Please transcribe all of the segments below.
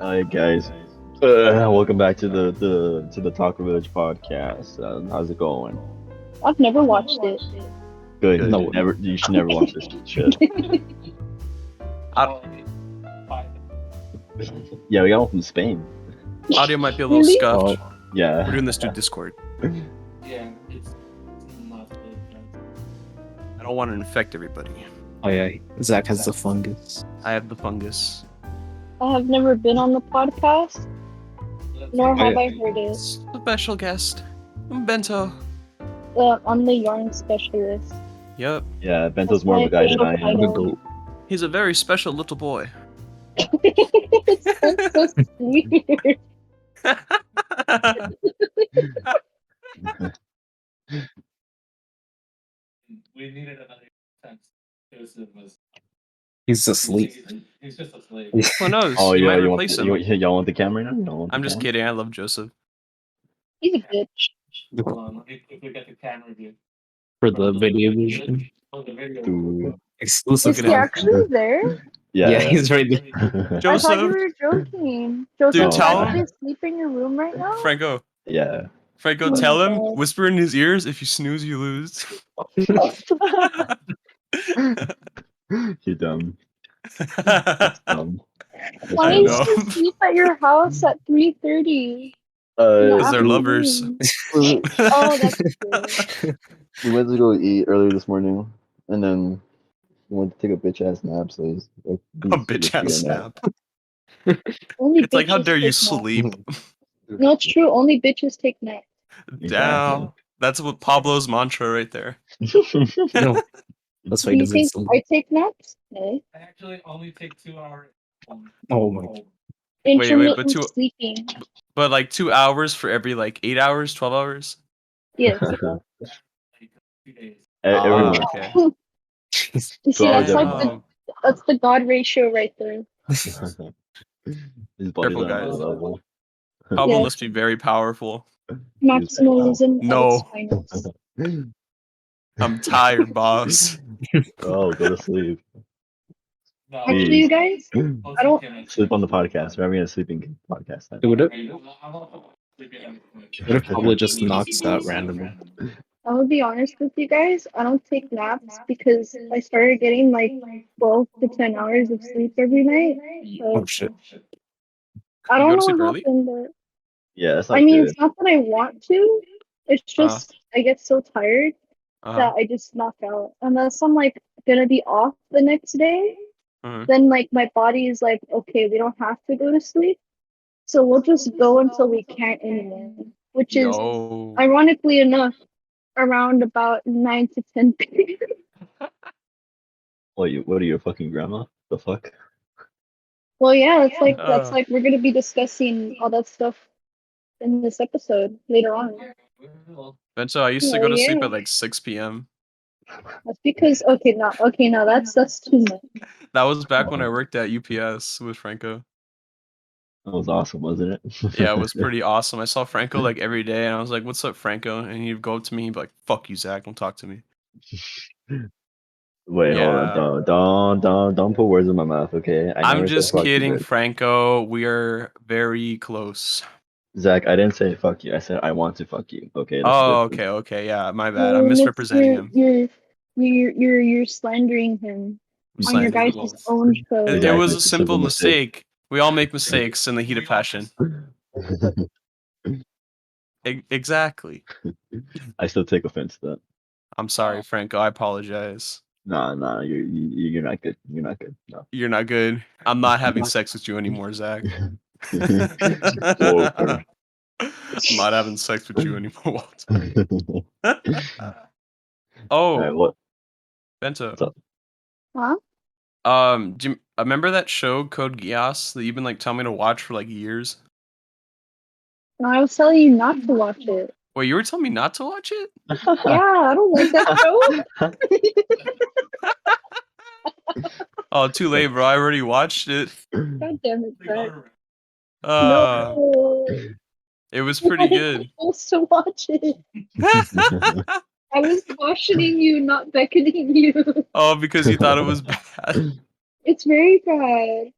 Hi guys, welcome back to the Taco Village podcast. How's it going? I've never watched it. Good. No. You should never watch this shit. Yeah, we got one from Spain. Audio might be a little Really? scuffed. Yeah. We're doing this through Discord. Yeah, it's not good. I don't want to infect everybody. Oh yeah, Zach has the fungus. I have the fungus. I have never been on the podcast, nor have I heard it. Special guest. I'm Bento. I'm the yarn specialist. Yep. Yeah, Bento's more of a guy than I am. The goat. He's a very special little boy. It's so weird. We needed another sense. Joseph was. He's asleep. He's just asleep. Who knows? Oh you yeah, might you want replace him. y'all want the camera now? You don't want I'm the just camera? kidding. I love Joseph. He's a bitch. Hold on, if we get the camera view. For the video version. Oh, the video. Dude. Exclusive. Is he actually there? Yeah, he's right there. I thought Joseph. you were joking. Joseph, Dude, tell are him. you asleep in your room right now? Franco. Yeah. Franco, Oh tell my him. God. Whisper in his ears. If you snooze, you lose. You're dumb. Dumb. Why I is know. you sleep at your house at 3:30? Because they're Afternoon. lovers. Oh, that's true. We went to go eat earlier this morning, and then we went to take a bitch ass nap. So he's like, A bitch ass nap. Only It's like, how bitches dare you take naps. sleep? No, it's true. Only bitches take naps. Down. That's what Pablo's mantra right there. No, that's why Do he you doesn't think sleep. I take naps? No. I actually only take 2 hours. Oh my. Wait, Intermittent but two- sleeping. But like 2 hours for every like 8 hours, 12 hours? Yes. Like 2 days. Everyone. Okay. You see, So that's I'll like get that's the God ratio right there. His body's Careful, on guys. another level. Pablo Yeah. must be very powerful. Maximalism No. at its finest. I'm tired, boss. Oh, go to sleep. No, Actually, you guys, I don't- Sleep on the podcast. We're having a sleeping podcast. Then. What if, I'm not sleeping. what if Pablo just knocks out randomly? I will be honest with you guys. I don't take naps because I started getting like 12 to 10 hours of sleep every night. Oh So shit. I You go don't to know sleep what early? happened, but Yeah, that's not I mean, good. it's not that I want to. It's just I get so tired Uh-huh. that I just knock out. Unless I'm like gonna be off the next day, Mhm. then like my body is like, okay, we don't have to go to sleep, so we'll just go until we can't anymore. Which is Yo. ironically enough around about 9 to 10 p.m. What are you, a fucking grandma? The fuck? Well, yeah, that's Uh. like we're gonna be discussing all that stuff in this episode later on. Bento, I used to Oh, go to sleep yeah. at like 6 p.m. That's because okay, now that's too much. That was back when I worked at UPS with Franco. That was awesome, wasn't it? Yeah, it was pretty awesome. I saw Franco like every day, and I was like, "What's up, Franco?" And he'd go up to me, he'd be like, "Fuck you, Zach, don't talk to me." Wait, Yeah. hold on. Don't put words in my mouth, okay? I I'm never said just fuck you, kidding, bitch. Franco. We are very close. Zach, I didn't say fuck you. I said I want to fuck you. Okay. Oh, different. okay, yeah, my bad. I'm Well, misrepresenting him. You're slandering him I'm on your slandering guys' him. own show. It Exactly, was a it's a simple simple mistake. mistake. We all make mistakes in the heat of passion. Exactly. I still take offense to that. I'm sorry, Franco. I apologize. Nah, you're not good. You're not good. No. You're not good. I'm not having sex with you anymore, Zach. Whoa. I'm not having sex with you anymore. Alright, Oh, what? Bento. What's up? Huh? Do you remember that show Code Geass that you've been like telling me to watch for like years? No, I was telling you not to watch it. Wait, you were telling me not to watch it? Yeah, I don't like that show. Oh, too late, bro. I already watched it. God damn it, Zach. Uh, No. it was pretty I good. was supposed to watch it. I was cautioning you, not beckoning you. Oh, because you thought it was bad. It's very bad.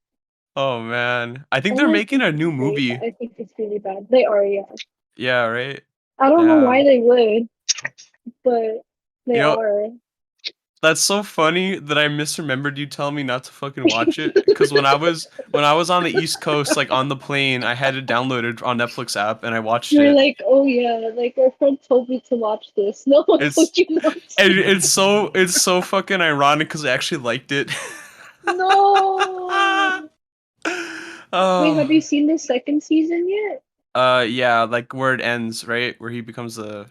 Oh man, I think Oh, they're I making think a new it's great. movie. I think it's really bad. They are, yeah. Yeah, right. I don't know why Yeah. they would, but they You know, are. that's so funny that I misremembered you telling me not to fucking watch it. Because when I was on the East Coast, like on the plane, I had it downloaded on Netflix app and I watched You're it. like, oh yeah, like our friend told me to watch this. No one It's told you not to. it's so fucking ironic because I actually liked it. No. Wait, have you Oh, seen the second season yet? yeah, like where it ends, right? Where he becomes the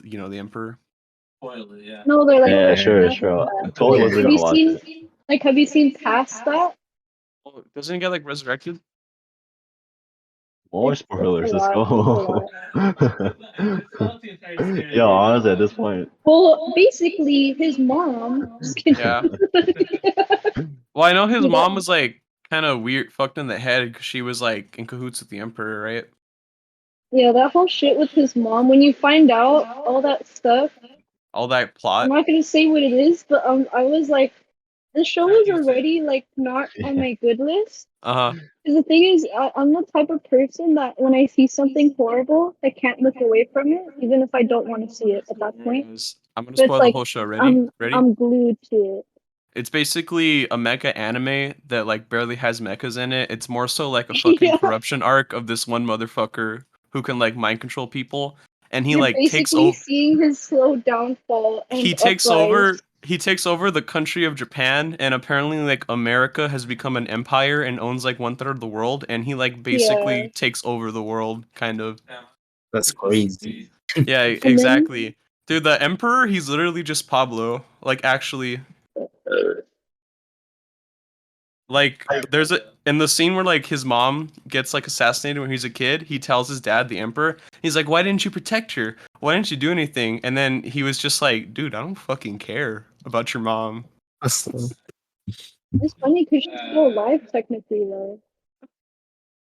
emperor. Spoiler, yeah. No, they're like Yeah, right sure, after sure. I that. totally Like, wasn't have gonna you watch seen? it. Like, have you seen past that? Oh, doesn't he get like resurrected? More It's spoilers. a Let's lot. It's a go. lot. It's not the entire series. Yo, honestly, at this point, Well, basically, his mom. Just kidding. Yeah. Well, I know his Yeah. mom was like kind of weird, fucked in the head because she was like in cahoots with the emperor, right? Yeah, that whole shit with his mom. When you find out all that stuff, All that I'm plot. not gonna say what it is, but I was like, the show was already like not on my good list. Uh huh. Because the thing is, I'm the type of person that when I see something horrible, I can't look away from it, even if I don't want to see it at that point. I'm gonna So it's spoil the like whole show. Ready? Ready? I'm glued to it. It's basically a mecha anime that like barely has mechas in it. It's more so like a fucking Yeah, corruption arc of this one motherfucker who can like mind control people, and he you're like takes basically over. seeing his slow downfall and He takes uprise. over. He takes over the country of Japan, and apparently like America has become an empire and owns like 1/3 of the world, and he like Yeah, basically takes over the world, kind of. That's crazy. Yeah, and then exactly. Dude, the emperor, he's literally just Pablo. Like actually. Like there's a in the scene where like his mom gets like assassinated when he's a kid, he tells his dad, the emperor, he's like, "Why didn't you protect her? Why didn't you do anything?" And then he was just like, "Dude, I don't fucking care about your mom." That's- it's funny because she's still alive technically though.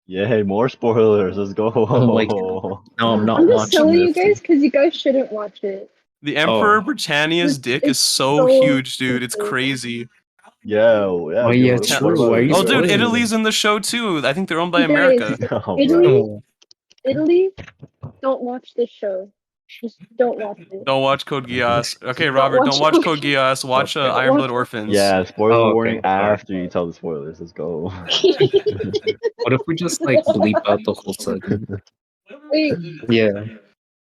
yay, more spoilers. Let's go. Oh my god. No, I'm not I'm just watching telling you this. guys because you guys shouldn't watch it. The Emperor Oh. Britannia's dick is It's so so huge, dude. It's stupid. crazy. Yeah, yeah. Oh dude, yeah, what true. about Why are it? you Oh, dude, spoiling Italy's it? in the show too. I think they're owned by You guys, America. Oh, Italy, bro. Oh, Italy, don't watch this show. Just don't watch it. Don't watch Code Geass. Okay, Don't Robert, don't watch watch Code Cookie. Geass. Watch okay. Iron Blood Orphans. Yeah, spoiler Oh, warning okay. Alright. after you tell the spoilers. Let's go. What if we just like bleep out the whole segment? Wait, Yeah.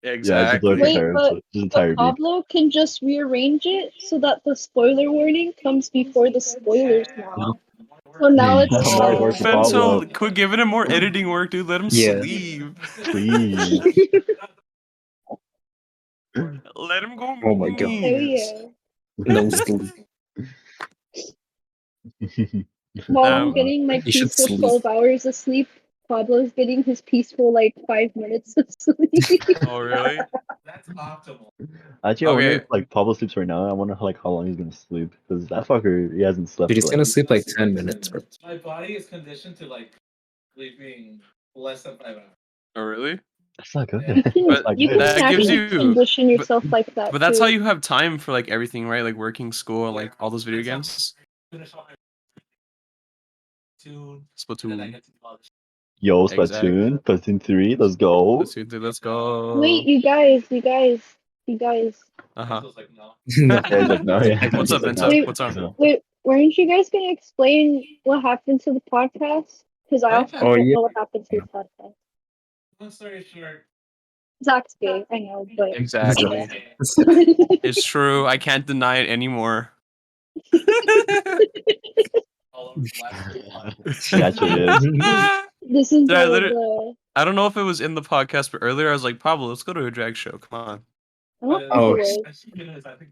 Yeah, just like Exactly. wait, entire, but just entire beat. Pablo can just rearrange it so that the spoiler warning comes before the spoilers now. So now it's More work for Pablo, Bento, quit giving him more editing work, dude. Let him Yeah. sleep. please. Let him go Oh my god. Oh memes. yeah. No sleep. While I'm Um, getting my You should peaceful sleep. 12 hours of sleep, Pablo's getting his peaceful like 5 minutes of sleep. oh really? That's optimal. Actually, I wonder Okay. if like Pablo sleeps right now. I wonder like how long he's gonna sleep because that fucker he hasn't slept. Dude, he's for, gonna like, sleep like 10 minutes, bro. My body is conditioned to like sleeping less than 5 hours. Oh really? That's not good. You can, But That's you not can good. that gives actually you condition but, yourself like that but that's too. how you have time for like everything, right? Like working, school, and like all those video games. Finish all my Splatoon, and then I Splatoon. get to college. Yo, Exactly. Splatoon 3, let's go. Let's go. Wait, you guys. Uh-huh. Bento's like, no. No. Yeah, he's like, no, yeah. What's up, He's like, Bento? Wait, What's up? no. wait, weren't you guys gonna explain what happened to the podcast? Because I also Oh, don't yeah. know what happened to the podcast. Long story short, Zach's gay, I know, but Exactly. yeah. It's true. I can't deny it anymore. all over the last He actually is. This is Dude, the I don't know if it was in the podcast, but earlier I was like, Pablo, let's go to a drag show. Come on. I don't think Oh, it was. I think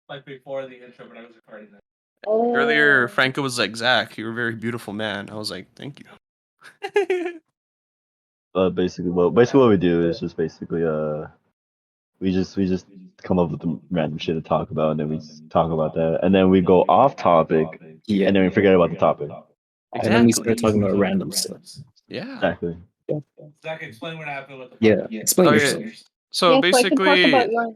like before the intro, but I was recording that. Oh. Earlier, Franco was like, Zach, you're a very beautiful man. I was like, thank you. Basically what we do is just basically we just come up with some random shit to talk about, and then we just talk about that, and then we go off topic, Yeah. and then we forget about the topic. And then we start talking about random stuff. Yeah. Exactly. Zach, explain what happened with the Yeah. Explain Okay. yourself. So Yeah, so I can talk basically, about your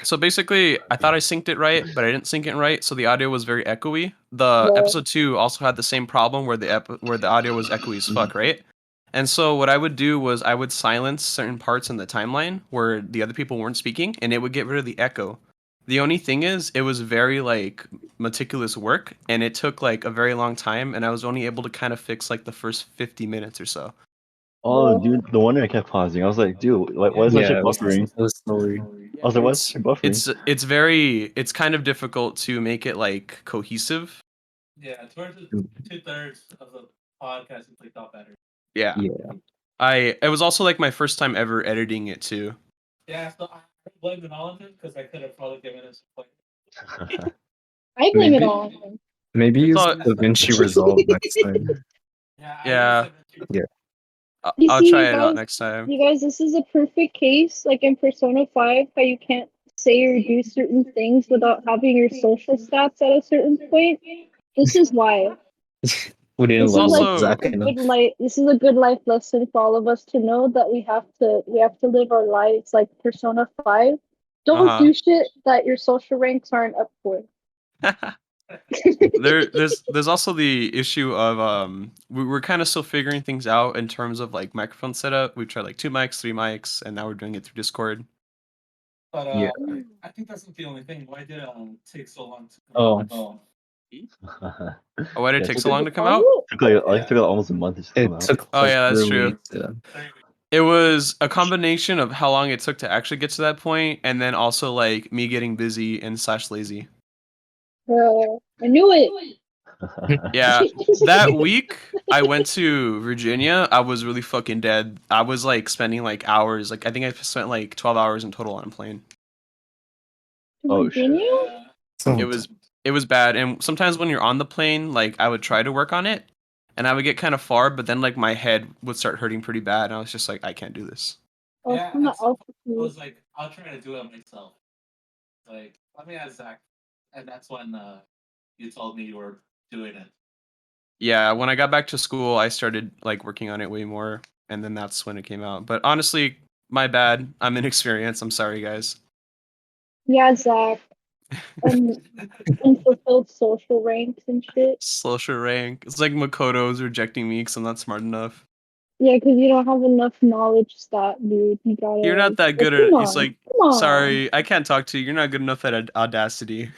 So basically, I thought I synced it right, but I didn't sync it right, so the audio was very echoey. The Right. episode 2 also had the same problem where the audio was echoey as fuck, right? And so what I would do was I would silence certain parts in the timeline where the other people weren't speaking, and it would get rid of the echo. The only thing is, it was very like meticulous work, and it took like a very long time, and I was only able to kind of fix like the first 50 minutes or so. Oh, Yeah. dude, no wonder I kept pausing. I was like, dude, like, why is my Yeah, shit it was buffering? slower. I was like, why is It's my shit buffering? it's kind of difficult to make it like cohesive. Yeah, towards the 2/3 of the podcast, it's like got better. Yeah. Yeah. It was also like my first time ever editing it too. Yeah, so I blame it all on him because I could have probably given us a point. I blame it Maybe- all on him. Maybe It's use all- DaVinci Resolve next time. Yeah. You I'll see, try you it out guys- next time. You guys, this is a perfect case, like in Persona 5, how you can't say or do certain things without having your social stats at a certain point. This is why. We didn't This is level like also- up Zach enough. this is a good life lesson for all of us to know that we have to live our lives like Persona 5. Don't Uh-huh. do shit that your social ranks aren't up for. There's also the issue of we're kind of still figuring things out in terms of like microphone setup. We've tried like 2 mics, 3 mics, and now we're doing it through Discord. But Yeah. I think that's not the only thing. Why did it take so long to Oh. Oh, why did it Yeah, take took so it- long to come out? Took like took like almost a month to come It out. took. Oh, yeah, that's really, true. It was a combination of how long it took to actually get to that point, and then also like me getting busy and / lazy. I knew it. Yeah, that week I went to Virginia. I was really fucking dead. I was like spending like hours. Like I think I spent like 12 hours in total on a plane. Oh, shit. Virginia? It was bad. And sometimes when you're on the plane, like I would try to work on it, and I would get kind of far, but then like my head would start hurting pretty bad, and I was just like, I can't do this. Oh, Yeah, from the I altitude. was like, I'll try to do it myself. Like, let me ask Zach. And that's when you told me you were doing it. Yeah, when I got back to school, I started like working on it way more, and then that's when it came out. But honestly, my bad. I'm inexperienced. I'm sorry, guys. Yeah, Zach. Unfulfilled social ranks and shit. Social rank. It's like Makoto's rejecting me because I'm not smart enough. Yeah, because you don't have enough knowledge stat, dude. You gotta. You're not that good come at. on, He's like, come on. sorry, I can't talk to you. You're not good enough at Audacity.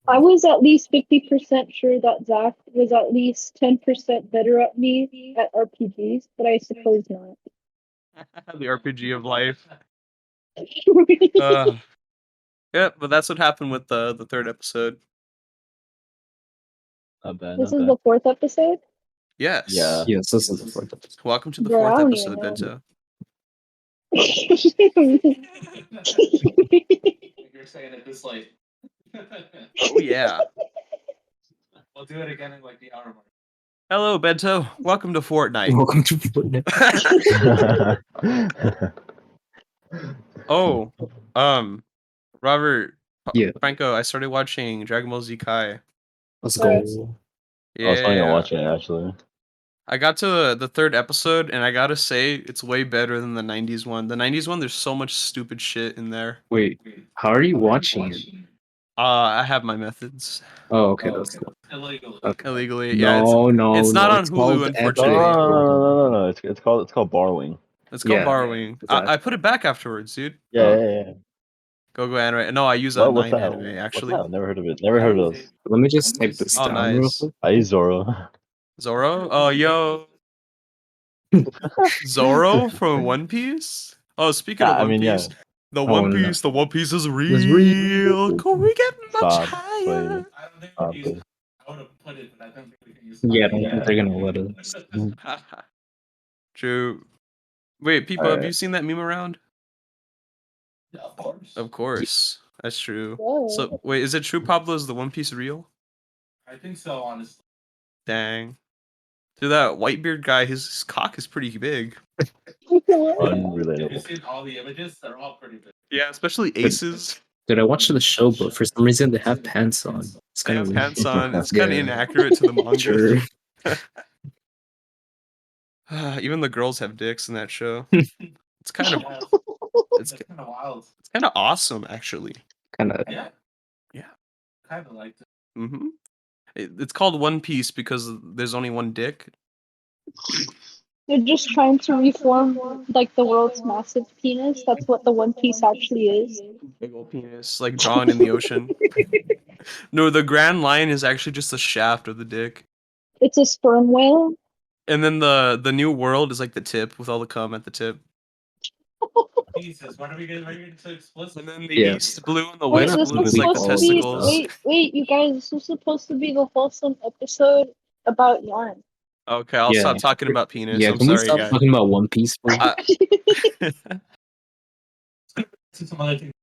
I was at least 50% sure that Zach was at least 10% better at me at RPGs, but I suppose not. The RPG of life. Yeah, but that's what happened with the 3rd episode. Not bad. This Not is bad. the 4th episode? Yes. Yeah. Yes, this is the fourth episode. Welcome to the Bro, I 4th don't episode, even Bento. You're saying it this late. Oh yeah. We'll do it again in like the hour mark. Hello, Bento. Welcome to Fortnite. Welcome to Fortnite. Oh, Robert, Yeah. Franco, I started watching Dragon Ball Z Kai. Let's Alright. go. I was planning on Yeah, watching it actually. I got to the 3rd episode, and I gotta say, it's way better than the 90s one. The 90s one, there's so much stupid shit in there. Wait, how are you watching it? I have my methods Oh, okay, that's cool. Illegally. Okay. illegally. Yeah, No, it's not on it's Hulu, called No, unfortunately. Epic. no. It's called borrowing. it's called Yeah, borrowing. exactly. I put it back afterwards, dude. Yeah. Go anime. No, I use a What's 9 that? anime What's actually. that? Never heard of it. Never heard of those. Let me just type this Oh, down real nice. quick. I use Zoro. Zoro? Oh, yo. Zoro from One Piece? Oh, speaking of Yeah, I One mean, Piece, yeah. the Oh, One no. Piece, the One Piece is It's real. real. Can we get much Stop higher? playing it. I don't think Oh, we can use okay. it. I would have put it, but I don't think we can use Yeah, I it. don't think they're gonna let us. True. Wait, people, have Alright. you seen that meme around? Yeah, of course. Of course. That's true. Whoa. So, wait, is it true, Pablo? Is the One Piece real? I think so, honestly. Dang. Dude, that Whitebeard guy, his cock is pretty big. Have you Unrelatable. seen all the images? They're all pretty big. Yeah, especially Aces. Dude, I watched the show, but for some reason they have pants on. It's They kind have of pants on. It's kind of Yeah. inaccurate to the manga. Sure. Even the girls have dicks in that show. It's kind of Yeah, it's it's kind of wild. it's kind of awesome actually. kind of. Yeah. Yeah. Kind of liked it. Mm-hmm. It's called One Piece because there's only one dick. They're just trying to reform like the world's massive penis. That's what the One Piece actually is. Big old penis, like drawn in the ocean. No, the Grand Line is actually just the shaft of the dick. It's a sperm whale. And then the New World is like the tip with all the cum at the tip. Jesus, why are you getting so explicit? And then the Yeah. East blue and the Wait, West not this blue was is like the supposed to be. testicles. Wait, you guys. This was supposed to be the wholesome episode about yarn. Okay, I'll Yeah. stop talking about penis. Yeah, I'm can we sorry, stop guys. talking about One Piece, please? To some other things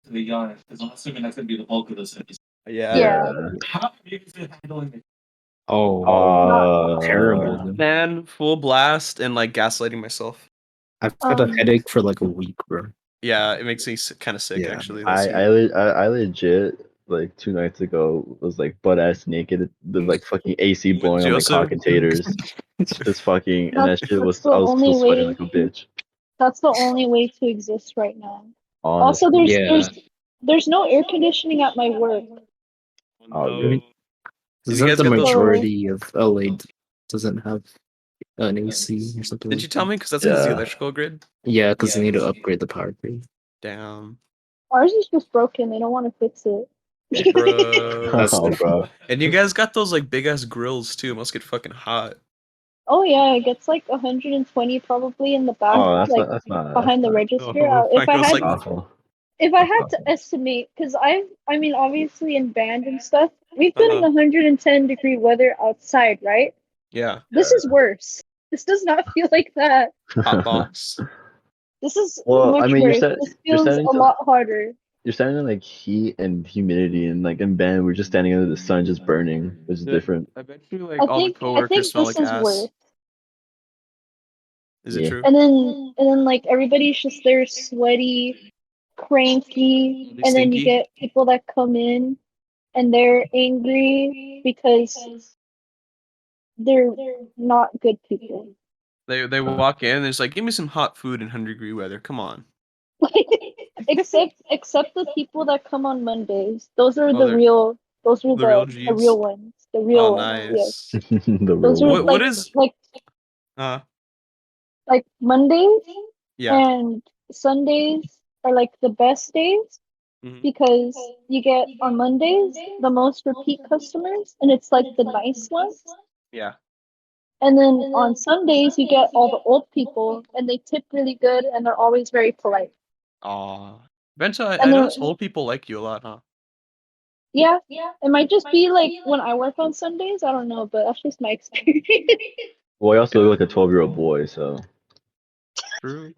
to the yarn, because I'm assuming that's going to be the bulk of this episode. Yeah. How are you guys handling it? Oh, terrible. dude. Man, full blast and like gaslighting myself. I've had a headache for like a week, bro. Yeah, it makes me kind of sick Yeah. actually. I legit like 2 nights ago was like butt ass naked, the like fucking AC With blowing on my Joseph? cock and taters. Just fucking, and that That's- shit was that's the I was only still sweating way- like a bitch. That's the only way to exist right now. Honestly. Also, Yeah. there's no air conditioning at my work. Oh, No. really? Did Is you that guys the get those? majority of LA doesn't have an AC or something? Did like you tell that? me? Because that's because the Yeah. electrical grid. Yeah, because they need to upgrade the power grid. Damn. Ours is just broken. They don't want to fix it. Bro. That's Oh, bro. And you guys got those like big ass grills too. It must get fucking hot. Oh yeah, it gets like 120 probably in the back, Oh, like that's not behind the that's register. Oh, If I goes had like awful. if I had to estimate, because I mean obviously in band and stuff, we've been in Uh-huh. 110-degree weather outside, right? yeah, This is worse. This does not feel like that. hot box. This is Well, much I mean, worse. This you're feels standing a to- lot harder. You're standing in like heat and humidity, and like in band, we're just standing under the sun, just burning, which is Yeah. different. I bet you like I all the think coworkers smell this like is ass. worse. Is it Yeah. true? And then like everybody's just there sweaty, cranky, Really and then you stinky? get people that come in and they're angry because they're not good people. They walk in and it's like, give me some hot food in 100-degree weather. Come on. except the people that come on Mondays. Those are Oh, the they're- real. Those are the real the Gs. real ones. The real Oh, ones. Yes. nice. The Those real are one. What like is- Uh, like Mondays yeah. and Sundays are like the best days Mhm. because you get on Mondays the most repeat customers and it's like the nice ones. Yeah. And then on Sundays you get all the old people and they tip really good and they're always very polite. Aw. Bento, I And notice then- old people like you a lot, huh? Yeah, it might just be like when I work on Sundays. I don't know, but that's just my experience. Well, I also look like a 12-year-old boy, so True.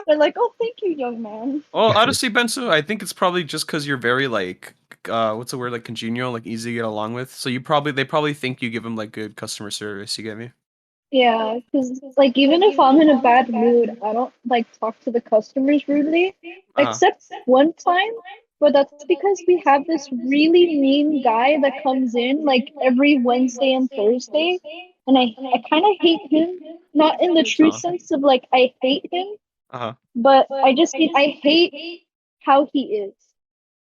They're like, "Oh, thank you, young man." Well, honestly, Bensu, I think it's probably just because you're very like, what's the word, like congenial, like easy to get along with. So they probably think you give them like good customer service. You get me? Yeah, because like even if I'm in a bad mood, I don't like talk to the customers rudely. Uh-huh. Except one time, but that's because we have this really mean guy that comes in like every Wednesday and Thursday, and I kind of hate him. Not in the true Uh-huh. sense of like I hate him, Uh-huh. but I just mean I hate how he is,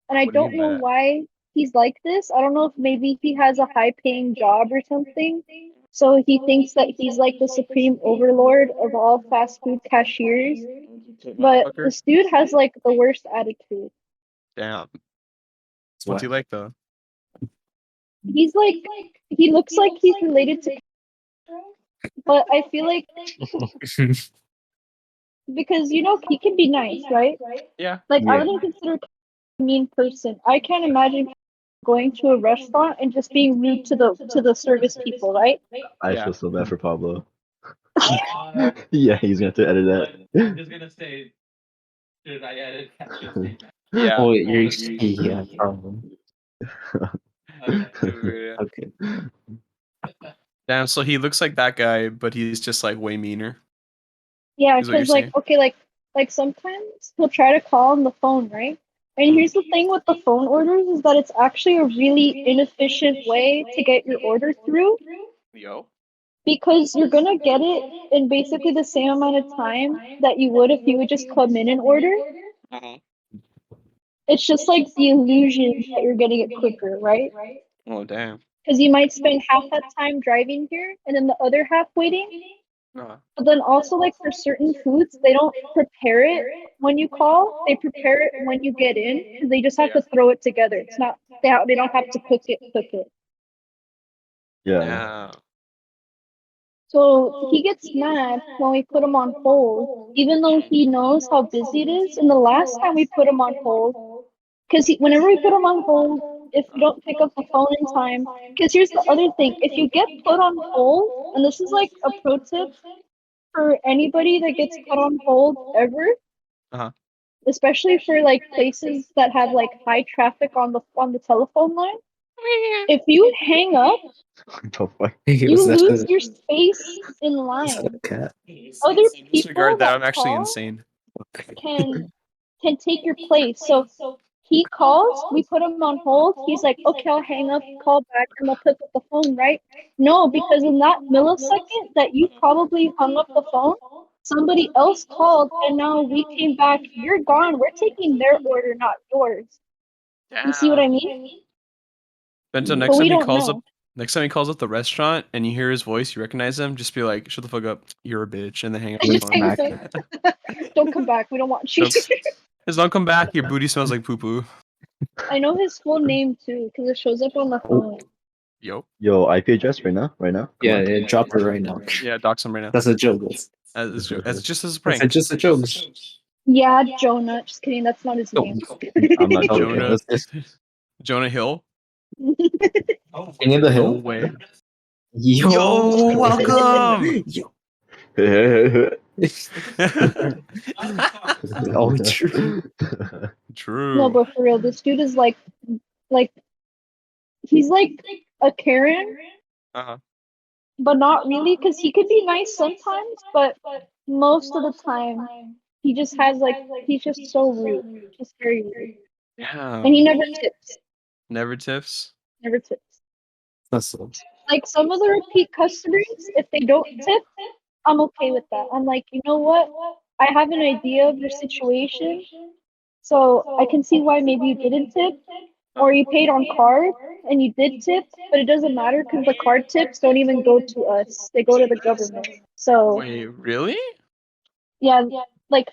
and I What do you don't mean by know that? why he's like this. I don't know if maybe he has a high-paying job or something. So he thinks that he's like the supreme overlord of all fast food cashiers. But Motherfucker. this dude has like the worst attitude. Damn. What's he like though? He's like, he looks like he's related to, but I feel like because he can be nice, right? Yeah. Like I Yeah. wouldn't consider a mean person. I can't imagine going to a restaurant and just being rude to the service people, right? I Yeah. feel so bad for Pablo. Uh, Yeah, he's gonna have to edit but I'm that. just gonna say, should I edit capture statement? Yeah. Oh, yeah, probably. Yeah. Okay. Damn. So he looks like that guy, but he's just like way meaner. Yeah, Is what you're because like saying? okay, like sometimes he'll try to call on the phone, right? And here's the thing with the phone orders is that it's actually a really inefficient way to get your order through Yo. because you're gonna get it in basically the same amount of time that you would if you would just come in and order. Uh-huh. It's just like the illusion that you're getting it quicker, right? Oh damn. Because you might spend half that time driving here and then the other half waiting. Uh, But then also, like for certain foods, they don't prepare it when you call. They prepare it when you get in because they just have to throw it together. It's not they don't have to cook it. Yeah. yeah. So he gets mad when we put him on hold, even though he knows how busy it is. And the last time we put him on hold, because whenever we put him on hold, if you don't pick up the phone in time, because here's the other thing: if you get put on hold, and this is like a pro tip for anybody that gets put on hold ever, Uh-huh. especially for like places that have like high traffic on the telephone line. If you hang up, What the fuck? you lose your space in Is that line. a cat? Other people Disregard that. that I'm actually call insane. can take your place. So he calls, we put him on hold. He's like, okay, I'll hang up, call back, and they'll pick up the phone, right? No, because in that millisecond that you probably hung up the phone, somebody else called, and now we came back. You're gone. We're taking their order, not yours. You see what I mean? Bento, But we don't know. next time he calls up the restaurant and you hear his voice, you recognize him, just be like, shut the fuck up, you're a bitch, and then hang up the Just phone. hang up. Don't come back. We don't want you. Just don't come back, your booty smells like poo poo. I know his full name too, because it shows up on the phone. Yo. Yo, IP address right now? Right now? Come Yeah, on. yeah, drop it right now. Yeah, dox him right now. That's a joke. As just as a prank. It's just a joke. Yeah, Jonah. Just kidding. That's not his Oh, name. I'm not okay, joking. Jonah. let's Jonah Hill. King of the No Hill. way. Yo, welcome. Yo, That's all true. True. No, but for real, this dude is like he's like a Karen, Uh-huh. but not really, because he could be nice sometimes, but most of the time he just has like he's just so rude, just very rude, Yeah. and he never tips, Never tips. never tips. That's all. Like some of the repeat customers, if they don't tip, I'm okay with that. I'm like, you know what? I have an idea of your situation, so I can see why maybe you didn't tip, or you paid on card and you did tip, but it doesn't matter because the card tips don't even go to us; they go to the government. So Wait, really? yeah, like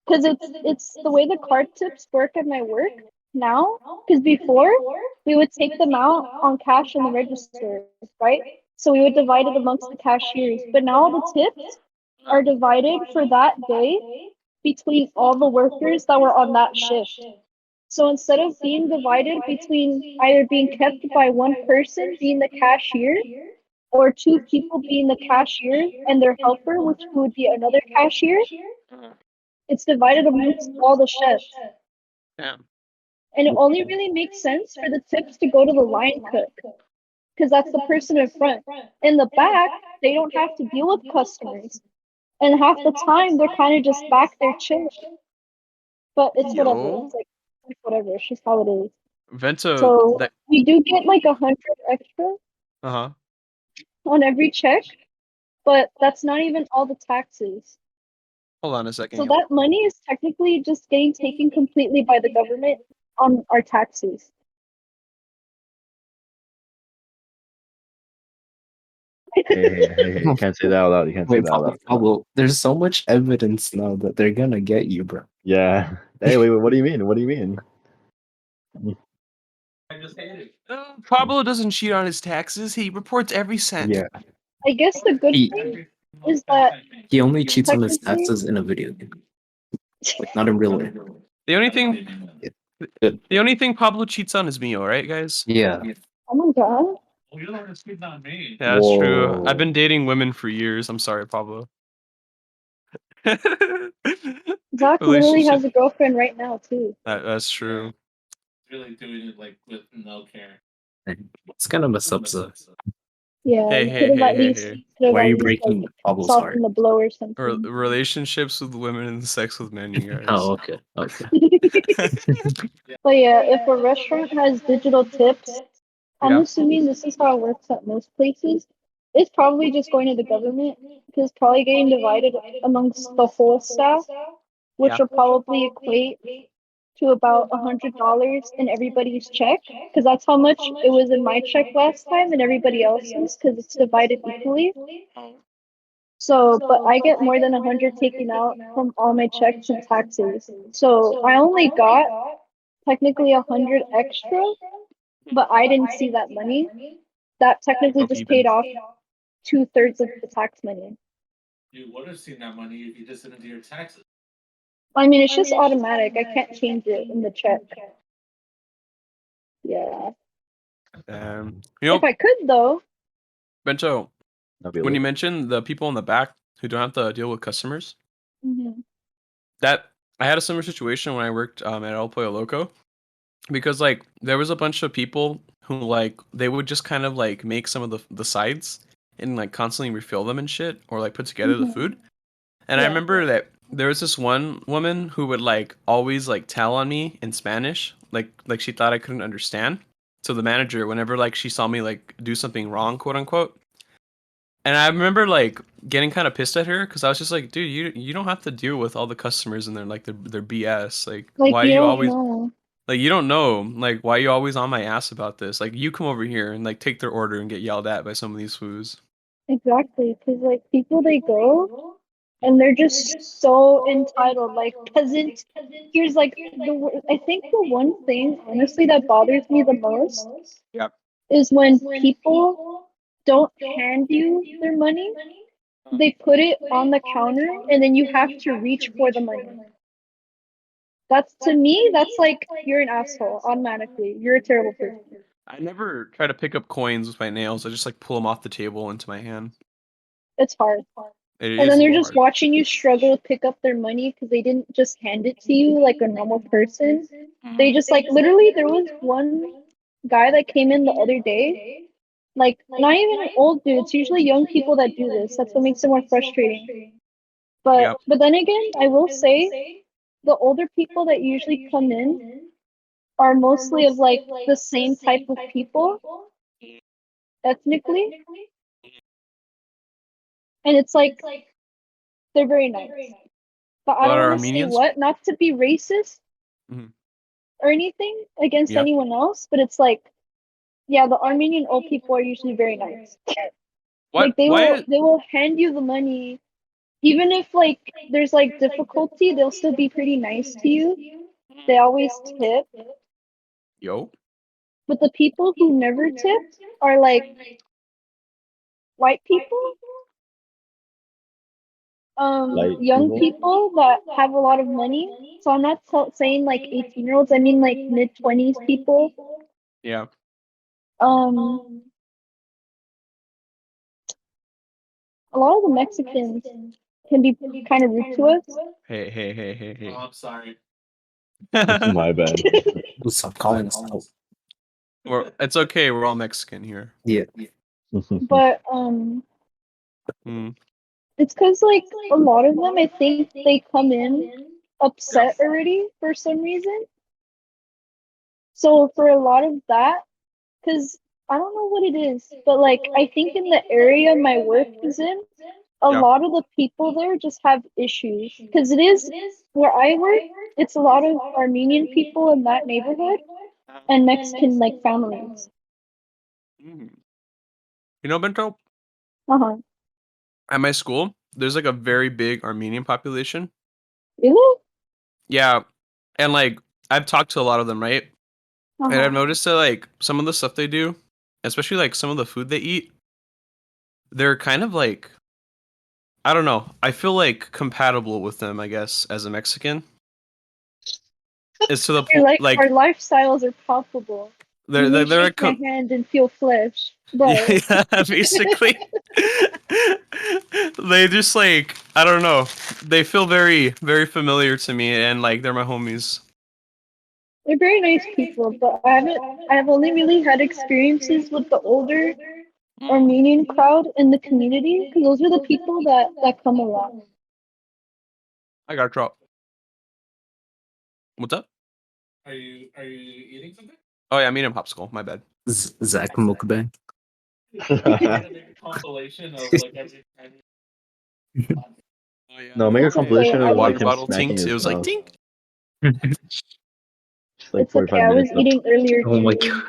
because it's the way the card tips work at my work now. Because before we would take them out on cash in the register, right? So we would divide it amongst the cashiers. But now the tips are divided for that day between all the workers that were on that shift. So instead of being divided between either being kept by one person being the cashier or two people being the cashier and their helper, which would be another cashier, it's divided amongst all the chefs. Damn. And it only really makes sense for the tips to go to the line cook because that's the person in front. In the back, they don't have to deal with customers. And half the time, they're kind of just back there chilling. But it's whatever. Yo. It's like, it's whatever. It's just how it is. Vento. So That. we do get like 100 extra Uh-huh. on every check, but that's not even all the taxes. Hold on a second. So that money is technically just getting taken completely by the government on our taxes. Hey, you can't say that out loud. You can't say Wait, that out loud. Pablo, there's so much evidence now that they're gonna get you, bro. Yeah. Hey, wait, what do you mean? What do you mean? I just hate it. Pablo doesn't cheat on his taxes. He reports every cent. Yeah. I guess the good He- thing is that He only cheats on his technically- taxes in a video game, like not in real life. The only thing Pablo cheats on is Mio, right, guys? Yeah. oh my god, Well, you're the one that's cheating on me. Yeah, that's true. Whoa. I've been dating women for years. I'm sorry, Pablo. Zach literally has a girlfriend right now too. That's true. Really doing it like with no care. It's kind of messed up, so Yeah, Hey, you hey, could have hey, at hey, least hey. could have why are at you least breaking like Pablo's heart? softened the blow or something. Relationships with women and sex with men, you guys. Oh, okay. Okay. But yeah, if a restaurant has digital tips, I'm Yeah. assuming this is how it works at most places. It's probably just going to the government because it's probably getting divided amongst the whole staff, which Yeah. will probably equate to about $100 in everybody's check, because that's how much it was in my check last time and everybody else's, because it's divided equally. So, but I get more than 100 taken out from all my checks and taxes. So I only got technically 100 extra, but I didn't see that money. That technically No just peeping. paid off 2/3 of the tax money. You would have seen that money if you just didn't do your taxes. I mean, it's just automatic. I can't change it in the check. Yeah. You know, If I could, though. Bento, That'd be when you lit. mentioned the people in the back who don't have to deal with customers, Mhm. that I had a similar situation when I worked at El Pollo Loco, because like there was a bunch of people who like they would just kind of like make some of the sides and like constantly refill them and shit, or like put together the Mhm. food. And I Yeah. remember that there was this one woman who would like always like tell on me in Spanish, like she thought I couldn't understand. So the manager, whenever like she saw me like do something wrong, quote unquote, and I remember like getting kind of pissed at her because I was just like, dude, you don't have to deal with all the customers and their BS. Like, Like, why you you don't always know. like you don't know like why you always on my ass about this? Like, you come over here and like take their order and get yelled at by some of these fools. Exactly. Because, like, people, they go and they're just so entitled. Like, peasant. Here's, like, I think the one thing, honestly, that bothers me the most Yep. is when people don't hand you their money. They put it on the counter and then you have to reach for the money. That's, to me, that's like you're an asshole automatically. You're a terrible person. I never try to pick up coins with my nails. I just like pull them off the table into my hand. It's hard. It And is then a they're little just hard. watching you struggle to pick up their money because they didn't just hand it to you like a normal person. They just like literally there was one guy that came in the other day, like not even old dudes, usually young people that do this. That's what makes it more frustrating. But Yep. but then again, I will say the older people that usually come in are mostly of like the same type of people ethnically. And it's like they're very nice. But A I lot don't of want to say Armenians. what, not to be racist Mhm. or anything against Yep. anyone else, but it's like, yeah, the Armenian old people are usually very nice. What? Like they Why? will hand you the money, even if like there's like difficulty, they'll still be pretty nice to you. They always tip, Yo. but the people who never tip are like white people, Light young people. people that have a lot of money. So I'm not saying like 18-year-olds. I mean like mid-20s people. Yeah. Um, a lot of the Mexicans can be kind of rude to us. Hey. Oh, I'm sorry. My bad. Stop calling us out. It's okay. We're all Mexican here. Yeah. But Mm. it's because like a lot of them, I think they come in upset already for some reason. So for a lot of that, because I don't know what it is, but like I think in the area my work is in, a Yeah. lot of the people there just have issues. Because it is where I work, it's a lot of Armenian people in that neighborhood and Mexican like families. Mm. You know, Bento, Uh-huh. at my school, there's like a very big Armenian population. Really? Yeah. And like I've talked to a lot of them, right? And I've Uh-huh. noticed that like some of the stuff they do, especially like some of the food they eat, they're kind of like, I don't know. I feel like compatible with them, I guess, as a Mexican. It's to the You're point like our like lifestyles are palpable. they're You may they're, they're shake like my hand and feel flesh, but yeah, basically. They just like, I don't know. They feel very very familiar to me, and like they're my homies. they're very nice people. But I've only really had experiences with the older Armenian crowd in the community because those are the people that come a lot. I got drop. What's up? Are you eating something? Oh yeah, I'm eating a popsicle. My bad. Zach Mukbang. You're gonna make a compilation of like every. Oh yeah. No, make a Okay, compilation My I of would. like water him bottle smacking tinked. It his was like mouth. tink. It's like It's okay. 45 I was minutes left. eating earlier Oh my too. god.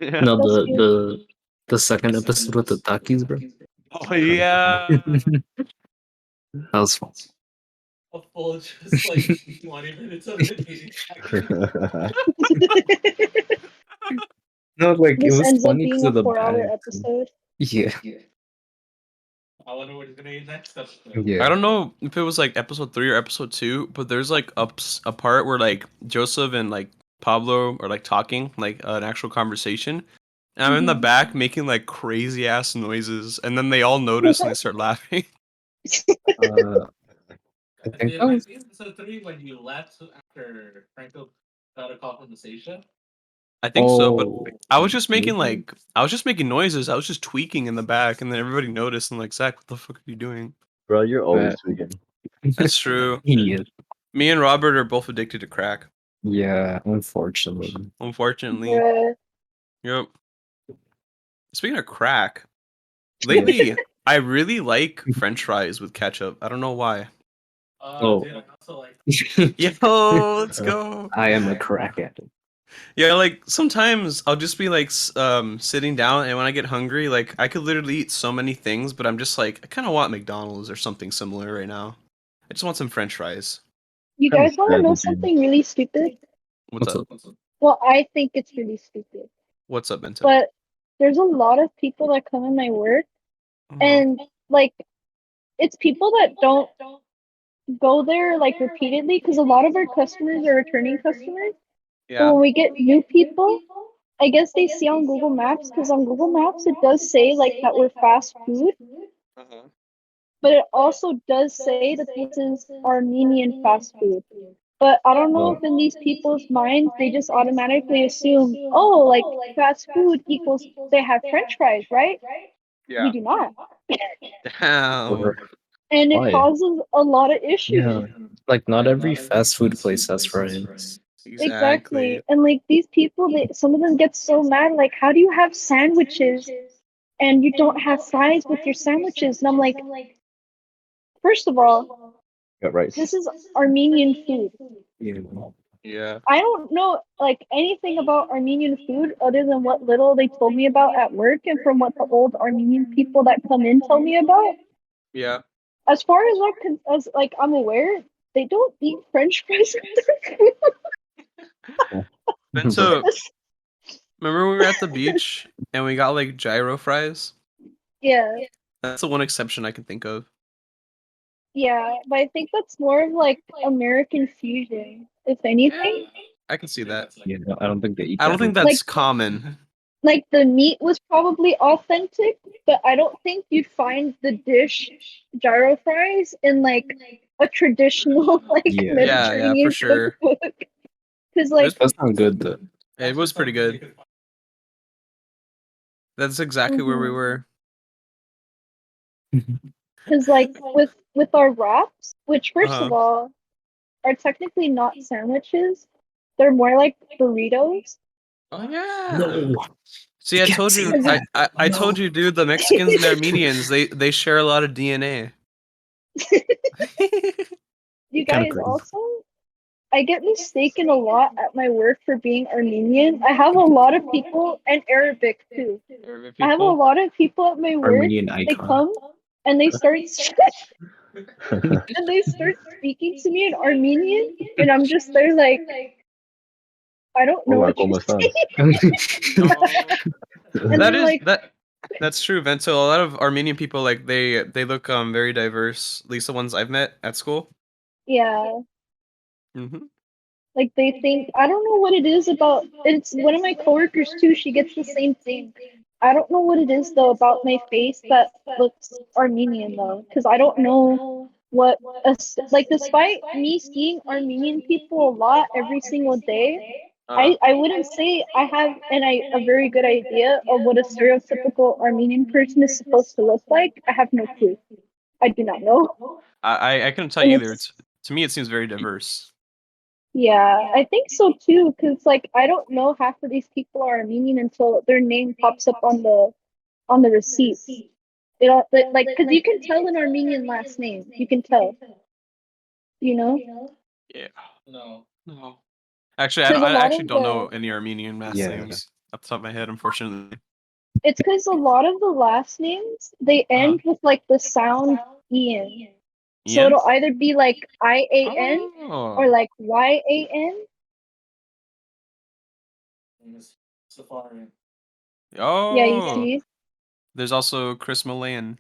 Yeah. No, That's the second episode with the Takis, bro. Oh yeah. That was fun. A full just like 20 minutes of it eating. No, like it This was ends up funny because being a of the 4-hour bag. episode. Yeah. I wonder what he's gonna eat next episode. I Yeah. don't know if it was like episode 3 or episode 2, but there's like a part where like Joseph and like Pablo are like talking, like an actual conversation. And I'm in the Mhm. back making like crazy ass noises, and then they all notice and they start laughing. Uh, I think It that might was be episode 3 when you left after Franco got a call from the station. I think so, but oh I was just making maybe? I was just making noises. I was just tweaking in the back, and then everybody noticed and like, Zach, what the fuck are you doing? Bro, you're always But- tweaking. That's true. Yeah. Me and Robert are both addicted to crack. Yeah, unfortunately. Unfortunately. Bruh. Yep. Speaking of crack, lately I really like French fries with ketchup. I don't know why. Oh. Dude, I also like Yo, let's go. I am a crack addict. Yeah, like sometimes I'll just be like sitting down, and when I get hungry, like I could literally eat so many things, but I'm just like I kind of want McDonald's or something similar right now. I just want some French fries. You Kinda guys want to sad know that you- something really stupid? What's up? Well, I think it's really stupid. What's up, Bento? But there's a lot of people that come in my work, and like, it's people that don't go there like repeatedly because a lot of our customers are returning customers. But Yeah. when we get new people, I guess they see on Google Maps because on Google Maps it does say like that we're fast food, but it also does say that this is Armenian fast food. But I don't know if in these people's minds they just automatically assume, oh, like fast food equals they have French fries, right? We do not. Damn. Or- And it Why? causes a lot of issues. yeah. Like not every fast food place has fries. Exactly. And like these people, some of them get so mad, like, how do you have sandwiches and you don't have fries with your sandwiches? And I'm like, first of all, Got rice. this is Armenian food. Yeah. Yeah. I don't know like anything about Armenian food other than what little they told me about at work and from what the old Armenian people that come in tell me about. Yeah. As far as I'm aware, they don't eat French fries with their food. Bento, remember when we were at the beach and we got like gyro fries? Yeah, That's the one exception I can think of. yeah, but I think that's more of like American fusion, if anything. I can see that. Yeah, no, I don't think they eat I don't that. think that's common. Like the meat was probably authentic, but I don't think you'd find the dish gyro fries in like a traditional like Yeah. Mediterranean Yeah, for sure. cookbook. Because like That's not good though. It was pretty good. That's exactly where we were. because like with our wraps, which first of Uh-huh. all are technically not sandwiches, they're more like burritos. Oh yeah. No. See, I can't told say you. that. I told you, dude. The Mexicans and Armenians, they share a lot of DNA. You Kinda guys crazy. also, I get mistaken a lot at my work for being Armenian. I have a lot of people, and Arabic too. I have a lot of people at my work. Armenian They icon. come and they start and they start speaking to me in Armenian, and I'm just there like, I don't know Hola, what you're ¿cómo estás? saying. And That they're is like, that's true, Vento. A lot of Armenian people like they look very diverse. At least the ones I've met at school. yeah, Mm-hmm. like they think I don't know what it is about. It's one of my coworkers too. She gets the same thing. I don't know what it is though about my face that looks Armenian though, because I don't know what like despite me seeing Armenian people a lot every single day. I wouldn't say I have a very good idea of what a stereotypical Armenian person is supposed to look like. I have no clue. I do not know. I couldn't tell And you either. it's- To me, it seems very diverse. Yeah, I think so too. Because like I don't know half of these people are Armenian until their name pops up on the receipt. Like because you can tell an Armenian last name. You can tell. You know. Yeah. No. No. Actually, 'Cause a I lot actually of don't the- know any Armenian last Yeah. names off the top of my head, unfortunately. It's because a lot of the last names they end with like the sound Ian. So Ian? it'll either be like IAN Oh. or like YAN. Safari. Oh. Yeah, you see. There's also Chris Malayan.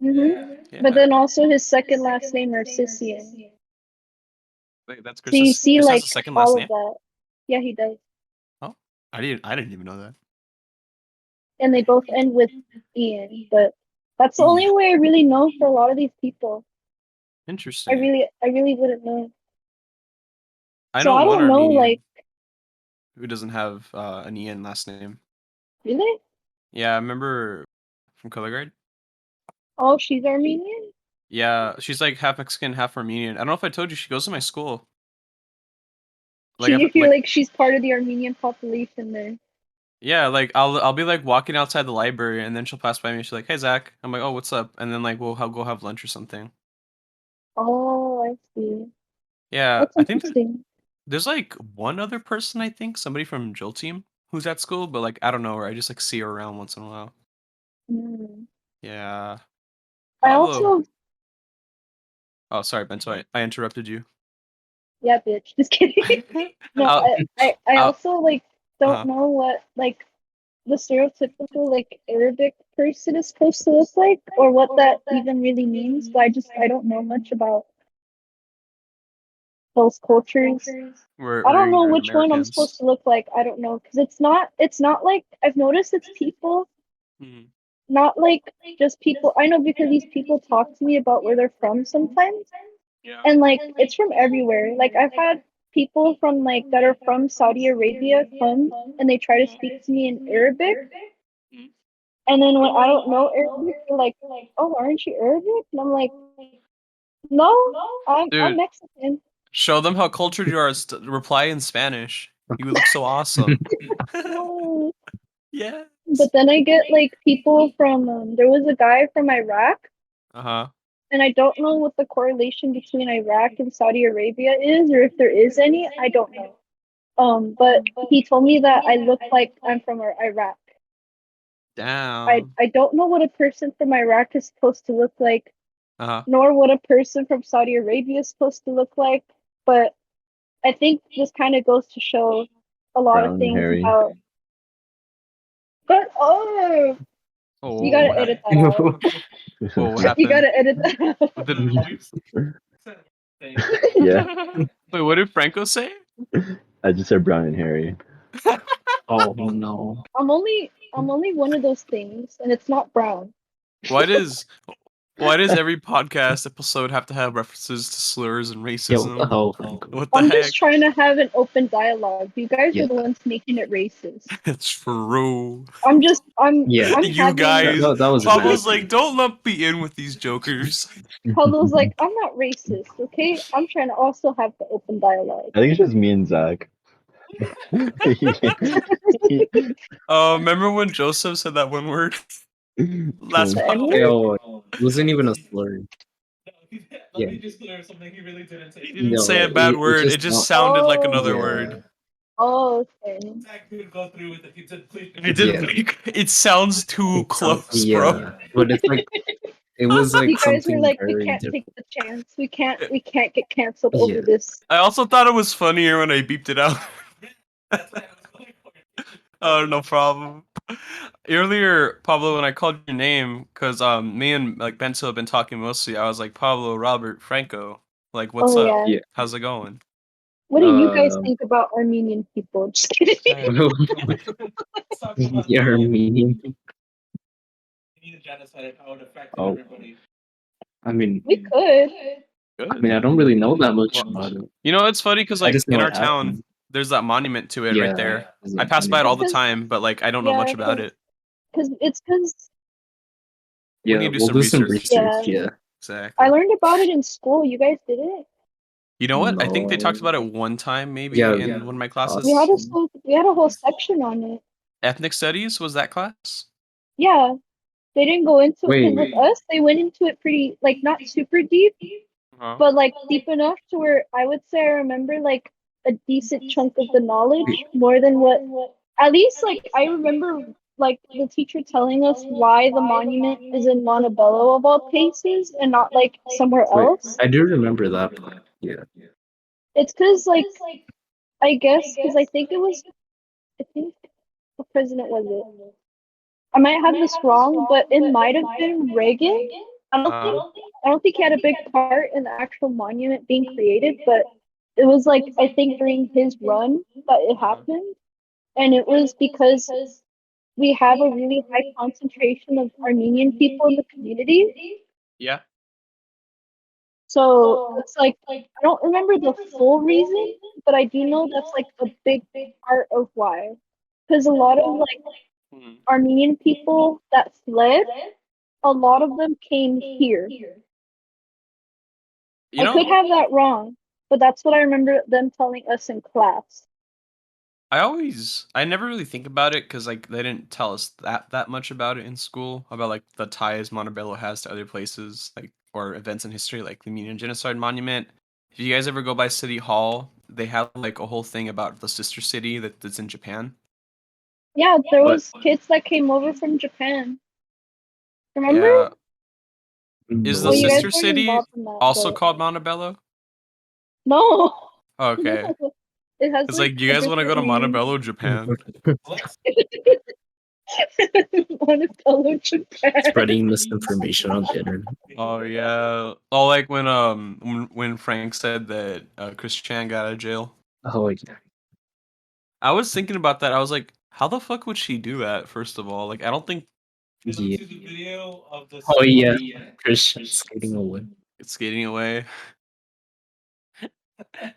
Mm-hmm. But then also his second last name are Sisian. Wait, that's So you Chris. see Chris like has a second last all name. of that. Yeah, he does. Oh, I didn't even know that. And they both end with Ian, but that's the only way I really know for a lot of these people. Interesting. I really wouldn't know. I So know I one don't know, Armenian like, who doesn't have an Ian last name. really? Yeah, I remember from color grade. Oh, she's Armenian? Yeah, she's like half Mexican, half Armenian. I don't know if I told you she goes to my school. So you feel like she's part of the Armenian population there. Yeah, like I'll be like walking outside the library and then she'll pass by me and she's like, "Hey Zach." I'm like, "Oh, what's up?" And then like we'll go have lunch or something. Oh, I see. Yeah, That's I think interesting. there's like one other person, I think, somebody from Jill team who's at school, but like I don't know her. I just like see her around once in a while. Mm. Yeah. I Pablo. also, Oh, sorry, Bento. I interrupted you. yeah, bitch. Just kidding. No, I I'll- also like don't Uh-huh. know what like the stereotypical like Arabic person is supposed to look like or what that even really means. But I don't know much about those cultures. I don't know which one I'm supposed to look like. I don't know because it's not like I've noticed it's people, Mhm. not like just people. I know because these people talk to me about where they're from sometimes, Yeah. and like it's from everywhere. Like I've had people from like that are from Saudi Arabia come and they try to speak to me in Arabic, and then when I don't know Arabic, they're like, "Oh, aren't you Arabic?" And I'm like, "No, I'm Dude. Mexican." Show them how cultured you are. Reply in Spanish. You would look so awesome. No. Yeah. But then I get like people from there was a guy from Iraq, Uh-huh. and I don't know what the correlation between Iraq and Saudi Arabia is, or if there is any. I don't know. But he told me that I look like I'm from Iraq. Damn. I don't know what a person from Iraq is supposed to look like, Uh-huh. nor what a person from Saudi Arabia is supposed to look like. But I think this kind of goes to show a lot Brown of and things hairy. about. But Oh, you gotta what edit that out. Whoa, what You happened? gotta edit that out. What did... Yeah, Wait, what did Franco say? I just said brown and hairy. Oh no. I'm only one of those things, and it's not brown. Why does every podcast episode have to have references to slurs and Yeah, racism? what the hell, Franco? What the I'm heck? just trying to have an open dialogue. You guys Yeah. are the ones making it racist. It's true. I'm Yeah. I'm You having guys, That was Pablo's bad. like, don't lump me in with these jokers. Pablo's like, I'm not racist, okay? I'm trying to also have the open dialogue. I think it's just me and Zach. Remember when Joseph said that one word? Last The podcast. N-word? Yo, it wasn't even a slur. Let Yeah. me just clear something. He really didn't say. He didn't No, say a bad word. It just sounded like another Yeah. word. Oh, okay. Zach did go through with it. He did please. It didn't. It sounds too close, bro. Yeah, but it's like it was like You guys were something like, we very can't different. take the chance. We can't get canceled Yeah. over this. I also thought it was funnier when I beeped it out. That's why I was going for it. Oh, no problem. Earlier, Pablo, when I called your name, because me and like Bento have been talking mostly, I was like, Pablo, Robert, Franco. Like, what's Oh up? yeah. Yeah. How's it going? What do you guys think about Armenian people? Just kidding. Let's talk about The Armenian. Armenian genocide and how it affected Oh. everybody. I mean, We could. I mean, I don't really know that much Well, about it. You know, it's funny because I like just in know our it town, happened. there's that monument to it Yeah, right there. there's I a pass by it all the monument. time, but like I don't know much about it. Because We Yeah, need to do we'll some do some research. research. Yeah. Yeah. Exactly. I learned about it in school. You guys did it? You know what? I think they talked No. about it one time, maybe Yeah, in one of my classes. We had a whole section on it. Ethnic studies was that class? Yeah. They didn't go into it because Wait. with us, they went into it pretty, like, not super deep, Uh-huh. but, like, deep enough to where I would say I remember, like, a decent chunk of the knowledge, more than what, at least like I remember like the teacher telling us why the monument is in Montebello of all places and not like somewhere Wait, else. I do remember that part. Yeah. It's because like I guess because I think what president was it? I might have this wrong, but it might have been Reagan. I don't think he had a big part in the actual monument being created, but it was like I think during his run that it happened, and it was because we have a really high concentration of Armenian people in the community. Yeah. So it's like I don't remember the full reason, but I do know that's like a big part of why. Because a lot of like Armenian people that fled, a lot of them came here. You I know, could have that wrong, but that's what I remember them telling us in class. I never really think about it because like they didn't tell us that much about it in school about like the ties Montebello has to other places like or events in history like the Armenian Genocide Monument. If you guys ever go by City Hall, they have like a whole thing about the sister city that's in Japan. Yeah, there But- was kids that came over from Japan. Remember? Yeah. Is the Well, you guys sister weren't city involved in that, also but- called Montebello? No. Okay. No. It has It's like, you guys want to go to Montebello, Japan? Montebello, Japan. Spreading misinformation on the internet. Oh yeah. Oh, like when Frank said that Chris Chan got out of jail. Oh yeah. I was thinking about that. I was like, how the fuck would she do that? First of all, like I don't think Yeah. See the video of the Oh yeah. Christian skating away. it's skating away. The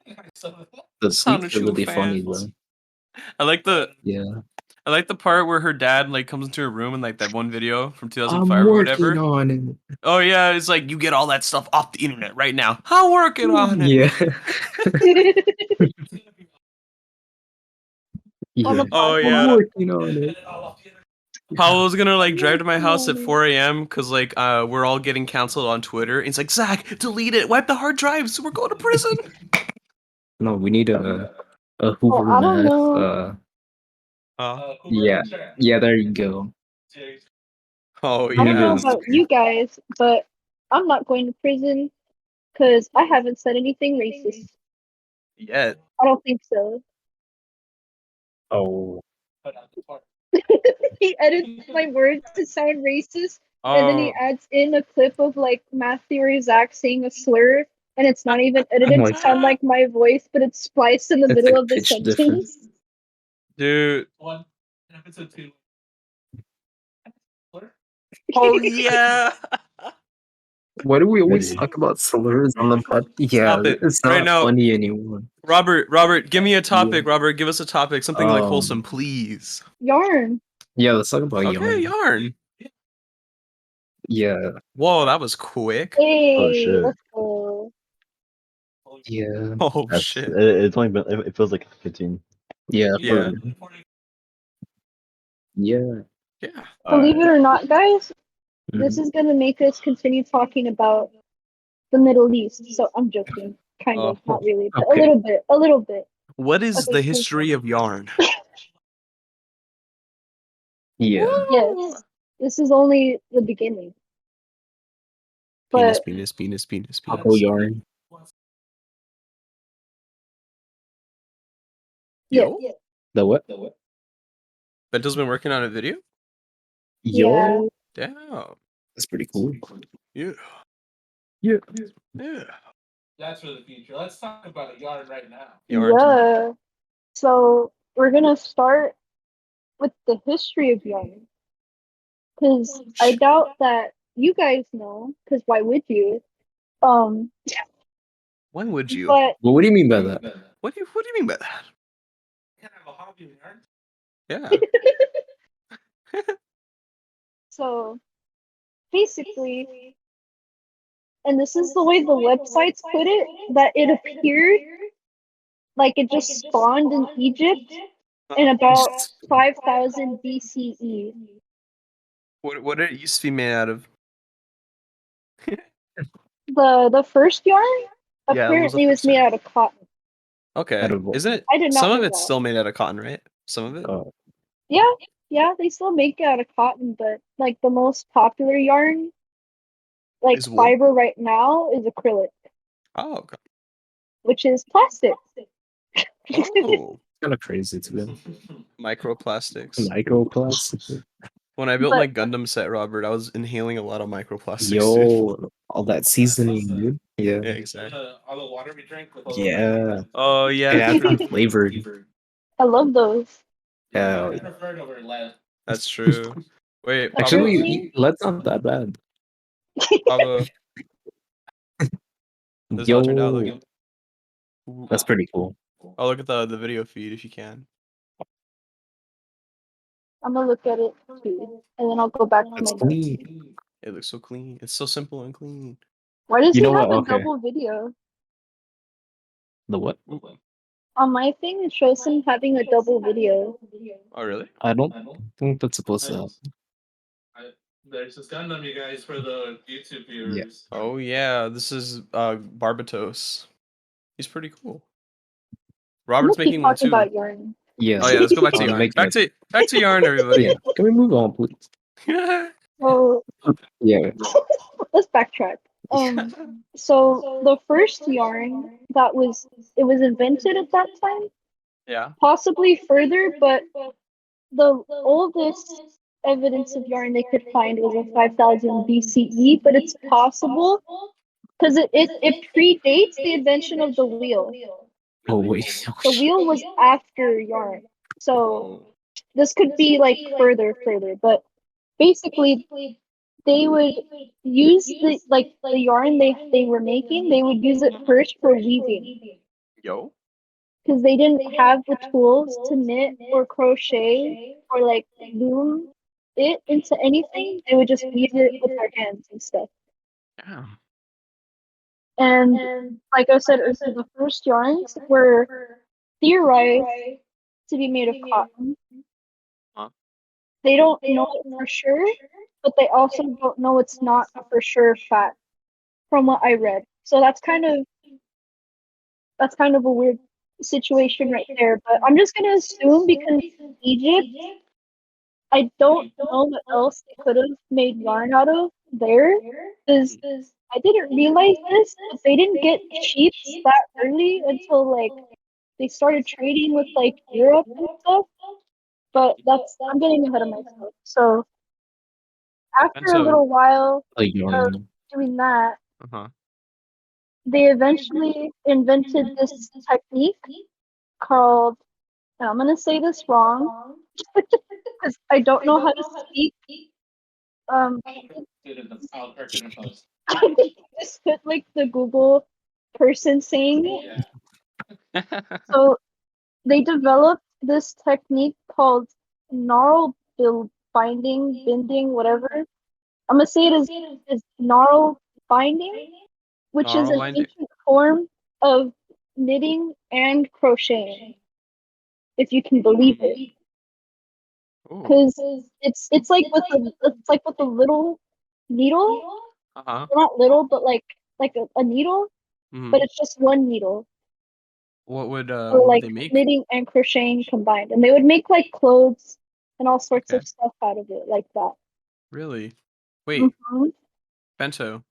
Not a scenes are true really fan. funny though. I like the part where her dad like comes into her room and like that one video from 2005 I'm or working whatever. on it. Oh yeah, it's like you get all that stuff off the internet right now. I'm working on it. Yeah. Yeah. Oh I'm yeah. working on it. Paul was gonna like drive to my house at 4 a.m. because like we're all getting canceled on Twitter. And he's like, Zach, delete it, wipe the hard drives. We're going to prison. No, we need a Hoover I don't math. know. Yeah. Yeah, there you go. Oh I don't know yeah. about you guys, but I'm not going to prison because I haven't said anything racist. Yet. I don't think so. Oh. He edits my words to sound racist, and then he Oh. adds in a clip of like Matthew or Zach saying a slur, and it's not even edited my to sound like my voice, but it's spliced in the It's middle like of the pitch sentence. difference. Dude. One episode 2. Oh yeah. Why do we always Ready. talk about slurs on the pod? Yeah, Stop it. it's Right not now. funny anymore. Robert, give me a topic. Robert, give us a topic. Something like wholesome, please. Yarn. Yeah, let's talk about Okay, yarn. Yeah, Whoa, that was quick. Hey, shit. let's go. yeah, Oh That's shit. it's only been it feels like 15. yeah, Yeah. yeah. Yeah. Believe it or not, guys, this Mhm. is gonna make us continue talking about the Middle East. So I'm joking, kind of, Oh. not really, but Okay. a little bit. What is Okay, the so- history of yarn? Yeah. Yes, this is only the beginning. Penis, But penis, penis, penis, Taco penis. yarn. yeah, Yo? The what? Bento's been working on a video? Yo, Damn. that's pretty cool. Yeah. Yeah. Yeah. That's for the future. Let's talk about yarn right now. Yarn. yeah. So we're gonna start with the history of yarn, because I doubt that you guys know. Because why would you? When would you? But Well, what do you mean by that? What do you mean by that? Can I have a hobby of yarn? Yeah. so basically, and this is the way the websites put it, that it appeared like it just spawned in Egypt in about 5000 BCE. What did it used to be made out of? The first yarn Yeah, what was the apparently was first made yarn? out of cotton. Okay. Out of what? Isn't it? I did not Some of know it's that. still made out of cotton, right? Some of it. Yeah, they still make it out of cotton, but like the most popular yarn, like Is wool? fiber right now, is acrylic, Oh, okay. which is plastic. Oh, Kind of crazy to be microplastics. microplastic. When I built But- my Gundam set, Robert, I was inhaling a lot of microplastics. dude. Yo, all that seasoning, dude. Yeah. Yeah, exactly. All the water we drink with all Yeah. Oh Yeah, yeah, it's unflavored. I love those. Yeah. I prefer it over lead. that's true. Wait, Actually, Apparently- let's not that bad. Pablo, this is how it turned out. Yo, Look. Ooh. that's pretty cool. Oh, look at the video feed if you can. I'm gonna look at it too, and then I'll go back to That's my notes. clean. It looks so clean. It's so simple and clean. Why does You he know have what? a Okay. double video? The what? On my thing, it shows him having a double video. Oh really? I don't think that's supposed to happen. There's this Gundam, you guys, for the YouTube viewers. Oh yeah, this is Barbatos. He's pretty cool. I'm Robert's gonna keep making one talking too. about yarn. Yeah. Oh yeah, let's go back to I'll yarn. make Back that. to yarn, everybody. Yeah. Can we move on, please? So Yeah. let's backtrack. So the first yarn that was invented at that time, Yeah. possibly further, but the oldest evidence of yarn they could find was in 5000 BCE, but it's possible because it predates the invention of the wheel. Oh wait. The wheel was after yarn, so this could be like further, but basically they would use the yarn they were making. They would use it first for weaving Yo. because they didn't have the tools to knit or crochet or like loom it into anything. They would just weave it with their hands and stuff. Yeah. And like I said earlier, the first yarns were theorized to be made of cotton. Huh. They don't know it for sure, but they also don't know it's not a for sure fact from what I read. So that's kind of a weird situation right there. But I'm just gonna assume because Egypt, I don't know what else they could have made yarn out of there. Because I didn't realize this, but they didn't get sheets that early until like they started trading with like Europe and stuff. But I'm getting ahead of myself. So after And a so, little while Like yarn. doing that, uh-huh. they eventually invented this technique called, and I'm gonna say this wrong because I don't know how to speak. I'll correct it in post. Just put like the Google person saying it. Yeah. So they developed this technique called gnarl binding, whatever. I'm gonna say it as gnarl binding, which is Gnarl an binding. ancient form of knitting and crocheting, if you can believe it. Ooh. Because it's like with a little needle, Uh-huh. not little, but like a needle, Mhm. but it's just one needle. What would Like they make? knitting and crocheting combined, and they would make like clothes and all sorts Okay. of stuff out of it, like that. Really? Wait, Mhm. Bento.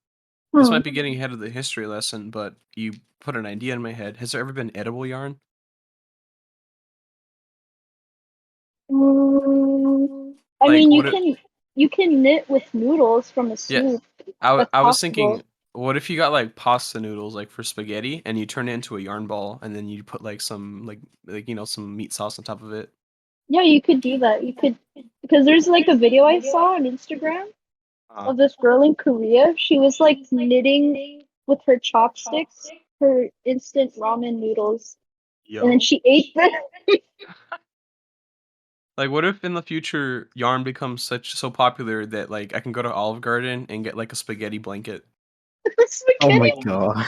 This Hmm. might be getting ahead of the history lesson, but you put an idea in my head. Has there ever been edible yarn? I Like, mean, would it- you can knit with noodles from a Yeah. soup. I That's was possible. thinking, what if you got like pasta noodles like for spaghetti and you turn it into a yarn ball and then you put like some some meat sauce on top of it? Yeah, you could do that. You could, because there's like a video I saw on Instagram of this girl in Korea. She was like knitting with her chopsticks her instant ramen noodles, and then she ate them. Like, what if in the future yarn becomes so popular that like I can go to Olive Garden and get like a spaghetti blanket? Oh my Spaghetti. god.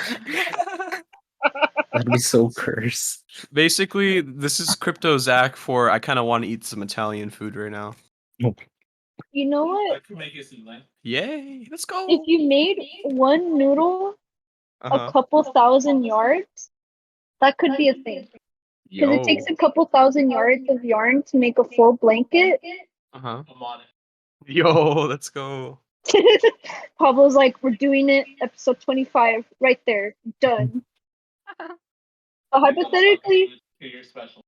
That'd be so cursed. Basically, this is crypto Zach for I kind of want to eat some Italian food right now. You know I what? can make it seem like. Yay, let's go. If you made one noodle a Uh-huh. couple thousand yards, That could be a thing. Because Yo. it takes a couple thousand yards of yarn to make a full blanket. Uh-huh. I'm on it. Yo, let's go. Pablo's like, we're doing it, episode 25, right there, done. So hypothetically, You're special.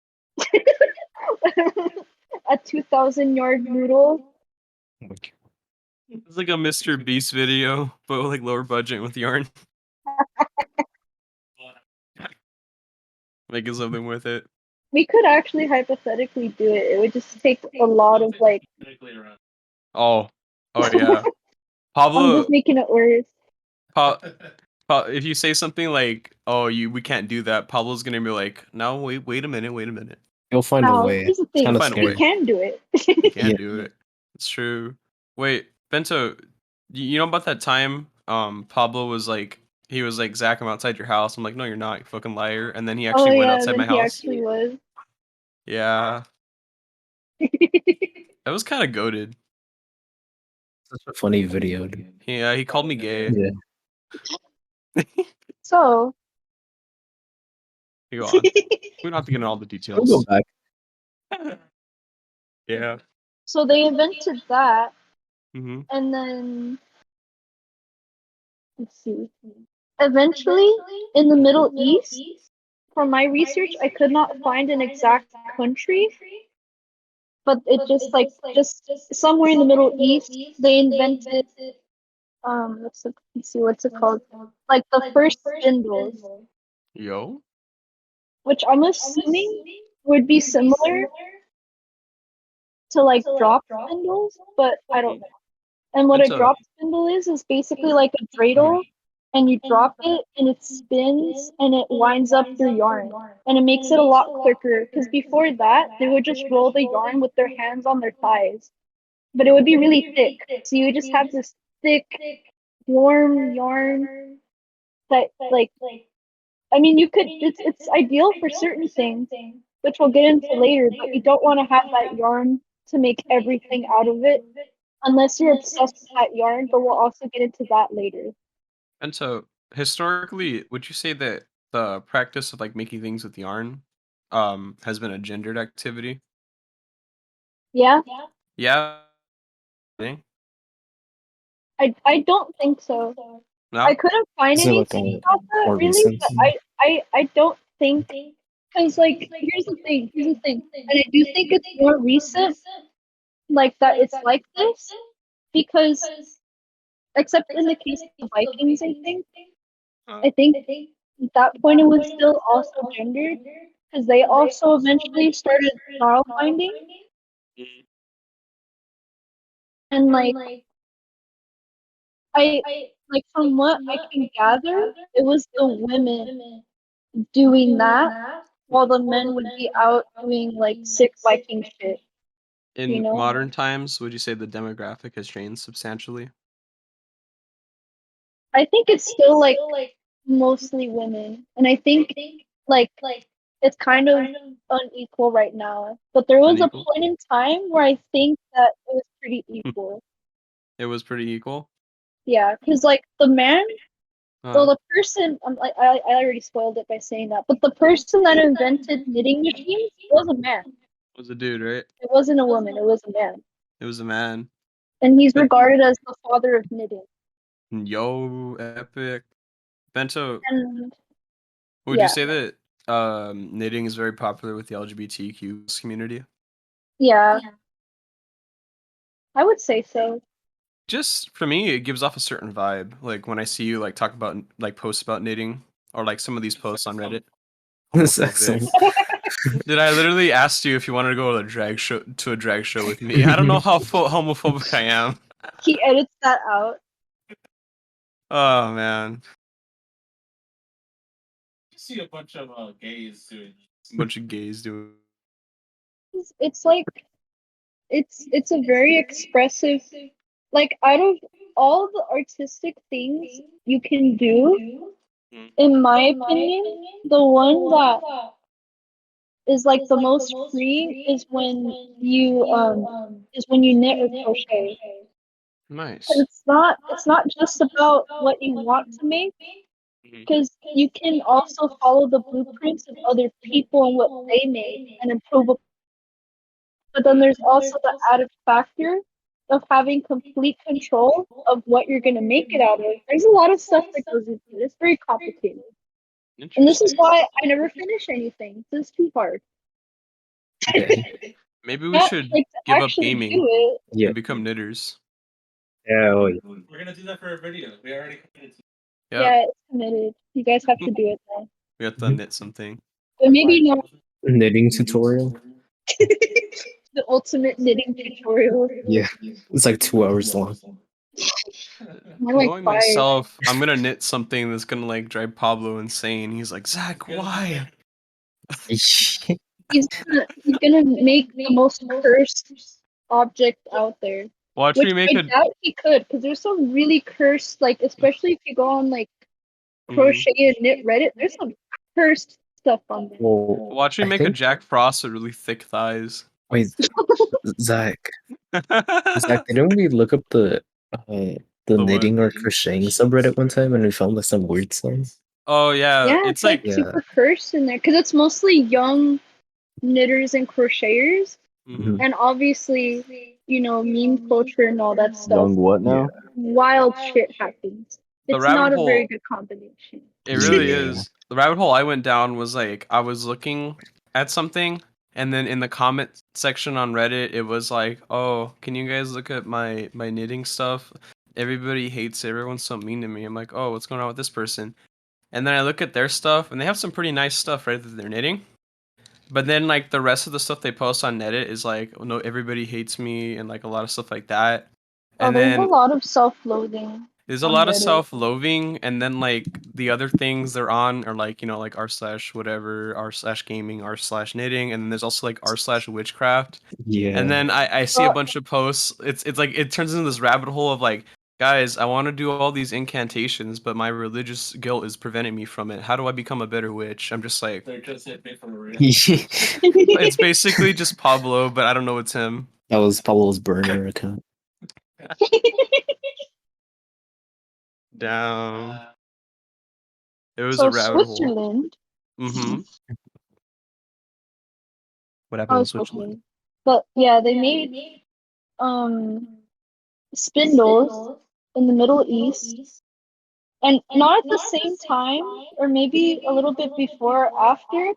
a 2,000 yard noodle. It's like a Mr. Beast video, but with like lower budget with yarn. Making something with it. We could actually hypothetically do it. It would just take a lot of like. Oh yeah. I'm Pablo, just making it worse. if you say something like, "Oh, we can't do that," Pablo's gonna be like, "No, wait a minute. You'll find a Now, way. here's the It's thing: kind of Find a we way. scary. can do it. You can't Yeah. do it. It's true." Wait, Bento, you know about that time? Pablo was like, he was like, "Zach, I'm outside your house." I'm like, "No, you're not, you fucking liar." And then he Oh actually went yeah, outside then my he house. actually was. Yeah, that was kind of goated. Such a funny video, dude. Yeah, he called me gay. Yeah. So. You go on. We don't have to get into all the I'll details. go back. Yeah. So they invented that, Mm-hmm. and then let's see. Eventually, in the Middle East, from my research, I could not find an exact country, but it just somewhere in the Middle East, they invented let's see what's it called, like the first spindles, Yo. which I'm assuming would be similar to like drop spindles, but I don't know. And what a Bento. drop spindle is basically like a dreidel, and you drop it and it spins and it winds up your yarn. And it makes it a lot quicker because before that, they would just roll the yarn with their hands on their thighs. But it would be really thick. So you would just have this thick, warm yarn that, like, I mean, you could, it's ideal for certain things, which we'll get into later, but you don't want to have that yarn to make everything out of it. Unless you're obsessed with that yarn, but we'll also get into that later. And so, historically, would you say that the practice of like making things with yarn, has been a gendered activity? Yeah, Yeah. Think? I don't think so. No. I couldn't find Is it like anything a about that more really, recent but thing? I don't think, because like here's the thing, and I do think it's more recent, like that it's like this, because except in the case of the Vikings, I think at that point it was still also gendered, because they also eventually started snarl finding, and like I like from what I can gather, it was the women doing that while the men would be out doing like sick Viking shit. In You know? modern times, would you say the demographic has changed substantially? I think it's still like mostly women, and I think like it's kind of unequal right now. But there was Unequal? a point in time where I think that it was pretty equal. It was pretty equal. Yeah, because like the man, well, Uh, the person, I already spoiled it by saying that, but the person that invented knitting machines was a man. was a dude, right? It wasn't a woman, it was a man. It was a man. And he's But- regarded as the father of knitting. Yo, epic. Bento, And would yeah. you say that knitting is very popular with the LGBTQ community? Yeah. I would say so. Just for me, it gives off a certain vibe. Like when I see you like talk about like posts about knitting, or like some of these posts on Reddit. That's Homophobic. excellent. Did I literally asked you if you wanted to go to a drag show with me? I don't know how homophobic I am. He edits that out. Oh man, You see a bunch of gays doing a bunch of gays doing. It's like it's a very expressive, like out of all the artistic things you can do, in my opinion, the one that is like the most free is when you knit or crochet. Nice. It's not just about what you want to make, because you can also follow the blueprints of other people and what they made and improve upon. But then there's also the added factor of having complete control of what you're gonna make it out of. There's a lot of stuff that goes into it. It's very complicated. And this is why I never finish anything. This is too hard. Maybe we Not, should like, to give up actually gaming do it. Yeah. and become knitters. Oh, yeah. We're gonna do that for a video. We already committed to. Yep. Yeah, it's committed. You guys have to do it now. We have to knit something. But maybe not Knitting tutorial. the ultimate knitting tutorial. Yeah, it's like 2 hours long. More like Knowing 5. myself, I'm gonna knit something that's gonna like drive Pablo insane. He's like, Zach, why? He's gonna make the most cursed object out there. Watch Which me make I a. doubt he could, because there's some really cursed, like, especially if you go on, like, Mhm. crochet and knit Reddit, there's some cursed stuff on there. Well, Watch me I make a think- Jack Frost with really thick thighs. Wait, Zach, didn't we look up the what? knitting or crocheting subreddit one time and we found like some weird stuff? Oh yeah, Yeah, it's like Yeah. super cursed in there, because it's mostly young knitters and crocheters, mhm. and obviously, you know, meme culture and all that stuff. Young what now? Wild shit happens. The It's rabbit not a very hole- good combination. It really Yeah. is. The rabbit hole I went down was like I was looking at something, and then in the comment section on Reddit, it was like, "Oh, can you guys look at my knitting stuff? Everybody hates it. Everyone's so mean to me." I'm like, "Oh, what's going on with this person?" And then I look at their stuff, and they have some pretty nice stuff, right, that they're knitting. But then like the rest of the stuff they post on Reddit is like, "Oh no, everybody hates me," and like a lot of stuff like that. Oh, And there's then a lot of self-loathing. there's a on lot of Reddit. self-loathing, and then like the other things they're on are like, you know, like r/whatever, r/gaming, r/knitting, and then there's also like r/witchcraft. Yeah. And then I see a Well- bunch of posts. It's like it turns into this rabbit hole of like, guys, I want to do all these incantations, but my religious guilt is preventing me from it. How do I become a better witch? I'm just like, They're just hit me for real. it's basically just Pablo, but I don't know it's him. That was Pablo's burner account. Down. It was So a rabbit hole. Switzerland. Mm-hmm. What happened Oh, in Switzerland? okay. But yeah, they made spindles in the Middle East, and not at the same time, or maybe a little bit before or after.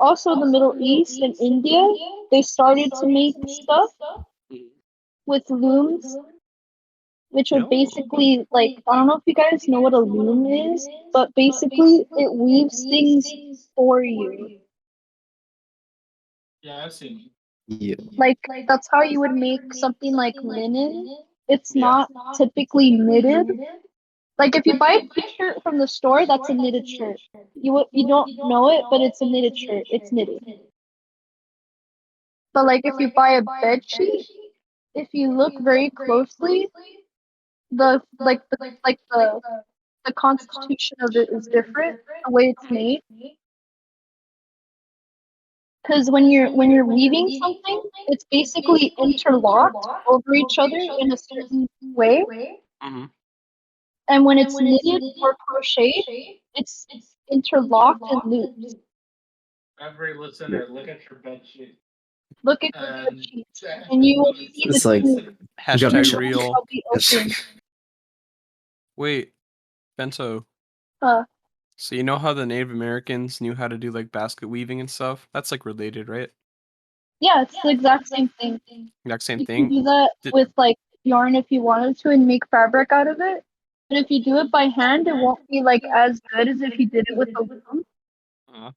Also in the Middle East and India, they started to make stuff with looms, which would basically, like, I don't know if you guys know what a loom is, but basically it weaves things for you. Yeah, I've seen. Yeah. Like, that's how you would make something like linen. It's Yeah. not typically knitted. Like, if you buy a t-shirt from the store, that's a knitted shirt. You don't know it, but it's a knitted shirt. It's knitted. But like, if you buy a bed sheet, if you look very closely, the constitution of it is different. The way it's made. Because when you're weaving something, it's basically interlocked over each other in a certain way. Mhm. And when it's knitted or crocheted, it's interlocked and looped. Every listener, look at your bed sheet. Look at your And- bed sheet, and you will see It's the like- two Hashtag check. real. probably open. Wait, Bento. Uh, So you know how the Native Americans knew how to do like basket weaving and stuff? That's like related, right? yeah, it's the exact same thing. Exact same You can thing. do that Did- with like yarn if you wanted to and make fabric out of it. But if you do it by hand, it won't be like as good as if you did it with a loom. Uh,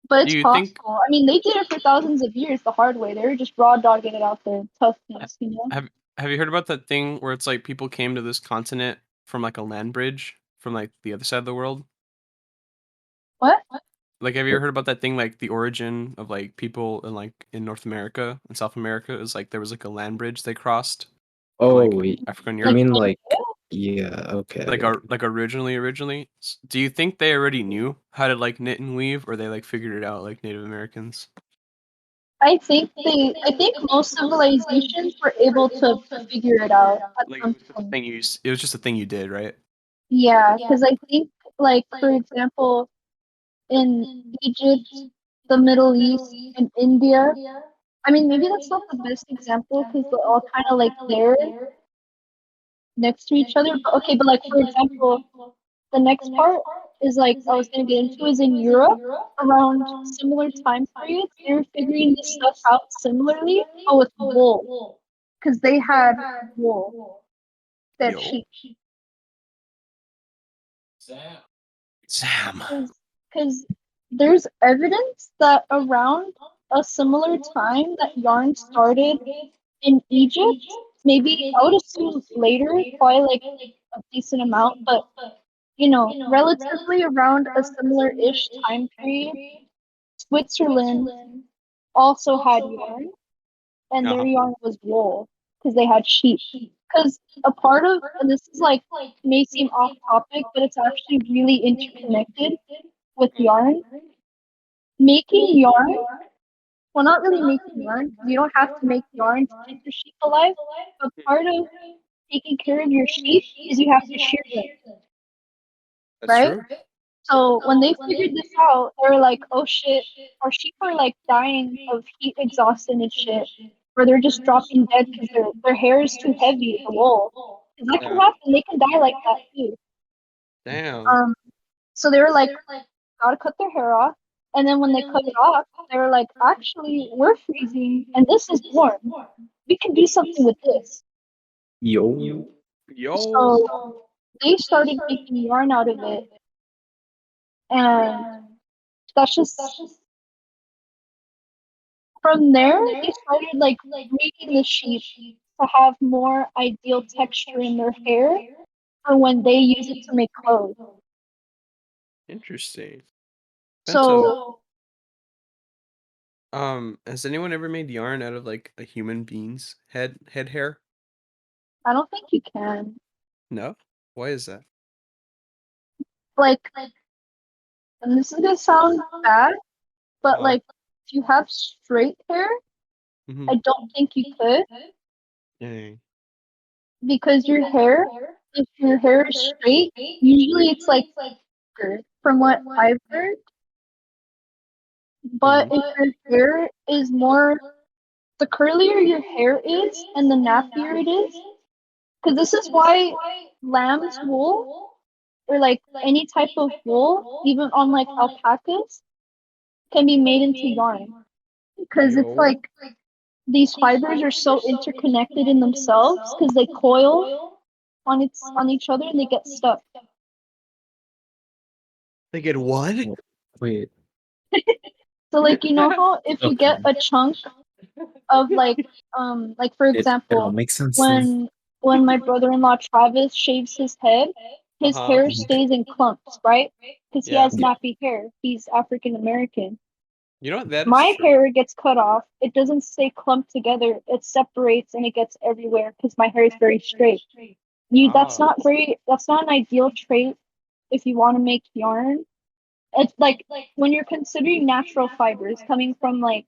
But Do it's you think- possible. I mean, they did it for thousands of years the hard way. They were just raw dogging it out there, toughness, you know. Have you heard about that thing where it's like people came to this continent from like a land bridge from like the other side of the world? What? Like, have you ever heard about that thing, like the origin of like people in North America and South America is like there was like a land bridge they crossed, Oh, like wait. Africa and I Europe. mean, like, yeah, okay. like originally. Do you think they already knew how to like knit and weave, or they like figured it out like Native Americans? I think most civilizations were able to figure it out at Like some it was just a point. thing it was just a thing you did, right? Yeah, because I think, like, for example, in Egypt, the Middle East, and India, I mean, maybe that's not the best example because they're all kind of like there next to each other. But okay, but like, for example, the next part is like I was gonna get into is in Europe around similar time periods. They were figuring this stuff out similarly, but with wool, because they had wool, that Yo. sheep. Sam. Because there's evidence that around a similar time that yarn started in Egypt, maybe I would assume later, probably like a decent amount, but relatively around a similar-ish time period, Switzerland also had yarn, and their Uh-huh. yarn was wool because they had sheep. Because a part of, and this is like may seem off topic, but it's actually really interconnected with yarn. Making yarn, well, not really making yarn, because you don't have to make yarn to keep your sheep alive, but part of taking care of your sheep is you have to shear them, That's right? true. So when they figured this out, they were like, "Oh shit, our sheep are like dying of heat exhaustion and shit, or they're just dropping dead because their hair is too heavy, the wool. Because that can Yeah. happen. They can die like that too." Damn. So they were like, "Gotta cut their hair off." And then when they cut it off, they were like, "Actually, we're freezing, and this is warm. We can do something with this." Yo. Yo. So they started making yarn out of it, and that's just from there, they started like breeding the sheep to have more ideal texture in their hair for when they use it to make clothes. Interesting. Bento. So Has anyone ever made yarn out of like a human being's head hair? I don't think you can. No? Why is that? Like, and this is gonna sound bad, but Uh-huh. like if you have straight hair, Mm-hmm. I don't think you could Dang. because your hair, if your hair is straight, usually it's like thicker, from what I've heard. But Mm-hmm. if your hair is more, the curlier your hair is and the nappier it is, because this is why lamb's wool or like any type of wool, even on like alpacas, can be made into yarn because it's Yo. like these fibers are so interconnected in themselves because they coil on each other and they get stuck. They get what? Wait. So like how if you Okay. get a chunk of like for It all example, makes sense now. when my brother-in-law Travis shaves his head, his Uh-huh. hair stays in clumps, right? Because he Yeah. has nappy hair. He's African American. You know what? That is My true. hair gets cut off. It doesn't stay clumped together. It separates and it gets everywhere because my hair is very straight. That's Ah. that's not an ideal trait if you want to make yarn. It's like when you're considering natural fibers coming from like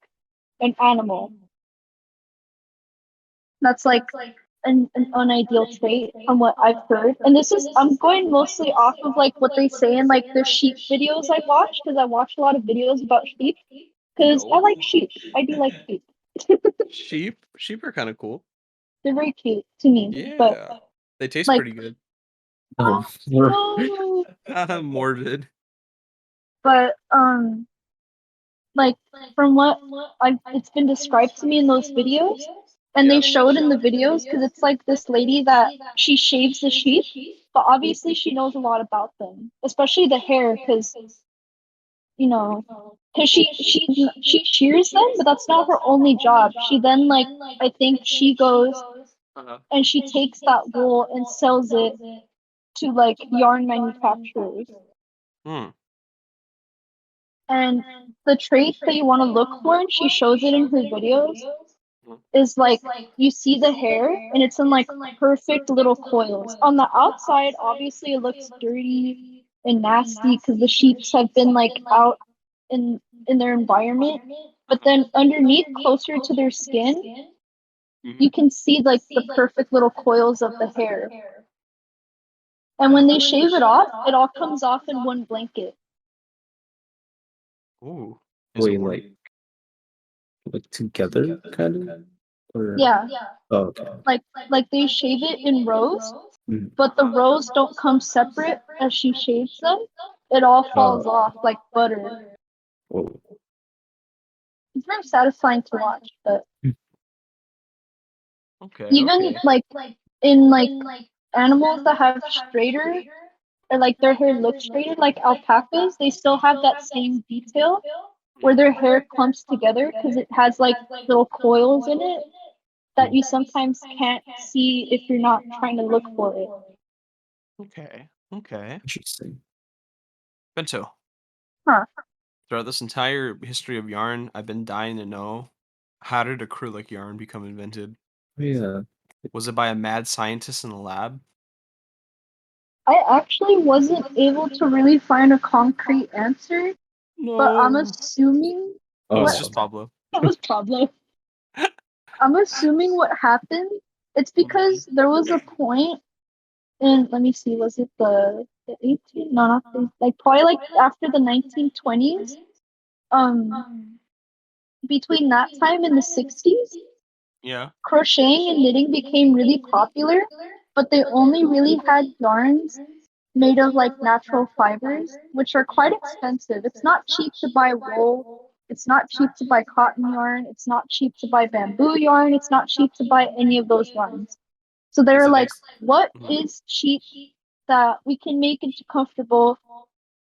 an animal. That's like an unideal trait from what I've heard. And this is I'm going mostly off of like what they say in like the sheep videos I watch because I watch a lot of videos about sheep because I Yo. like sheep. I do like sheep. Sheep are kind of cool. They're very cute to me. But Yeah. They taste like pretty good. Oh, no. Morbid. But like from what it's been described to me in those videos and Yeah. they showed in the videos because it's like this lady that she shaves the sheep but obviously she knows a lot about them especially the hair because because she shears them but that's not her only job she then like I think she goes Uh-huh. and she takes that wool and sells it to like yarn manufacturers. Hmm. And the trait that you want to look for, and she shows it in her videos, Mhm. is like you see the hair and it's in like perfect little coils. On the outside, obviously it looks dirty and nasty because the sheeps have been like out in their environment. But then underneath, closer to their skin, Mhm. you can see like the perfect little coils of the hair. And when they shave it off, it all comes off in one blanket. Ooh. Is it Wait, warm? like together, kind of? Or Yeah, oh, okay. like they shave it in rows, Mhm. but the rows don't come separate as she shaves them. It all falls off like butter. Whoa. It's very satisfying to watch, but Okay. even Okay. like in like animals that have straighter or like their hair looks straighter, like alpacas, they still have that same detail where their hair clumps together because it has like little coils in it that you sometimes can't see if you're not trying to look for it. Okay. Okay. Interesting. Bento. Huh. Throughout this entire history of yarn, I've been dying to know, how did acrylic yarn become invented? Yeah. Was it by a mad scientist in a lab? I actually wasn't able to really find a concrete answer, but I'm No. assuming It was what just Pablo. it was Pablo. I'm assuming what happened. It's because there was a point in, let me see, was it the 18? No, not the, like probably like after the 1920s. Between that time and the 60s, Yeah. crocheting and knitting became really popular, but they only really had yarns made of like natural fibers, which are quite expensive. It's not cheap to buy wool. It's not cheap to buy cotton yarn. It's not cheap to buy bamboo yarn. It's not cheap to buy any of those yarns. So they Is were it like, what Mhm. is cheap that we can make into comfortable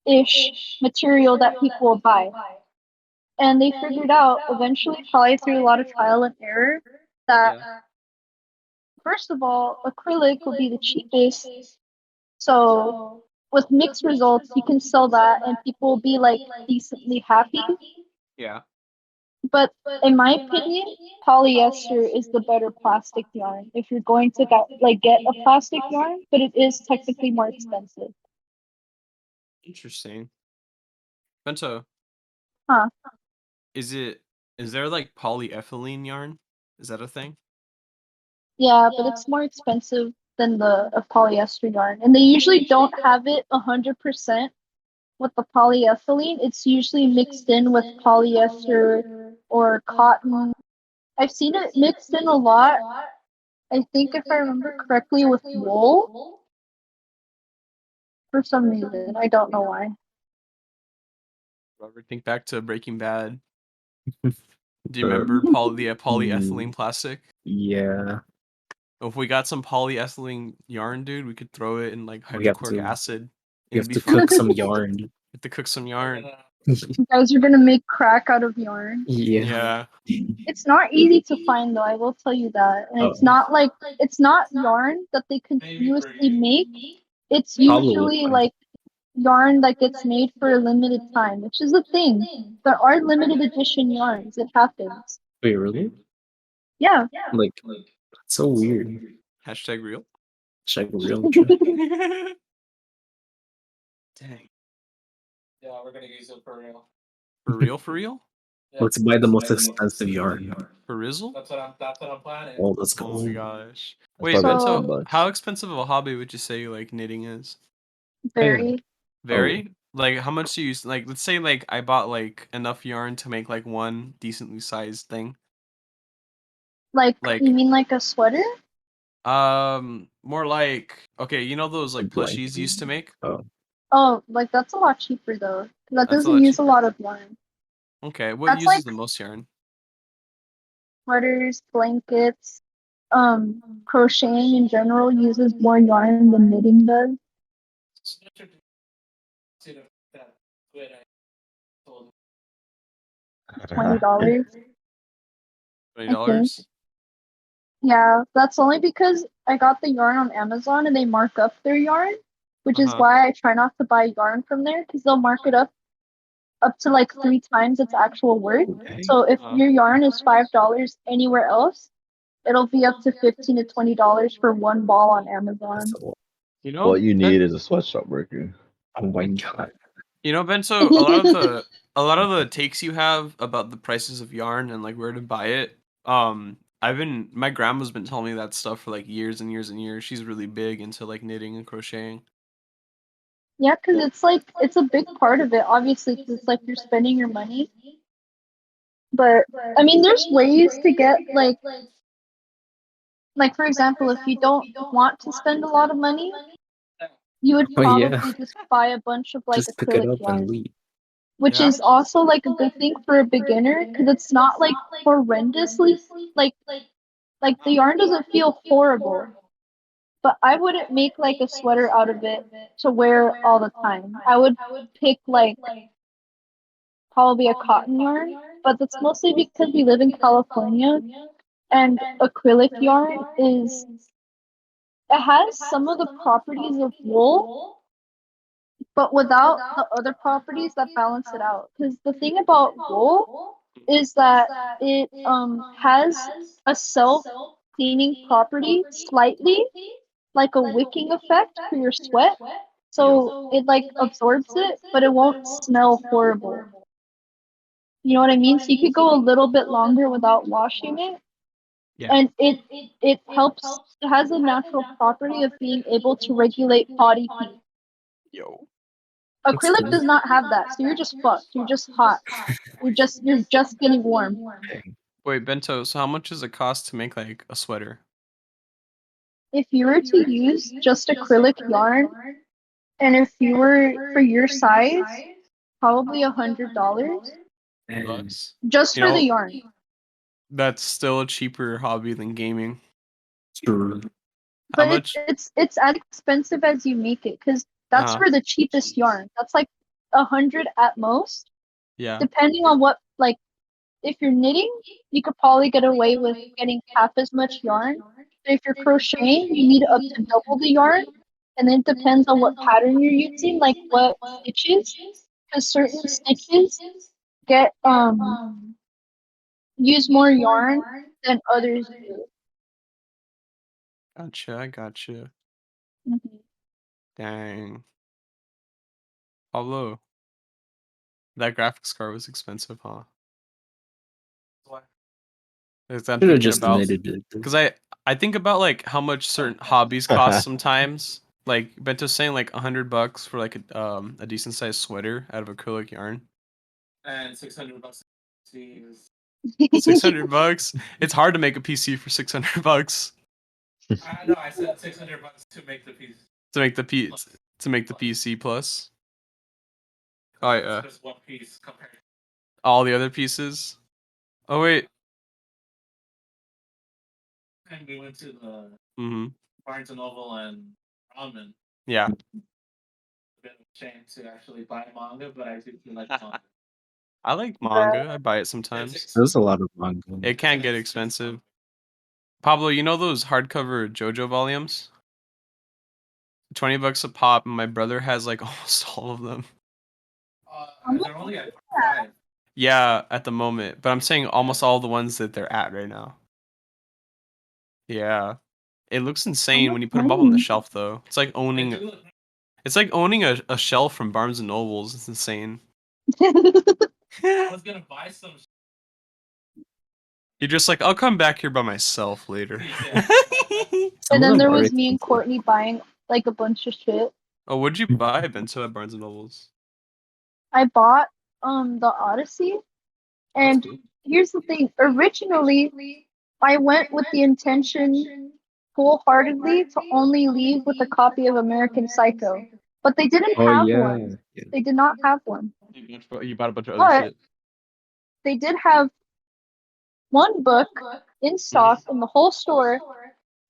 ish material that people will buy? And they figured out eventually, probably through a lot of trial and error, that Yeah. first of all, acrylic would be the cheapest. So with mixed results, you can sell that and people will be like decently happy. Yeah. But in my opinion, polyester is the better plastic yarn if you're going to get a plastic yarn, but it is technically more expensive. Interesting. Bento, Huh. is there like polyethylene yarn? Is that a thing? Yeah, but it's more expensive than the polyester yarn. And they usually don't have it 100% with the polyethylene. It's usually mixed in with polyester or cotton. I've seen it mixed in a lot. I think if I remember correctly with wool for some reason. I don't know why. Robert, think back to Breaking Bad. Do you remember polyethylene plastic? Yeah. If we got some polyethylene yarn, dude, we could throw it in like We have hydrochloric to acid. you It'd have be to fine. cook some yarn. We have to cook some yarn. You guys are gonna make crack out of yarn. Yeah. Yeah. It's not easy to find though, I will tell you that. And it's Oh. not like it's not yarn that they continuously make. It's Pablo would usually find like yarn that gets made for a limited time, which is the thing. There are limited edition yarns. It happens. Wait, really? Yeah. Like, that's so weird. Hashtag real. Check real. Dang. Yeah, we're gonna use it for real. For real? For real? Yeah, Let's buy the most expensive yarn. For Rizzle? That's what I'm planning. Oh, let's Oh go. my gosh. That's Wait, probably So- like $10. how expensive of a hobby would you say like knitting is? Very. Very? Like how much do you like let's say like I bought like enough yarn to make like one decently sized thing. Like, Like- you mean like a sweater? More like okay, you know those like A blanket? plushies you used to make? Oh, like that's a lot cheaper though. 'Cause that That's a doesn't lot use cheaper. a lot of yarn. Okay, what That's uses like- the most yarn? Sweaters, blankets, crocheting in general uses more yarn than knitting does. That squid I told $20. $20? Yeah, that's only because I got the yarn on Amazon and they mark up their yarn, which is Uh-huh. why I try not to buy yarn from there because they'll mark it up to like 3 times its actual worth. Okay. So if Uh-huh. your yarn is $5 anywhere else, it'll be up to $15 to $20 for one ball on Amazon. That's a lot. You know What you need is a sweatshop worker. Oh my god. You know, Bento, a lot of the takes you have about the prices of yarn and like where to buy it. My grandma's been telling me that stuff for like years and years and years. She's really big into like knitting and crocheting. Yeah, because it's a big part of it, obviously, because it's like you're spending your money. But I mean, there's ways to get like for example, if you don't want to spend a lot of money, you would Oh yeah, probably just buy a bunch of like just pick it acrylic up and yarn, leave. which Yeah. is also like a good thing for a beginner because it's not like horrendously like like the yarn doesn't feel horrible. But I wouldn't make like a sweater out of it to wear all the time. I would pick like probably a cotton yarn, but that's mostly because we live in California and acrylic yarn is it has some of the properties of wool, but without the other properties that balance it out. Because the thing about wool is that it has a self cleaning property slightly like a wicking effect for your sweat. So it like absorbs it, but it won't smell horrible. You know what I mean? So you could go a little bit longer without washing it. Yeah. And it helps it has a natural property of being able to regulate body heat. Yo. That's Acrylic cool. does not have that, so you're just fucked. You're just hot. You're just getting warm. Dang. Wait, Bento, so how much does it cost to make like a sweater? If you were to use just acrylic yarn, and if you were for your size, probably $100 Dang. Bucks? just You for the know, yarn. that's still a cheaper hobby than gaming. True. How But much? it's as expensive as you make it, because that's Uh-huh. for the cheapest yarn. That's like 100 at most, Yeah. depending on what like if you're knitting, you could probably get away with getting half as much yarn. But if you're crocheting, you need up to double the yarn, and then it depends on what pattern you're using, like what stitches, because certain stitches get use more yarn than others do. Gotcha, I gotcha. Mhm. Dang. Pablo, that graphics card was expensive, huh? Because I'm Should have thinking just about, knitted it. because I think about like how much certain hobbies cost sometimes. Like Bento's saying, like $100 for like a decent sized sweater out of acrylic yarn. And $600. Jeez. $600. It's hard to make a PC for $600 I know. I said $600 to make the piece. to make the P to make the PC plus. Oh yeah, Just one piece compared. all the other pieces. Oh wait. And we went to the Mm-hmm. Barnes and Noble and Ramen. Yeah. A bit of a shame to actually buy manga, but I do feel like manga. I like manga. I buy it sometimes. There's a lot of manga. It can get expensive. Pablo, you know those hardcover JoJo volumes? $20 a pop, and my brother has like almost all of them. They're only at 5. Yeah, at the moment, but I'm saying almost all the ones that they're at right now. Yeah, it looks insane when you put them up on the shelf, though. It's like They owning. do look It's like owning a shelf from Barnes and Nobles. It's insane. I was gonna buy some. You're just like, I'll come back here by myself later. Yeah. Some And of then them there are was me and expensive. Courtney buying like a bunch of shit. Oh, what'd you buy, Bento, at Barnes and Nobles? I bought the Odyssey, and cool. here's the thing. Originally, I went with the intention wholeheartedly to only leave with a copy of American Psycho, but they didn't Oh have yeah. one. They did not have one. You bought a bunch of other But shit. they did have one book in stock in the whole store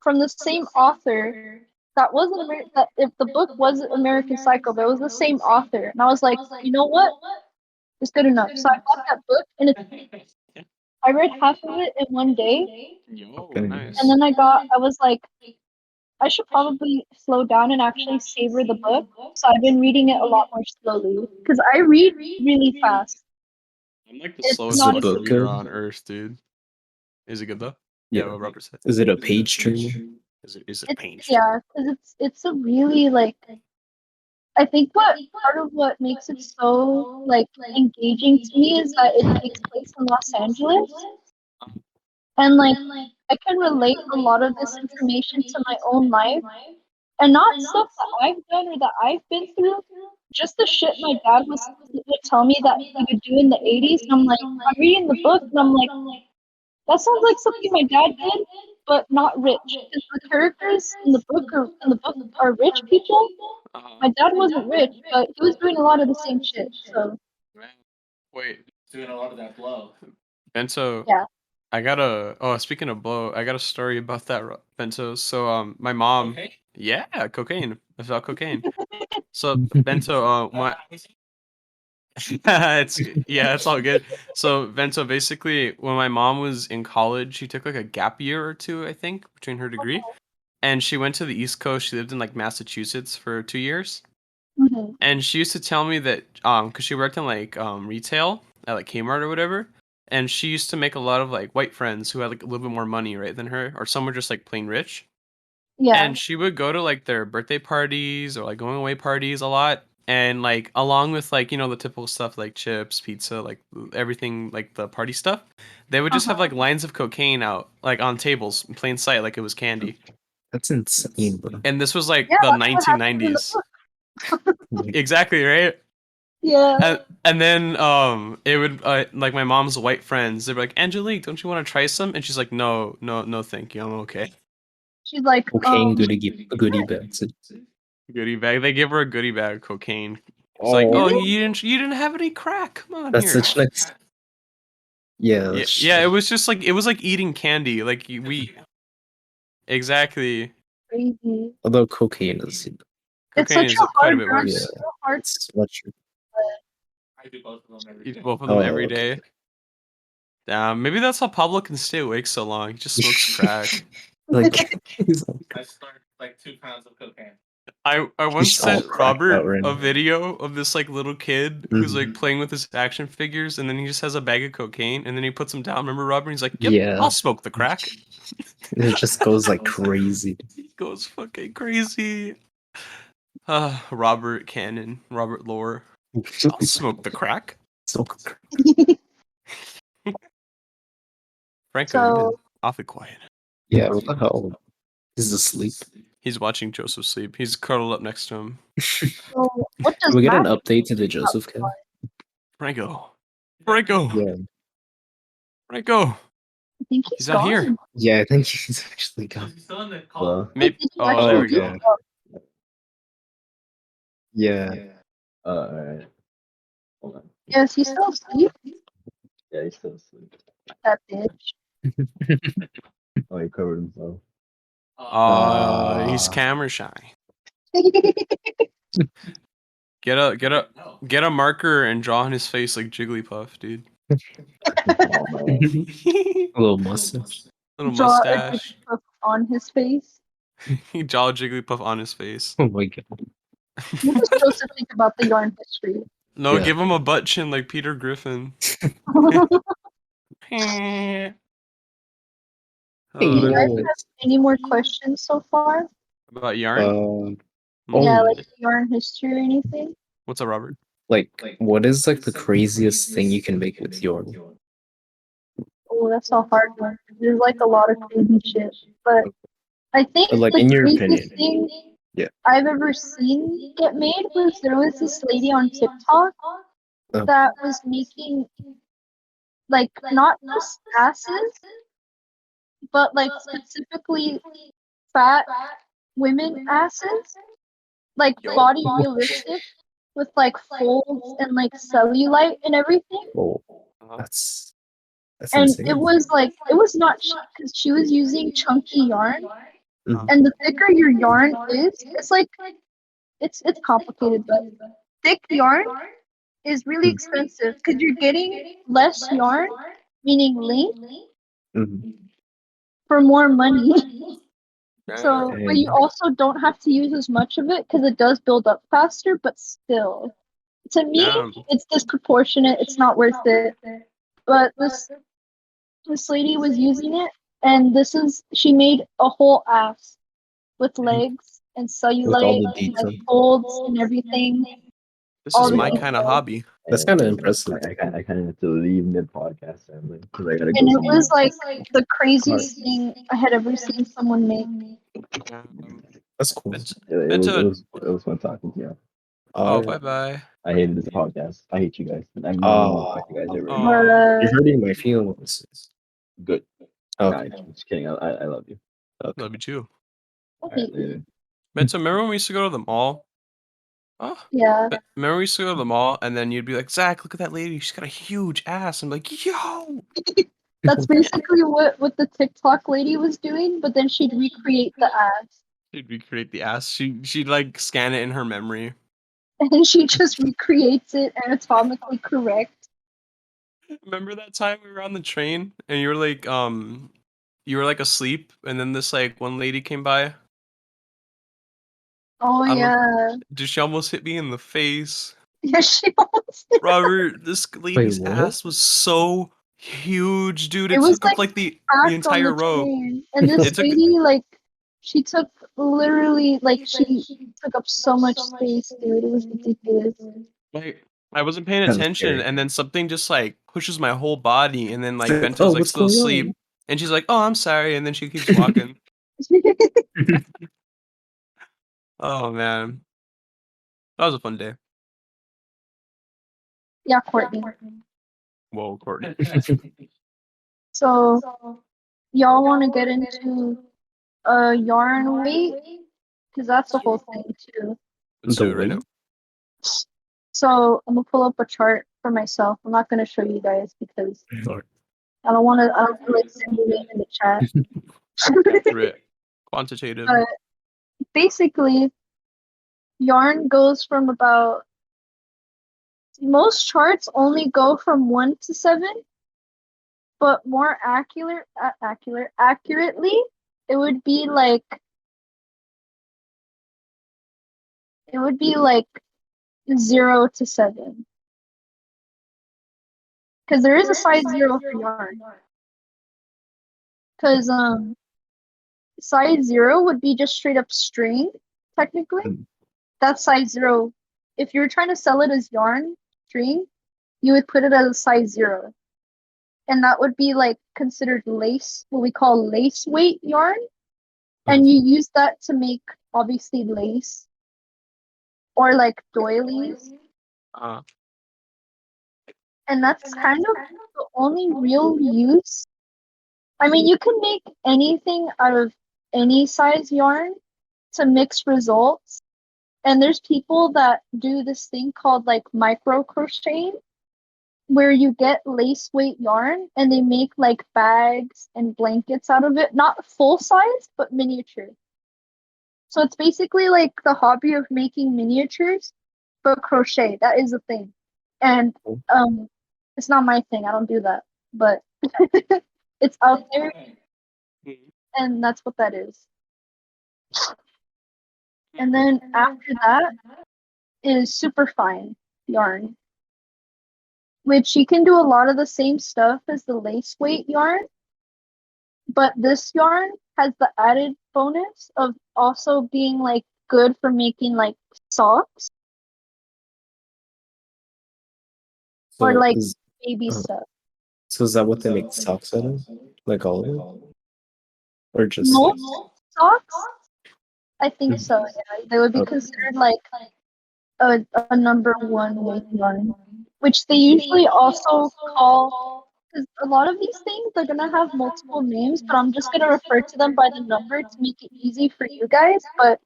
from the same author that wasn't that if the book wasn't American Psycho, but it was the same author. And I was like, you know what? It's good enough. So I bought that book and I read half of it in one day. Yo, Okay. nice. And then I was like, I should probably slow down and actually savor the book. So I've been reading it a lot more slowly because I read really fast. I'm like the It's slowest not the fucking book reader good? on earth, dude. Is it good though? Yeah. What Robert said. Is it a page turner? Is it it's page? yeah, because it's a really like I think what part of what makes it so like engaging to me is that it takes place in Los Angeles and like I can relate a lot of this information to my own life and not stuff that I've done or that I've been through, just the shit my dad would tell me that he would do in the 80s. And I'm like, I'm reading the book and I'm like, that sounds like something my dad did, but not rich. Because the characters in the book are rich people. My dad wasn't rich, but he was doing a lot of the same shit. So Wait, Doing a lot of that blow. Bento. Yeah. I got a. Oh, speaking of blow, I got a story about that, Bento. So, my mom. Okay. Yeah, cocaine. It's about cocaine. So, Bento, my. It's all good. So, Bento, basically, when my mom was in college, she took like a gap year or two, I think, between her degree, and she went to the East Coast. She lived in like Massachusetts for 2 years. Mhm. And she used to tell me that because she worked in like retail at like Kmart or whatever, and she used to make a lot of like white friends who had like a little bit more money, right, than her, or some were just like plain rich. Yeah. And she would go to like their birthday parties or like going away parties a lot, and like along with like the typical stuff like chips, pizza, like everything like the party stuff, they would just have like lines of cocaine out like on tables in plain sight like it was candy. That's insane, bro. And this was like Yeah, the that's what happened in the 1990s. Like, Exactly, right? Yeah. And then it would like my mom's white friends, they'd be like, Angelique, don't you want to try some? And she's like, no, no, no, thank you, I'm okay. She's like, cocaine goodie bags. Goodie bag. They give her a goodie bag of cocaine. It's like, oh, you didn't have any crack. Come on That's here. such nice. Yeah, Yeah, it was just like eating candy. Like we exactly. crazy. Although cocaine is, It's Cocaine such is a quite a hard bit drug. worse. It's so hard. it's much. I do both of them every Eat day. both of them Oh, every okay. day. Maybe that's how Pablo can stay awake so long. He just smokes crack. Like, he's like, I start like 2 pounds of cocaine. I once just all sent cracked out Robert right a now. video of this like little kid who's Mhm. like playing with his action figures, and then he just has a bag of cocaine, and then he puts them down. Remember Robert? He's like, "Yep, Yeah. I'll smoke the crack." It just goes like crazy. He goes fucking crazy. Robert Cannon, Robert Lore. I'll smoke the crack. So Franco, you've been So awfully quiet. yeah, what the hell? He's asleep. He's watching Joseph sleep. He's curled up next to him. so what does Can we get an Matt update to the Joseph cam? Franco. Franco. Yeah. Franco. I think He's not gone. here. Yeah, I think he's actually Is gone. he still in the call? Well, Maybe. Did you Oh, actually there we do go. it? Yeah. alright. Hold on. Yeah, is he still asleep? Yeah, he's still asleep. That bitch. Oh, he covered himself. He's Ah. camera shy. Get a marker and draw on his face like Jigglypuff, dude. Oh, man. A little mustache. Little Draw a mustache. Jigglypuff on his face. He draw Jigglypuff on his face. Oh my god. What does Joseph think about the yarn history? No, Yeah. give him a butt chin like Peter Griffin. Do you guys Yeah. have any more questions so far? About yarn? Yeah, Oh. like yarn history or anything? What's up, Robert? Like, what is like the craziest thing you can make with yarn? Oh, that's a hard one. There's like a lot of crazy shit. But I think But, like, the in your craziest opinion. thing Yeah. I've ever seen get made was there was this lady on TikTok Oh. that was making like not just asses, but like specifically fat women asses, like body realistic with like folds and like cellulite and everything. Oh, that's And insane. it was not because she was using chunky yarn, Mhm. and the thicker your yarn is, it's like it's complicated, but thick yarn is really expensive because you're getting less yarn, meaning length, Mhm. for more money. So, Dang. but you also don't have to use as much of it because it does build up faster, but still, to me, Damn. it's disproportionate. It's not worth it. But this lady was using it, and she made a whole ass with legs and With all cellulite the and detail. like folds and everything. This All is the my detail. kind of hobby. That's kind of impressive. I kind of have to leave mid podcast because I gotta go. And it see- was like the craziest thing I had ever seen someone make. That's cool. Bento, it Bento, was fun talking to you. Oh, Alright. bye bye. I hated this podcast. I hate you guys. And I never want to talk to you guys ever again. Oh, You're hurting my feelings. Good. Nah, Okay. I'm just kidding. I love you. Okay. love you too. Alright, later. Bento, remember when we used to go to the mall? Oh, Yeah. remember we used to go to the mall and then you'd be like, Zach, look at that lady. She's got a huge ass. I'm like, yo. That's basically what the TikTok lady was doing, but then she'd recreate the ass. She'd recreate the ass. She'd like scan it in her memory. And she just recreates it anatomically correct. Remember that time we were on the train and you were like asleep and then this like one lady came by? Oh I don't- yeah. Dude, she almost hit me in the face. Yeah, she almost did. Robert, this lady's what? ass was so huge, dude. It It was took up like like the packed on entire the row. train. And this It took lady, like, she took literally, like, she took up so much space, dude. It was ridiculous. like I wasn't paying Kinda attention scary. and then something just like pushes my whole body and then like Like, Bento's oh, like what's still going asleep on? and she's like, "Oh, I'm sorry." And then she keeps walking. Oh man. That was a fun day. Yeah, Courtney. Whoa, Courtney. So, y'all want to get into yarn weight? Because that's the whole thing, too. Let's do it right now. So, I'm going to pull up a chart for myself. I'm not going to show you guys because I don't want to like send you it in the chat. Accurate. Quantitative. But basically, yarn goes from about, most charts only go from 1 to 7, but more accurately, it would be like 0 to 7. Because there is a size 0 for yarn. Because size 0 would be just straight up string, technically. That's size 0. If you're trying to sell it as yarn string, you would put it as a size 0. And that would be like considered lace, what we call lace weight yarn. And you use that to make obviously lace or like doilies. And that's kind of the only real use. I mean, you can make anything out of any size yarn to mix results. And there's people that do this thing called like micro crocheting, where you get lace weight yarn and they make like bags and blankets out of it. Not full size, but miniature. So it's basically like the hobby of making miniatures, but crochet. That is a thing. And it's not my thing. I don't do that. But it's out there, and that's what that is. And then after that is superfine yarn, which you can do a lot of the same stuff as the lace weight yarn, but this yarn has the added bonus of also being like good for making like socks or like baby stuff. So is that what they make socks out of? Like all of them? Or just Most socks? I think Mhm. so, yeah. They would be Okay. considered like a number 1 weight yarn, which they usually also call, because a lot of these things they're gonna have multiple names, but I'm just gonna refer to them by the number to make it easy for you guys. But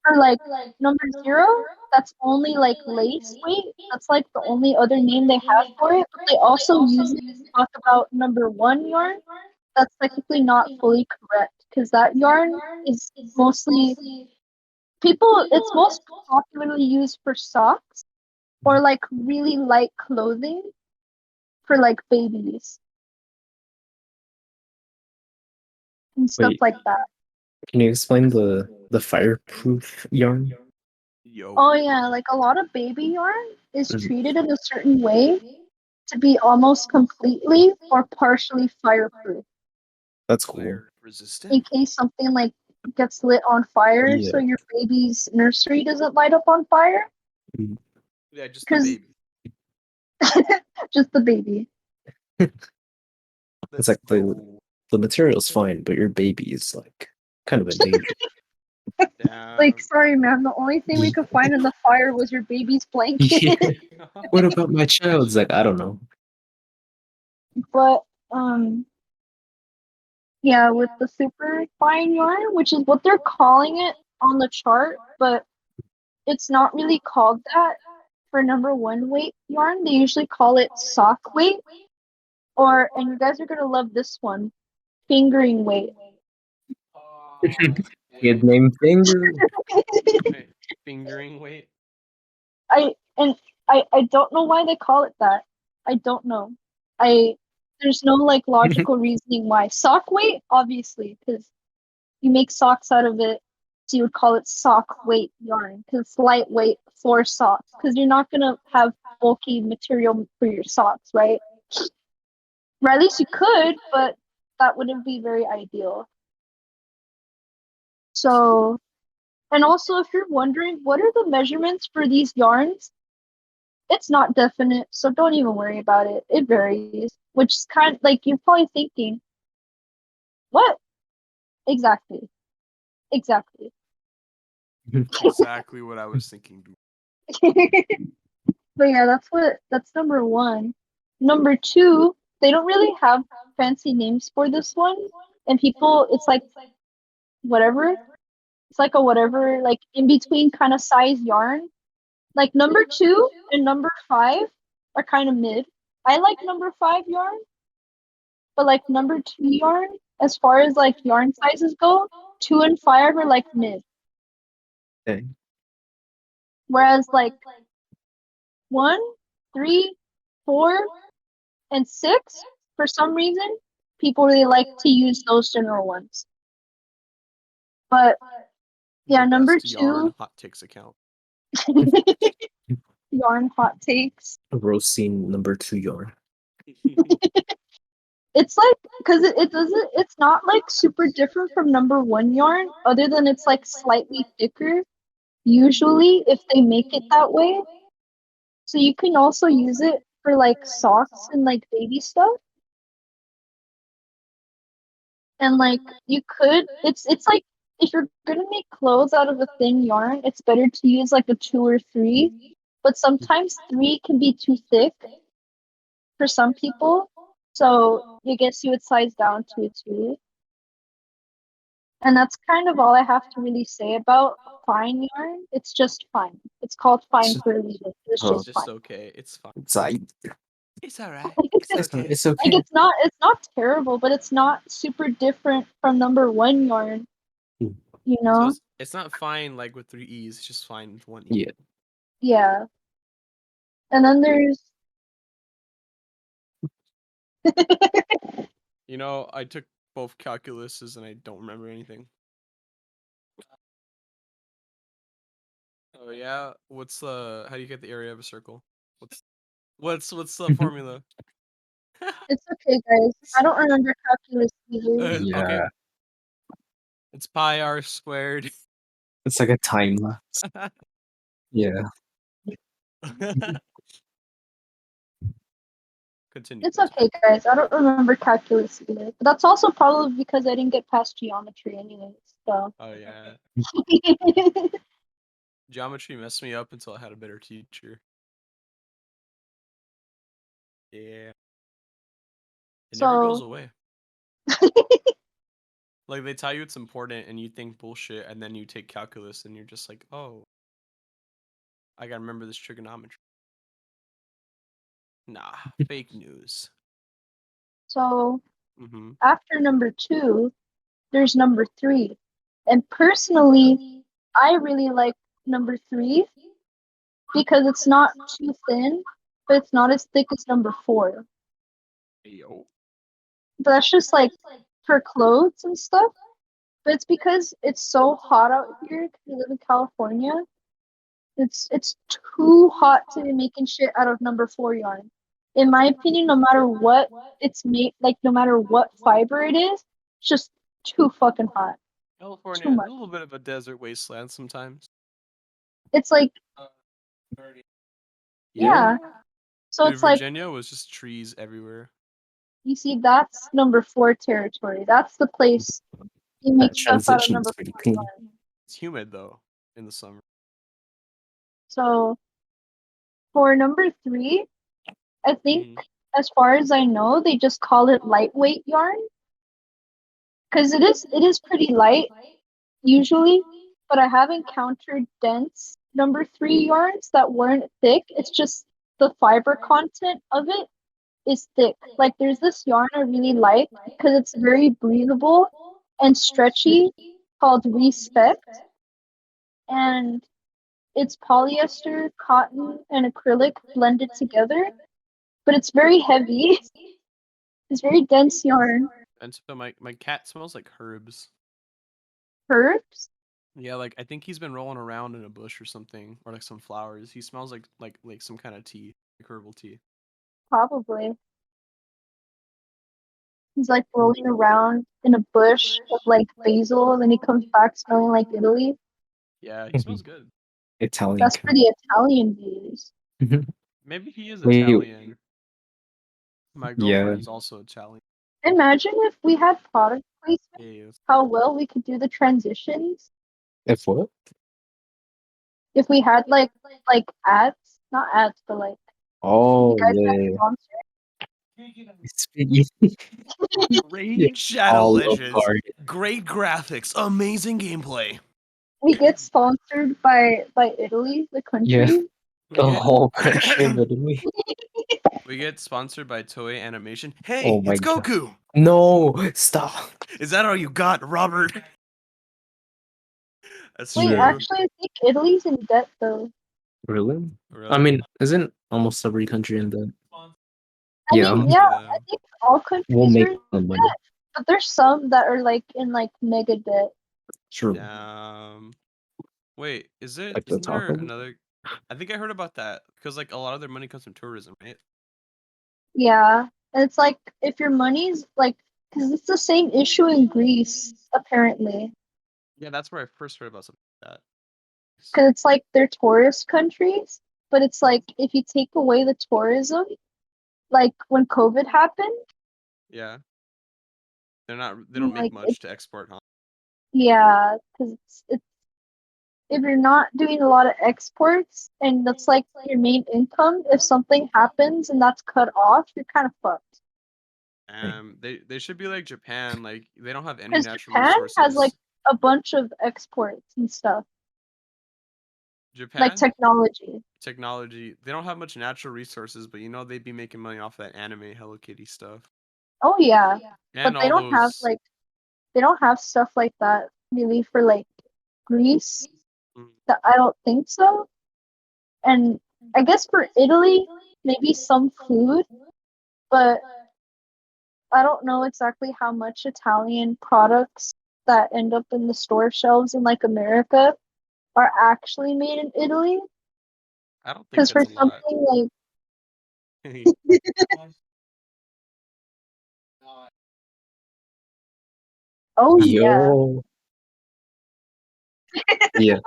for like number 0, that's only like lace weight. That's like the only other name they have for it. But they also use it to talk about number 1 yarn. That's technically not fully correct because that yarn is mostly it's most popularly used for socks or like really light clothing for like babies and stuff Wait. like that. Can you explain the fireproof yarn? Yo. Oh yeah, like a lot of baby yarn is Mhm. treated in a certain way to be almost completely or partially fireproof That's cool. Fire resistant? in case something like gets lit on fire, Yeah. so your baby's nursery doesn't light up on fire. Yeah, just the 'Cause- baby. Just the baby. It's like the material's fine, but your baby is like kind of in danger. Damn. Like, sorry, ma'am. The only thing we could find in the fire was your baby's blanket. Yeah. What about my child's? Like, I don't know. But yeah, with the super fine yarn, which is what they're calling it on the chart, but it's not really called that for number one weight yarn. They usually call it sock weight, or, and you guys are gonna love this one, fingering weight. Kid named Finger. Wait, fingering weight. I don't know why they call it that. I don't know. There's no like logical reasoning why. Sock weight, obviously, because you make socks out of it, so you would call it sock weight yarn because it's lightweight for socks. Because you're not gonna have bulky material for your socks, right? Or at least you could, but that wouldn't be very ideal. So, and also, if you're wondering what are the measurements for these yarns, it's not definite, so don't even worry about it. It varies, which is kind of like you're probably thinking, what? Exactly. Exactly. Exactly what I was thinking. But yeah, that's number one. Number two, they don't really have fancy names for this one. And people, it's like whatever. It's like a whatever, like in between kind of size yarn. Like number 2 and number 5 are kind of mid. I like number 5 yarn, but like number 2 yarn, as far as like yarn sizes go, 2 and 5 are like mid. Okay. Whereas like 1, 3, 4, and 6, for some reason, people really like to use those general ones. But yeah, The number best yarn 2, hot takes account. yarn hot takes. Roasting number 2 yarn. It's like because it doesn't. It's not like super different from number 1 yarn, other than it's like slightly thicker. Usually, if they make it that way, so you can also use it for like socks and like baby stuff. And like you could, it's like if you're gonna make clothes out of a thin yarn, it's better to use like a 2 or 3. But sometimes 3 can be too thick for some people. So I guess you would size down to a 2. And that's kind of all I have to really say about fine yarn. It's just fine. It's called fine for a reason. It's Oh. It's just just fine. okay. It's fine. It's like, It's alright. it's okay. Like it's not terrible, but it's not super different from number 1 yarn. You So know? it's not fine like with 3 E's. It's just fine with 1 E. Yeah. Yeah. And then there's You know, I took both calculuses and I don't remember anything. Oh yeah, what's the? How do you get the area of a circle? What's the formula? it's okay, guys. I don't remember calculus either. Yeah. Okay, it's pi r squared. It's like a time lapse. Yeah. Continue. It's okay, guys. I don't remember calculus either. But that's also probably because I didn't get past geometry anyways. So Oh yeah, geometry messed me up until I had a better teacher. Yeah, it never goes So away. Like they tell you it's important and you think bullshit, and then you take calculus and you're just like, oh, I gotta remember this trigonometry. Nah, fake news. so Mm-hmm. after number 2, there's number 3. And personally, I really like number 3 because it's not too thin, but it's not as thick as number 4. Yo. But that's just like for clothes and stuff. But it's because it's so hot out here. 'Cause we live in California. It's too hot to be making shit out of number 4 yarn. In my opinion, no matter what it's made, like no matter what fiber it is, it's just too fucking hot. California Too is a much. little bit of a desert wasteland sometimes. It's like yeah. So Dude, it's like Virginia was just trees everywhere. you see, that's number 4 territory. That's the place you make That stuff out of transition number is pretty 4 clean. yarn. It's humid though in the summer. So for number 3, I think Mhm. as far as I know, they just call it lightweight yarn because it is pretty light usually, but I have encountered dense number 3 yarns that weren't thick. It's just the fiber content of it is thick. Like there's this yarn I really like because it's very breathable and stretchy called Respect, and it's polyester, cotton, and acrylic blended together, but it's very heavy. It's very dense yarn. And so my cat smells like herbs. Herbs? Yeah, like I think he's been rolling around in a bush or something, or like some flowers. He smells like some kind of tea, like herbal tea. Probably. He's like rolling around in a bush of like basil, and then he comes back smelling like Italy. Yeah, he smells good. Italian That's cat. for the Italian views. Maybe he is Wait, Italian. My yeah. girlfriend's also Italian. Imagine if we had product placement, Yeah, how well we could do the transitions. If what? If we had like ads, not ads, but like Oh, you guys yeah, had yeah. sponsors. Speaking yeah, Raid Shadow all Legends. apart. Great graphics, amazing gameplay. We get sponsored by Italy, the Yeah, country. the whole country of Italy. We get sponsored by Toei Animation. Hey, Oh my it's God. Goku. No, stop. Is that all you got, Robert? That's Wait, true. actually, I think Italy's in debt though. Really? Really? I mean, isn't almost every country in that? I Yeah, mean, yeah, I think all countries we'll are make in the money. debt, but there's some that are like in like mega debt. True. Wait, is it? Like the Isn't there taco? another? I think I heard about that because like a lot of their money comes from tourism, right? Yeah, and it's like if your money's like, because it's the same issue in Greece apparently, Yeah, that's where I first heard about something like that. because it's like they're tourist countries, but it's like if you take away the tourism, like when COVID happened, Yeah, they're not. They don't make like much to export, huh? yeah, because it's if you're not doing a lot of exports and that's like your main income, if something happens and that's cut off, you're kind of fucked. They should be like Japan. Like they don't have any Because natural Japan resources. has like a bunch of exports and stuff, like Japan technology. They don't have much natural resources, but you know they'd be making money off that anime Hello Kitty stuff Oh yeah, but and all those. they don't have stuff like that really for like Greece. Mm, That I don't think so. And I guess for Italy, maybe some food, but I don't know exactly how much Italian products that end up in the store shelves in like America are actually made in Italy. I don't think Because for that's a lot. something like, oh yeah, Yo. Yeah,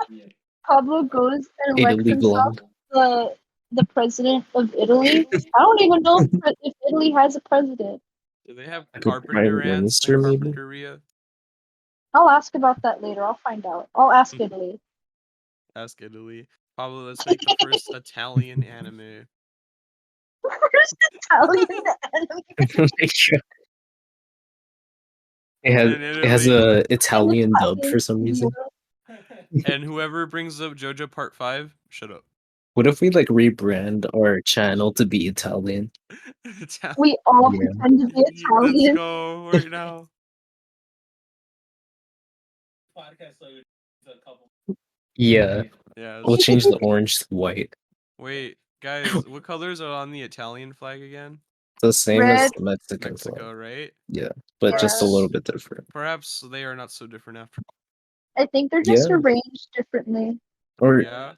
Pablo goes and elects Italy himself vlog. the president of Italy. I don't even know if Italy has a president. Do they have Like a carpenter prime ants minister, and maybe? carpinteria? I'll ask about that later. I'll find out. I'll ask Italy. Ask Italy. Pablo, let's make the first Italian anime. First Italian anime. It has In it has Italy. a Italian dub Italian for some reason. And whoever brings up JoJo Part 5, shut up. What if we like rebrand our channel to be Italian? We all Yeah. pretend to be Let's Italian. go right now. Yeah, Yeah. we'll change the orange to white. Wait, guys, what colors are on the Italian flag again? The same Red. as the Mexican Mexico, flag. right? Yeah, but just a Yeah. little bit different. Perhaps they are not so different after I think they're just Yeah. arranged differently. Or Yeah.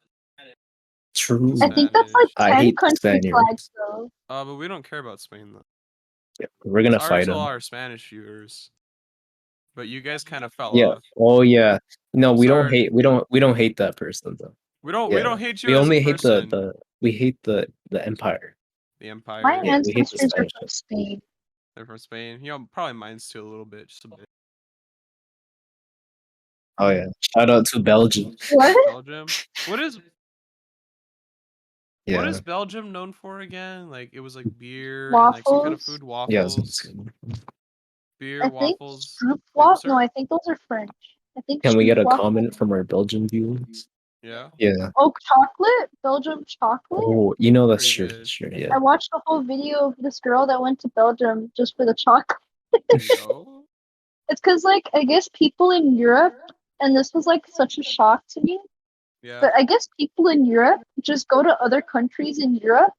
true. I think that's like I 10 hate country Spaniards. flags though. But we don't care about Spain though. Yeah, we're gonna Sorry fight to all them. our Spanish viewers. But you guys kind of fell Yeah. off. Oh yeah. No, we don't Sorry. hate. We don't hate that person though. We don't Yeah. hate you We as only a hate person. we hate the empire. The Empire. My Yeah, we hate the ancestors are Spanish. from Spain. They're from Spain. You know, probably mine's too a little bit, just a bit. Oh yeah. Shout out to Belgium. What? Belgium. What is Yeah. Belgium known for again? Like it was like beer and like some kind of food, Yeah. waffles, beer, I think waffles, Stroop maple No, syrup. I think those are French. I think Can we get a Stroopwafel- comment from our Belgian viewers? Yeah, Yeah. Oh, chocolate? Belgium chocolate? Oh, you know that's Pretty true. good. That's true. Yeah. I watched a whole video of this girl that went to Belgium just for the chocolate. There you go. It's because, like, I guess people in Europe, and this was, like, such a shock to me, Yeah. but I guess people in Europe just go to other countries in Europe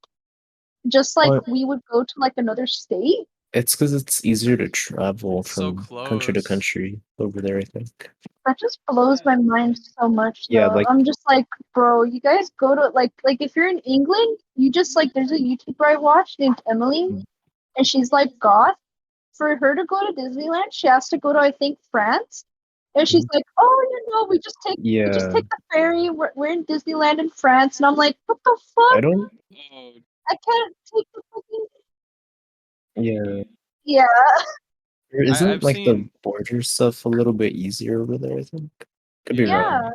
just like But we would go to, like, another state. it's because it's easier to travel It's so from country to close. country over there, I think. That just blows my mind so much, Yeah, though. like- I'm just like, bro, you guys go to, like, if you're in England, you just, like, there's a YouTuber I watch named Emily, Mm. and she's, like, goth. For her to go to Disneyland, she has to go to, I think, France. And she's like, oh, we just take Yeah. the ferry. We're in Disneyland in France. And I'm like, what the fuck? I don't. Oh, I can't take the fucking. Yeah. Yeah. Isn't I've like the seen- border stuff a little bit easier over there? I think. Could be Yeah. wrong.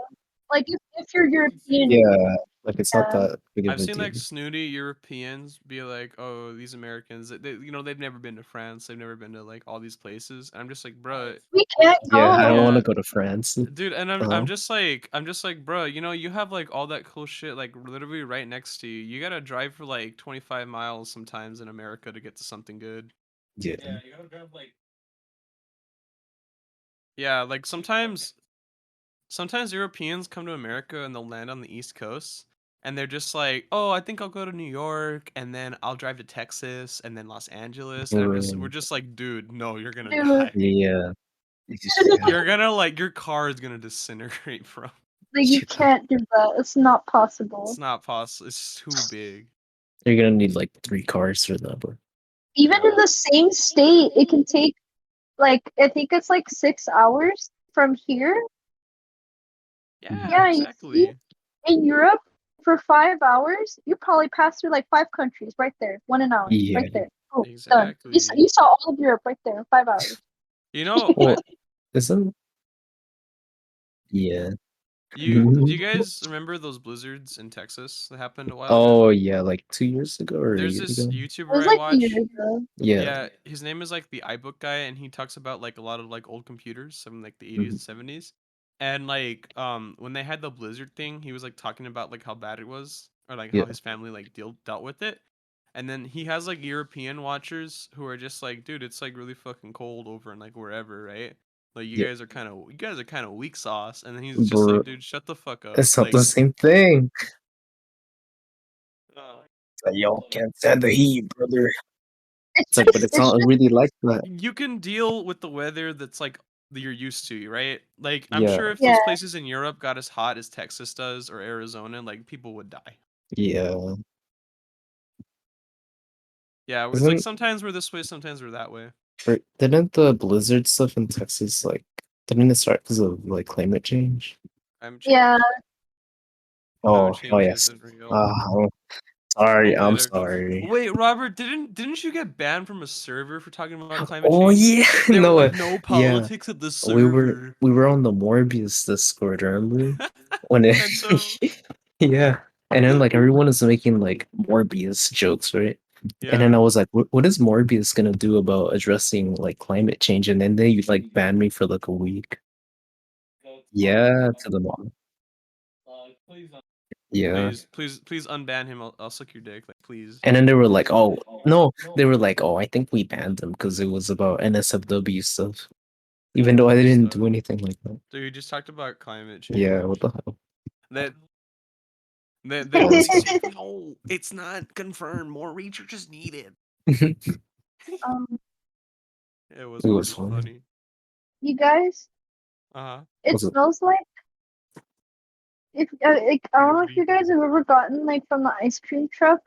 Like, if you're European. Yeah. Like it's not Yeah. that big of I've a seen deal. like snooty Europeans be like, "Oh, these Americans, they've never been to France. They've never been to like all these places." And I'm just like, "Bruh, We can't go. Yeah, I don't Yeah. want to go to France. dude." And I'm Uh-huh. just like, "Bruh, you have like all that cool shit like literally right next to you. You gotta drive for like 25 miles sometimes in America to get to something good." Yeah. Yeah, you gotta drive like. Yeah, like sometimes Europeans come to America and they'll land on the East Coast and they're just like, "Oh, I think I'll go to New York and then I'll drive to Texas and then Los Angeles." And we're just like, "Dude, no, you're gonna Dude. die. Yeah. You're gonna like your car is gonna disintegrate, bro. Like, you Yeah. can't do that. It's not possible. It's not possible. It's too big." You're gonna need like 3 cars for that, bro. Even in the same state, it can take, like, I think it's like 6 hours from here. Yeah, Yeah, you exactly. see? In Europe, for 5 hours, you probably pass through like 5 countries right there, 1 an hour, Yeah. right there. Oh, done. Exactly. You saw all of Europe right there in 5 hours. You know, Well, isn't? Yeah. do you guys remember those blizzards in Texas that happened a while ago? Oh yeah, like 2 years ago or a There's year this ago. It YouTuber was I like a watch. year ago. Yeah. Yeah, his name is like the iBook guy, and he talks about like a lot of like old computers from like the 80s and 70s. And like when they had the blizzard thing, he was like talking about like how bad it was, or like Yeah. how his family like dealt with it. And then he has like European watchers who are just like, "Dude, it's like really fucking cold over in like wherever, right? Like you Yeah. guys are kind of weak sauce." And then he's just Bro, like, "Dude, shut the fuck up." it's not Like, the same thing. uh, Y'all can't stand the heat, brother. It's like, but it's not really like that. you can deal with the weather that's like that you're used to, right? Like I'm Yeah. sure if Yeah. those places in Europe got as hot as Texas does or Arizona, like people would die. Yeah. Yeah, it's like Isn't sometimes we're this way, sometimes we're that way. didn't the blizzard stuff in Texas like didn't it start because of like climate change? Yeah. Oh, change yes. isn't real. Sorry, I'm Political. sorry. Wait, Robert, didn't you get banned from a server for talking about climate Oh change? yeah, They no, were like, no politics at the server. we were on the Morbius Discord, remember? When it Bento. yeah, and then like everyone is making like Morbius jokes, right? Yeah. And then I was like, what is Morbius gonna do about addressing like climate change? And then they like banned me for like a week. Yeah, to the mom. Please. Yeah. Please unban him. I'll suck your dick, like please. And then they were like, oh no, they were like, oh, I think we banned him because it was about NSFW stuff. Even though I didn't do anything like that. So you just talked about climate change. Yeah, what the hell? That Oh, that's like, no, it's not confirmed. More research is needed. Um, It was It was pretty funny. funny. you guys, Uh-huh. it Was it- smells like I don't know if you guys have ever gotten like from the ice cream truck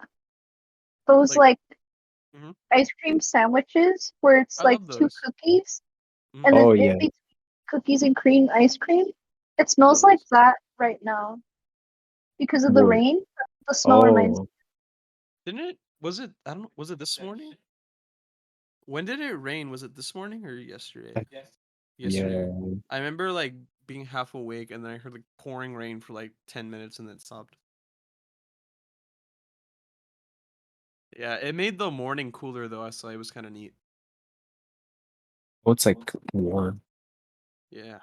those Like- like Mhm. ice cream sandwiches where it's I like love 2 those. cookies Mhm. and then Oh, in yeah. between cookies and cream ice cream. It smells Those. like that right now because of the Word. rain. The smell reminds me. Oh, Didn't it? Was it? I don't know. Was it this morning? When did it rain? Was it this morning or yesterday? I- Yesterday. yeah. I remember like being half awake, and then I heard like pouring rain for like 10 minutes, and then it stopped. Yeah, it made the morning cooler though, so it was kind of neat. Oh, it's like warm Yeah.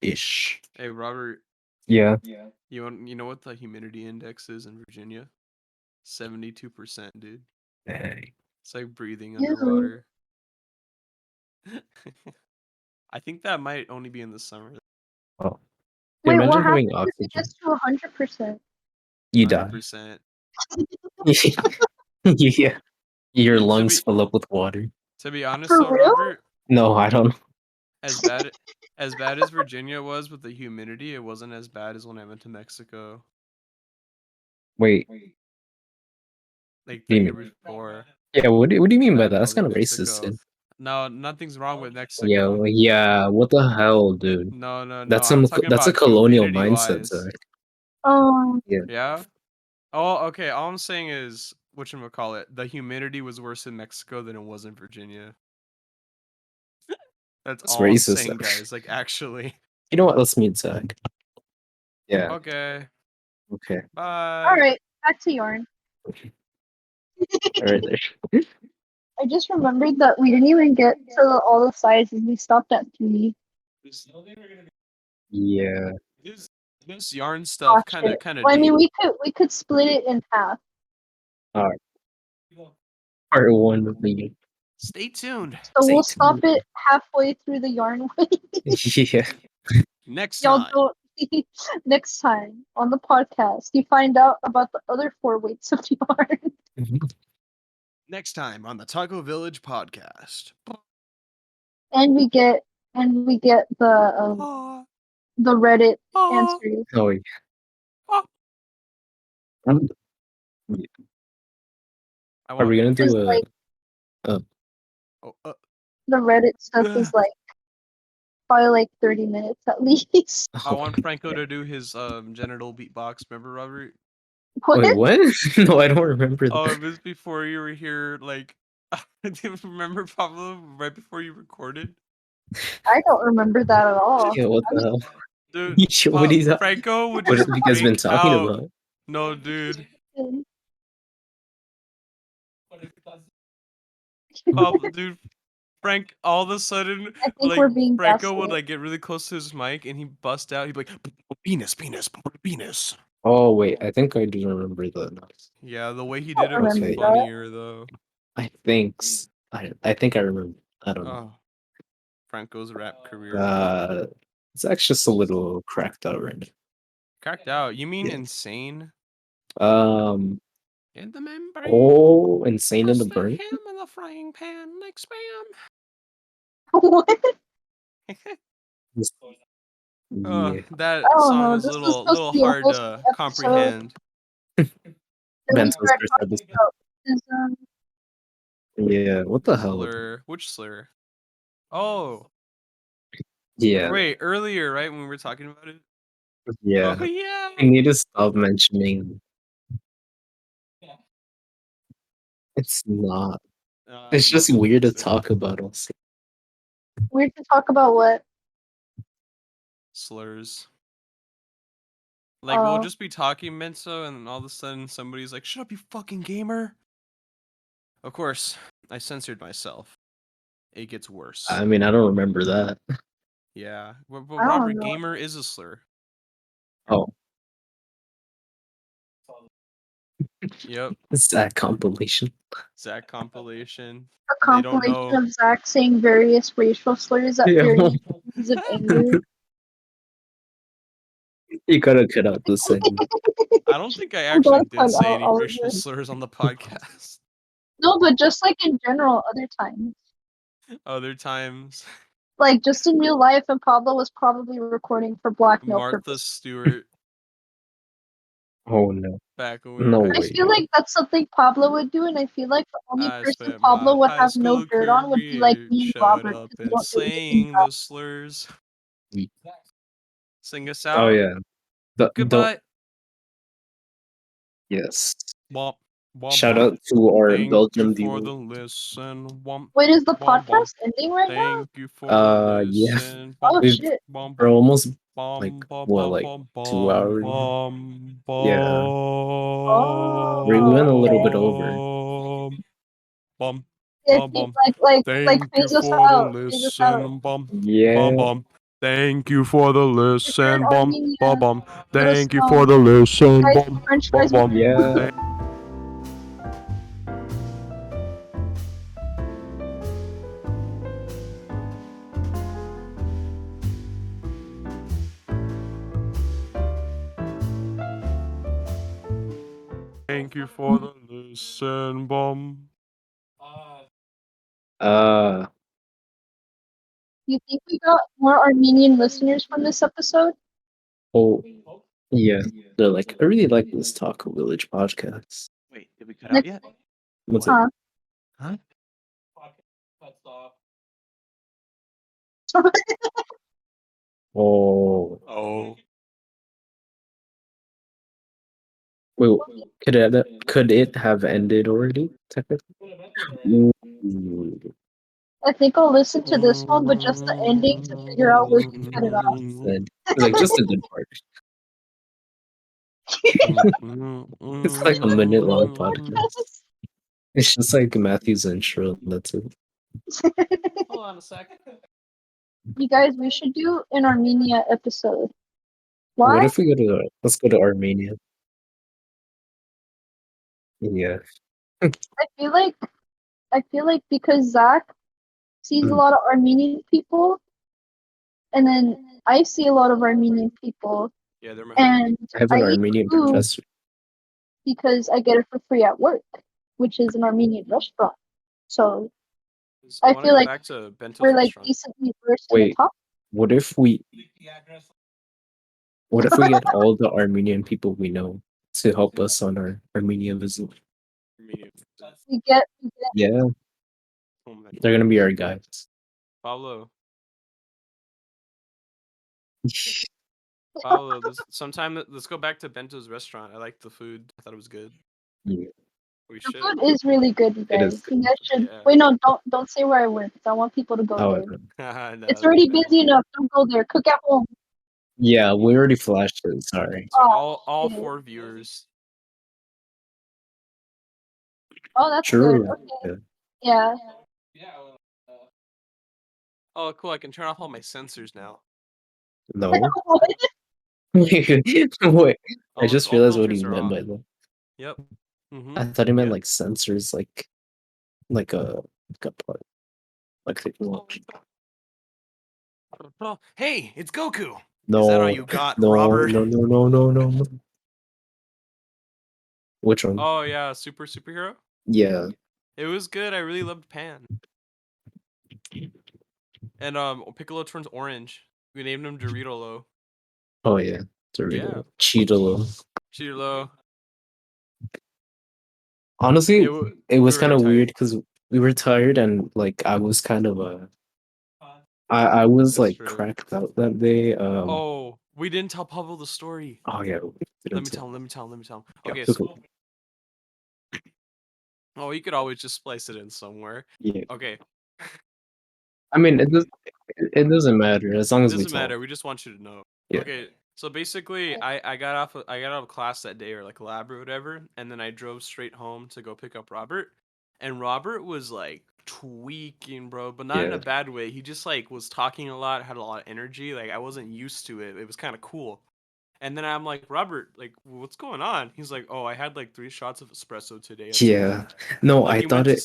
ish. Hey, Robert, Yeah. you know what the humidity index is in Virginia? 72%, dude. Dang. It's like breathing Ew. underwater. I think that might only be in the summer. Oh. Wait, what Imagine happens having if it oxygen. gets to 100%? You die. 100%. Yeah. Your Dude, lungs fill up with water. to be honest For though, real? Robert, No, I don't know. as bad as Virginia was with the humidity, it wasn't as bad as when I went to Mexico. Wait. Like do the you year mean? before. Yeah, what do you mean by that? That's Oh, kind of racist, Mexico. dude. No, nothing's wrong with Yeah, Mexico. yeah. What the hell, dude? No. I'm That's talking a about colonial humidity mindset, wise. Zach. Yeah. Yeah. Oh, okay. All I'm saying is, whatchamacallit, the humidity was worse in Mexico than it was in Virginia. That's That's all I'm racist, saying, Zach. guys. Like, actually. You know what? Let's mute Zach. Yeah. Okay. Okay. Bye. Alright, back to yarn. All right there. I just remembered that we didn't even get to all the sizes. We stopped at 3. Yeah. This yarn stuff Gosh, kind of well, I mean, deep. we could split it in half. All right. Part 1 of the Stay tuned. So Stay we'll stop tuned. it halfway through the yarn weight. Yeah. Next Y'all time. don't. Next time on the podcast, you find out about the other 4 weights of yarn. Next time on the Taco Village podcast. And we get Oh, the Reddit oh, answers. Oh, yeah. oh. Um, Are we gonna Because do a? like Oh, the Reddit stuff is like probably like 30 minutes at least. I want Franco to do his genital beatbox. Remember, Robert? What? Wait, what? No, I don't remember Oh, that. it was before you were here. Like, do you remember Pablo right before you recorded? I don't remember that at all. Yeah, what the hell? Dude, What is that? Franco would What just have you guys been break talking out. about? No, dude. Pablo, dude. Frank, all of a sudden, I think like we're being Franco would gaslit. like get really close to his mic and he'd bust out. He'd be like, "Penis, penis, penis." Oh wait, I think I do remember that. Yeah, the way he I did don't it was remember that. funnier though. I think I think I remember. I don't know. Oh, Franco's rap career. Zach's just a little cracked out right Cracked out. You mean Yeah. insane? now. In the membrane. Oh, insane in the Roast brain. ham in the frying pan like spam. What? Yeah. That I don't song know. is a This was supposed little to be a hard wholesome to episode. comprehend. That we Bento's start first talking episode. about is, Yeah, what the hell? Slur. Which slur? Oh, Yeah, wait. Earlier, right when we were talking about it. yeah. Oh yeah. I need to stop mentioning. It's not. It's just weird to talk about also. weird to talk about what? Slurs. Like we'll Oh. just be talking Menso, and all of a sudden somebody's like, "Shut up, you fucking gamer!" Of course, I censored myself. It gets worse. I mean, I don't remember that. Yeah, but I don't Robert, know. gamer is a slur. Oh, Yep, it's that compilation. Zach compilation. A They don't compilation know. of Zach saying various racial slurs at Yeah. various times of anger. You gotta cut out the segment. I don't think I We gotta actually did cut say out any all of racial it. slurs on the podcast. No, but just like in general, other times. Other times, Like just in real life, and Pablo was probably recording for blackmail Martha purposes. Stewart Oh no. back when we No were high I way. feel like that's something Pablo would do, and I feel like the only I person spent Pablo my would high have no school dirt on would be like career me and shut Robert, up because we and don't do anything saying bad. the slurs. Yeah. Sing us out. Oh yeah. Goodbye. Yes. Womp, womp, Shout womp. out to our Thank Belgium you for viewers. the listen. Womp, Wait, is the womp, womp. podcast ending right now? Thank you for the Yeah. listen. Oh Womp, We've- shit! womp, We're almost like what, like 2 hours? Yeah. Oh. We went a little bit over. Like Thank you phase us for the out. Phase us out. listen. Yeah. Thank you for the If you're in listen. Armenia, let us Thank you know. for the listen. Guys, French fries with Yeah. Thank you for the listen. Uh You think we got more Armenian listeners from this episode? oh yeah. They're like, I really like this Taco Village podcast. Wait, did we cut Next- out yet? What's it? Huh? Huh? Oh Oh. wait, could it have ended already, technically? Ooh. I think I'll listen to this one, but just the ending to figure out where to cut it off. Then like just a good part. It's like a minute long podcast. It's just like Matthew's intro, and that's it. Hold on a second. You guys, we should do an Armenia episode. What Why? if we let's go to Armenia? Yeah. I feel like because Zach sees a lot of Armenian people, and then I see a lot of Armenian people, Yeah, they're my and I have I an eat Armenian food professor. because I get it for free at work, which is an Armenian restaurant. So I I want to feel go like back to Bento's we're like restaurant. decently versed in the Wait, topic. what if we get all the Armenian people we know to help us on our Armenia visit? We get Yeah, they're gonna be our guides. Pablo. Pablo, let's go back to Bento's restaurant. I liked the food. I thought it was good. Yeah. We the should. food is really good, you It guys. is You guys should Yeah. wait. No, don't say where I work. 'Cause I want people to go Oh, there. No, It's already busy enough. Don't go there. Cook at home. yeah, we already flashed it. Sorry. To Oh, all shit. 4 viewers. Oh, that's True. good. Okay. Yeah. Oh, cool! I can turn off all my sensors now. No. Wait. I just all realized what filters he are meant off. by that. Yep. Mm-hmm. I thought he meant Yeah. like sensors, like a part, like they can watch. Hey, it's Goku. No, Is that all you got, no, Robert? no. Which one? Oh yeah, superhero. Yeah. It was good. I really loved Pan. And Piccolo turns orange. We named him Dorito. Oh yeah. Dorito. Yeah. Cheeto. Cheeto. Honestly, it was we were kind of tired. weird because we were tired and like I was kind of I was That's like true. cracked out that day. Oh, we didn't tell Pablo the story. Oh yeah. Let me tell him. Yeah, Okay, cool, so cool. oh, you could always just splice it in somewhere. Yeah. Okay. I mean, it doesn't matter as long It as we doesn't talk. matter. We just want you to know. Yeah. Okay. So basically, I got out of class that day or like lab or whatever, and then I drove straight home to go pick up Robert. And Robert was like tweaking, bro, but not in Yeah. a bad way. He just like was talking a lot, had a lot of energy. Like I wasn't used to it. It was kind of cool. And then I'm like, Robert, like, what's going on? He's like, oh, I had like 3 shots of espresso today. At Yeah. school." No, Like, I thought it.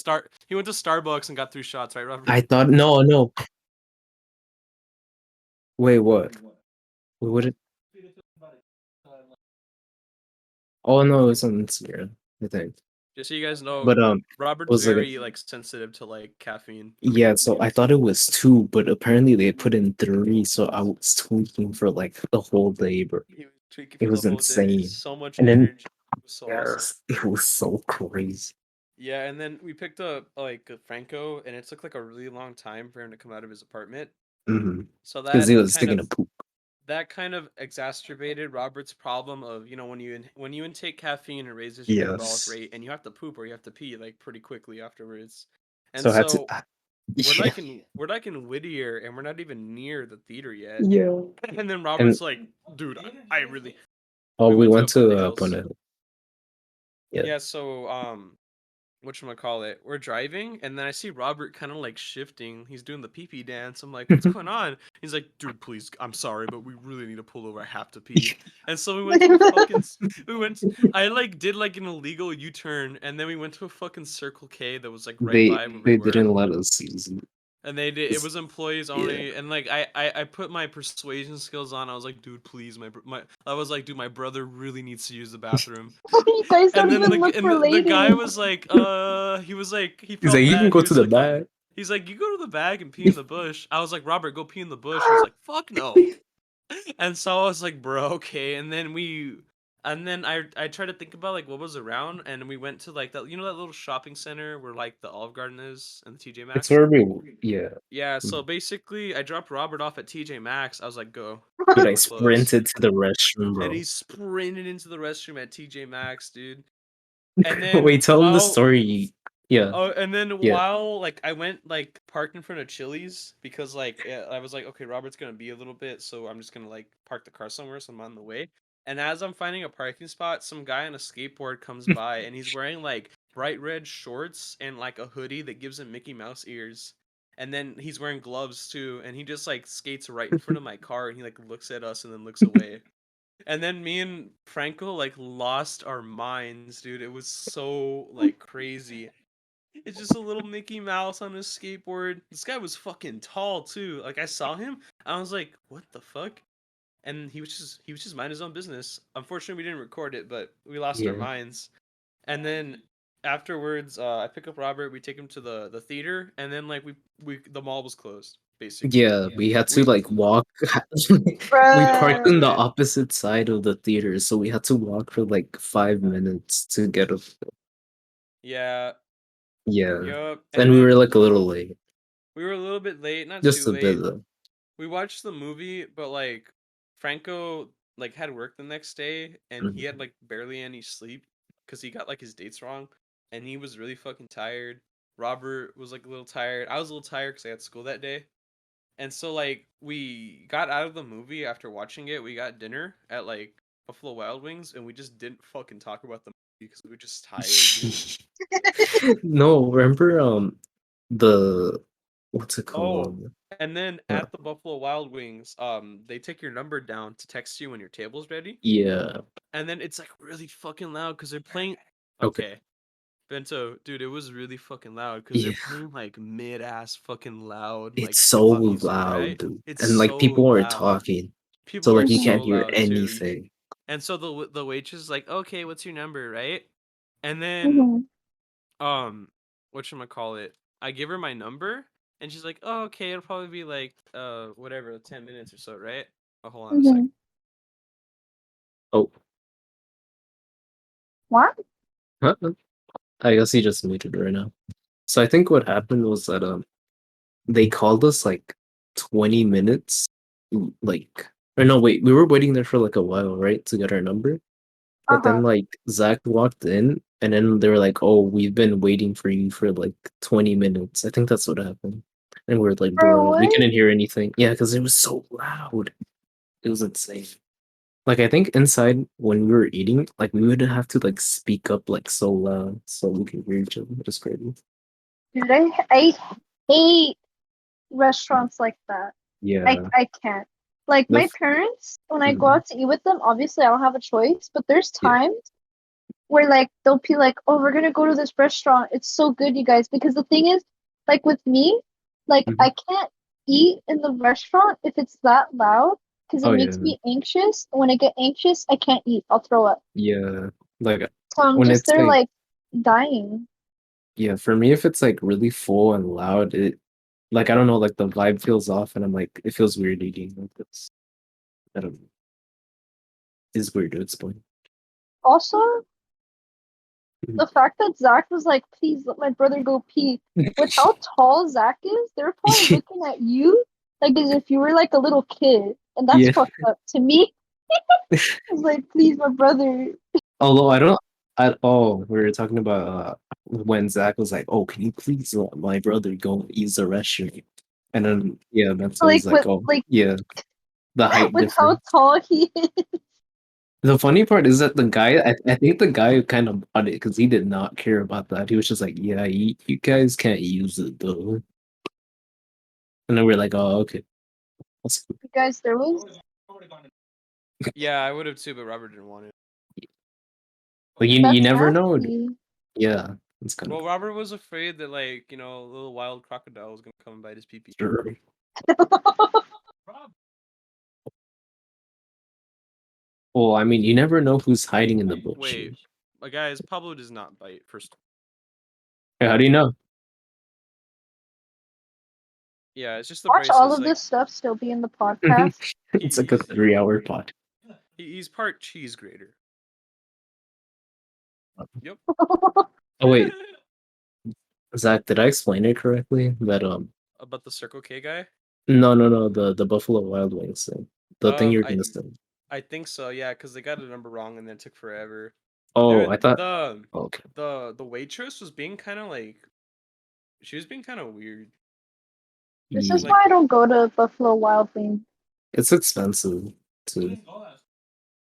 He went to Starbucks and got 3 shots, right, Robert? I thought no. Wait, what? What did? Oh no, it was on Instagram, I think. Just so you guys know, But Robert's was like very like sensitive to like caffeine. yeah. So I thought it was 2, but apparently they put in 3. So I was tweaking for like the whole day, bro. He was tweaking It for was the whole day. insane. So much And then energy. It was so awesome. yes, it was so crazy. Yeah, and then we picked up like Franco, and it took like a really long time for him to come out of his apartment. Mm-hmm. So Because that he was kind taking of a poop. that kind of exacerbated Robert's problem of, you know, when you intake caffeine, it raises your metabolic Yes. rate, and you have to poop or you have to pee like pretty quickly afterwards. And So I had so to Yeah. we're like in Whittier, and we're not even near the theater yet. Yeah. And then Robert's like, "Dude, I really." Oh, We we went went to Abundant to Hills. Abundant. Yeah. Yeah, so whatchamacallit, we're driving, and then I see Robert kind of like shifting. He's doing the pee-pee dance. I'm like, what's going on? He's like, dude, please, I'm sorry, but we really need to pull over. I have to pee. And so we went to a fucking, I like did like an illegal U-turn, and then we went to a fucking Circle K that was like right by where we They were. didn't let us use it. And they did. It It's- was employees yeah. only, and like I put my persuasion skills on. I was like, dude, please, I was like, dude, my brother really needs to use the bathroom. You guys don't And then even look the related. guy was like, he was like, he He's felt like, you can bad. go He to was the like, back. he's like, you go to the bag and pee in the bush. I was like, Robert, go pee in the bush. He's like, fuck no. And so I was like, bro, okay. And then I tried to think about like what was around, and we went to like that, you know, that little shopping center where like the Olive Garden is and the TJ Maxx. It's where we, yeah. Yeah, so basically, I dropped Robert off at TJ Maxx. I was like, go. Dude, I We're close. sprinted to the restroom, And bro. he sprinted into the restroom at TJ Maxx, dude. And then Wait, tell him the while- story. Yeah. Oh, and then Yeah. while like I went like parked in front of Chili's because like I was like, okay, Robert's gonna be a little bit, so I'm just gonna like park the car somewhere, so I'm on the way. And as I'm finding a parking spot, some guy on a skateboard comes by, and he's wearing like bright red shorts and like a hoodie that gives him Mickey Mouse ears. And then he's wearing gloves too, and he just like skates right in front of my car, and he like looks at us and then looks away. And then me and Franco like lost our minds, dude. It was so like crazy. It's just a little Mickey Mouse on his skateboard. This guy was fucking tall too. Like I saw him, I was like, "What the fuck?" And he was just minding his own business. Unfortunately, we didn't record it, but we lost our Yeah. minds. And then afterwards, I pick up Robert. We take him to the theater, and then like we the mall was closed basically. Yeah, we had to We- like walk. We parked on the Bruh. opposite side of the theater, so we had to walk for like 5 minutes to get a. Yeah. Yeah, Yup. and we then were like a little late, we were a little bit late, not just too a late. bit though. We watched the movie, but like Franco like had work the next day, and he had like barely any sleep because he got like his dates wrong, and he was really fucking tired. Robert was like a little tired. I was a little tired because I had school that day, and so like we got out of the movie after watching it. We got dinner at like Buffalo Wild Wings, and we just didn't fucking talk about the movie because we were just tired. Dude. No, remember the what's it called? And then Yeah. at the Buffalo Wild Wings, they take your number down to text you when your table's ready. Yeah. And then it's like really fucking loud because they're playing. Okay. Okay. Bento, dude, it was really fucking loud because they're Yeah. playing like mid ass fucking loud. It's like, so hip-hop music, loud, right? dude. It's And like so people are loud. talking. People So like are you so can't hear loud, too. anything. And so the waitress is like, okay, what's your number, right? And then whatchamacallit, I give her my number, and she's like, oh, okay, it'll probably be like whatever, 10 minutes or so, right? Oh, hold on a sec. Oh. What? Huh? I guess he just muted right now. So I think what happened was that they called us like 20 minutes, like, or no, wait, we were waiting there for like a while, right, to get our number. But then like Zach walked in, and then they were like, "Oh, we've been waiting for you for like 20 minutes." I think that's what happened. And we were like, "Bro, we what? couldn't hear anything." Yeah, because it was so loud. It was insane. Like I think inside when we were eating, like we would have to like speak up like so loud so we could hear each other. It was crazy. Dude, I hate restaurants like that. Yeah. I can't. Like The my f- parents, when I go Mhm. out to eat with them, obviously I don't have a choice, but there's Yeah. times where like they'll be like, "Oh, we're gonna go to this restaurant. It's so good, you guys." Because the thing is, like with me, like Mhm. I can't eat in the restaurant if it's that loud because it Oh, makes yeah. me anxious. And when I get anxious, I can't eat. I'll throw up. Yeah. Like So I'm when just it's there like, like dying. yeah, for me if it's like really full and loud, it like I don't know, like the vibe feels off and I'm like it feels weird eating. Like it's I don't know. It's weird to explain. Also, Mhm. the fact that Zach was like, "Please let my brother go pee." With how tall Zach is, they're probably looking at you like as if you were like a little kid, and that's Yeah. fucked up. To me, it's like, "Please, my brother." Although Oh, we were talking about when Zach was like, "Oh, can you please let my brother go use the restroom?" And then yeah, Bento was like, "Oh, yeah, the height with how difference." tall he is. The funny part is that the guy, I think the guy kind of bought it because he did not care about that. He was just like, "Yeah, you guys can't use it though." And then we're like, "Oh, okay." That's cool. Guys, there was Yeah, I would have too, but Robert didn't want it. Like you that's never know. nasty. Yeah, it's kind Well, of Robert was afraid that like a little wild crocodile was gonna come and bite his pee pee. sure. Well, I mean, you never know who's hiding in the Wait, bushes. guys, Pablo does not bite. First, Hey, how do you know? yeah, it's just the Watch braces. all of Like this stuff still be in the podcast. It's like a 3-hour pod. he's part cheese grater. Yep. Oh wait, Zach, did I explain it correctly? That About the Circle K guy. no, the Buffalo Wild Wings thing, the thing you're I gonna say. I think so. Yeah, because they got a number wrong and then it took forever. Oh, Dude, I thought. the Okay. the waitress was being kind of like, she was being kind of weird. This Yeah. is why I don't go to Buffalo Wild Wings. It's expensive too.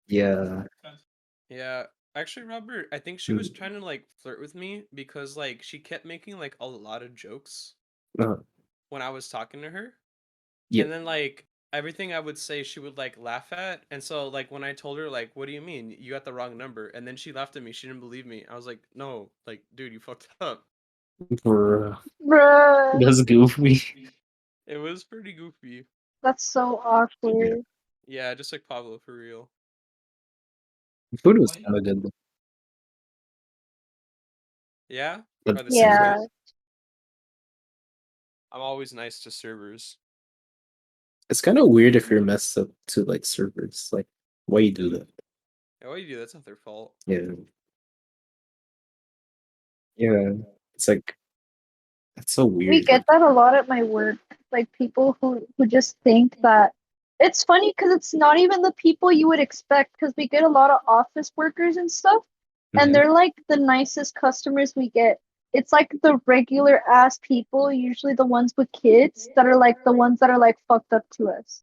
Yeah. Yeah, actually, Robert, I think she was trying to like flirt with me because like she kept making like a lot of jokes Uh, when I was talking to her. yeah. And then like everything I would say she would like laugh at. And so like when I told her like, what do you mean? You got the wrong number. And then she laughed at me. She didn't believe me. I was like, no, like dude, you fucked up. Bruh. Bruh, That's goofy. It was pretty goofy. that's so awkward. Yeah, just like Pablo for real. The food was kind of good. Yeah? But Are the tips Yeah. good? I'm always nice to servers. it's kind of weird if you're messed up to like servers. Like, why you do that? Yeah, what do you do? That's not their fault. Yeah. Yeah. It's like that's so weird. We get Like, that a lot at my work. Like people who just think that it's funny because it's not even the people you would expect because we get a lot of office workers and stuff, and mhm. they're like the nicest customers we get. It's like the regular ass people, usually the ones with kids, that are like the ones that are like fucked up to us.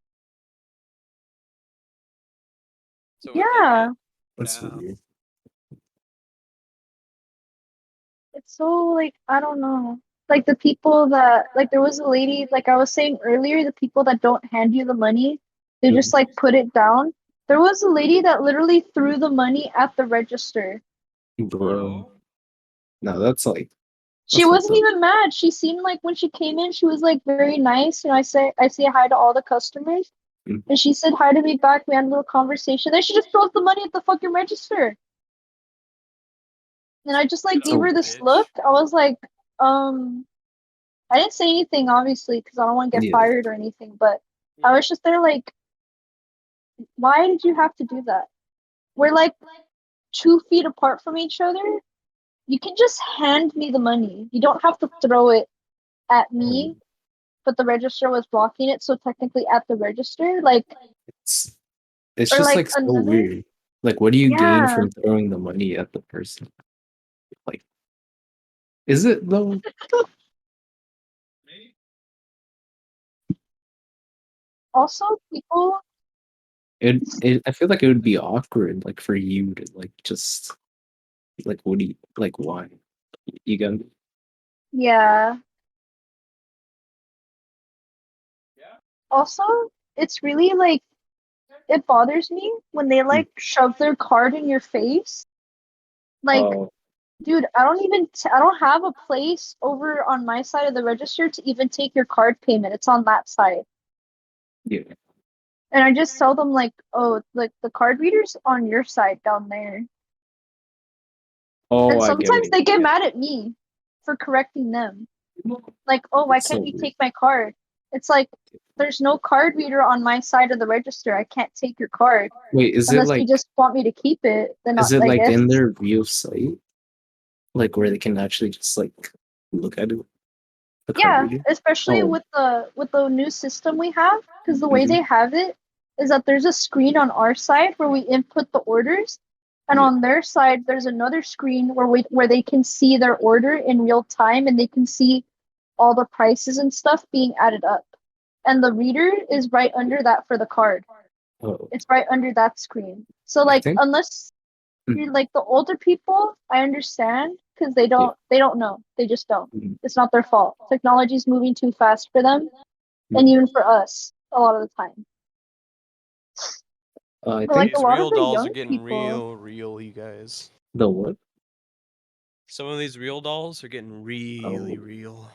So what, Yeah, That's Damn. weird. it's so like I don't know. Like the people that like there was a lady like I was saying earlier, the people that don't hand you the money, they just like put it down. There was a lady that literally threw the money at the register. Bro. No, that's like She that's fucked wasn't up. even mad. She seemed like when she came in, she was like very nice. And I say hi to all the customers. Mhm. And she said hi to me back. We had a little conversation. Then she just throws the money at the fucking register. And I just like gave her this look. I was like, I didn't say anything obviously because I don't want to get Yeah. fired or anything, but I was just there like, why did you have to do that? We're like 2 feet apart from each other. You can just hand me the money. You don't have to throw it at me, but the register was blocking it, so technically at the register, like It's or just like like so another weird. Like, what do you gain yeah. from throwing the money at the person? Like, is it though? Also, people I feel like it would be awkward, like for you to like just like what do you like? Why you got? yeah. Also, it's really like it bothers me when they like shove their card in your face. Like, Oh dude, I don't have a place over on my side of the register to even take your card payment. It's on that side. yeah. And I just tell them like, oh, like the card reader's on your side down there. Oh, And I get sometimes it. they get mad at me for correcting them. Like, oh, why It's so can't you weird. take my card? It's like there's no card reader on my side of the register. I can't take your card Wait, is it unless you like just want me to keep it. Then is it I like guess in their view of sight, like where they can actually just like look at it? The card yeah, reader? especially Oh, with the new system we have, because the way mhm. they have it is that there's a screen on our side where we input the orders, And Yeah. on their side, there's another screen where they can see their order in real time, and they can see all the prices and stuff being added up. And the reader is right under that for the card. Oh, It's right under that screen. So I like think unless you're like the older people, I understand because they don't know. They just don't. Mhm. It's not their fault. Technology's moving too fast for them, and even for us a lot of the time. I But like think a These lot of real the dolls are young getting people, real, you guys. the what? Some of these real dolls are getting really Oh. real.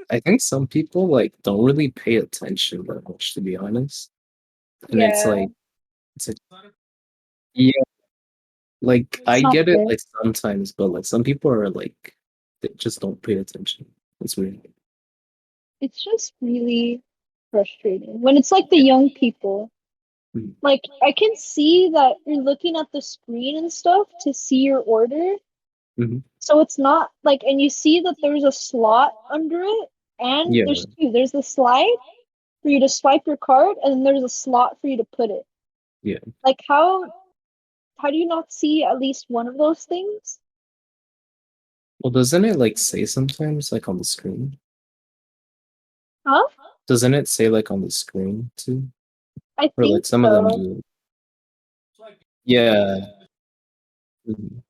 I think some people like don't really pay attention that much, to be honest. And it's yeah, like, yeah, like I it's not get it fair. like sometimes, but like some people are like they just don't pay attention. It's weird. It's just really frustrating when it's like the young people. Mhm. Like I can see that you're looking at the screen and stuff to see your order. Mhm. So it's not like, and you see that there's a slot under it, and Yeah, there's two. There's the slide for you to swipe your card, and then there's a slot for you to put it. yeah. Like how do you not see at least one of those things? Well, doesn't it like say sometimes like on the screen? Huh? Doesn't it say like on the screen too? I Or like think some of them so. do. Yeah. Mhm.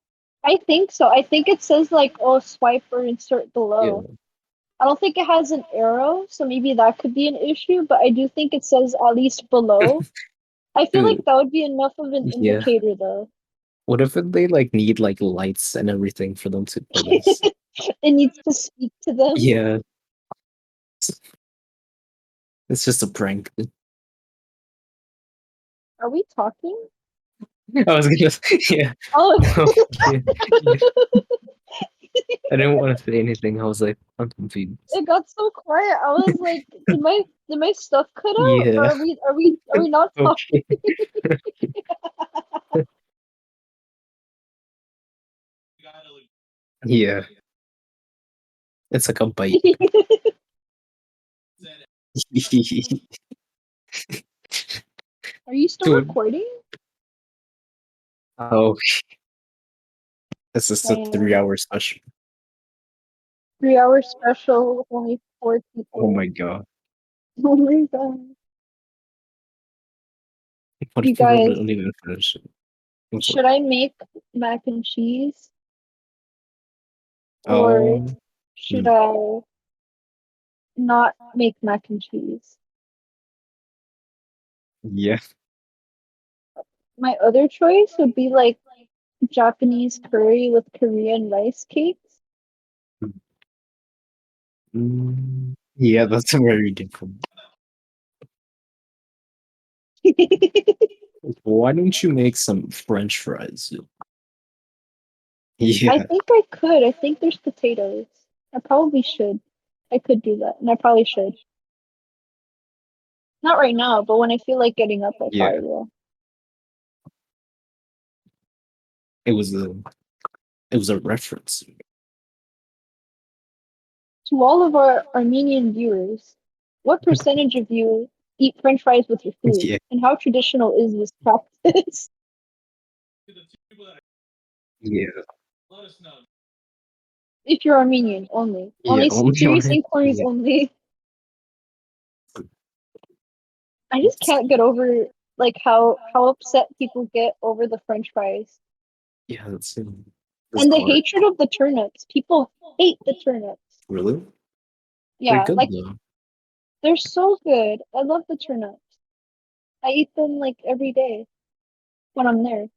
I think so. I think it says like, oh, swipe or insert Yeah. below. I don't think it has an arrow, so maybe that could be an issue, but I do think it says at least below. I feel like Dude, that would be enough of an yeah. indicator though. What if they like need like lights and everything for them to notice? It needs to speak to them. Yeah. It's just a prank. Are we talking? I was gonna yeah. Oh, Yeah. I didn't want to say anything. I was like, I'm confused. it got so quiet. I was like, did my stuff cut out? Or Yeah. are we not talking? Okay. Yeah. It's like a bite. Are you still Dude. recording? Oh, this is a 3-hour special. 3 hour special with only 4 people. Oh my god. Oh my god. What You if people guys, don't even finish it? What's up? should I make mac and cheese? Or Oh, should I not make mac and cheese? yeah. My other choice would be like Japanese curry with Korean rice cakes. Yeah, that's very different. Why don't you make some French fries? I Yeah, think I could. I think there's potatoes. I probably should. I could do that, and I probably should. Not right now, but when I feel like getting up, I yeah. probably will. It was a reference. To all of our Armenian viewers, what percentage of you eat French fries with your food, Yeah, and how traditional is this practice? yeah, If you're Armenian, only. yeah. Only Only serious on it. inquiries Yeah. only. I just can't get over like how upset people get over the French fries Yeah, that's this and the part. hatred of the turnips. People hate the turnips. Really? They're Yeah, good like though. they're so good. I love the turnips. I eat them like every day when I'm there,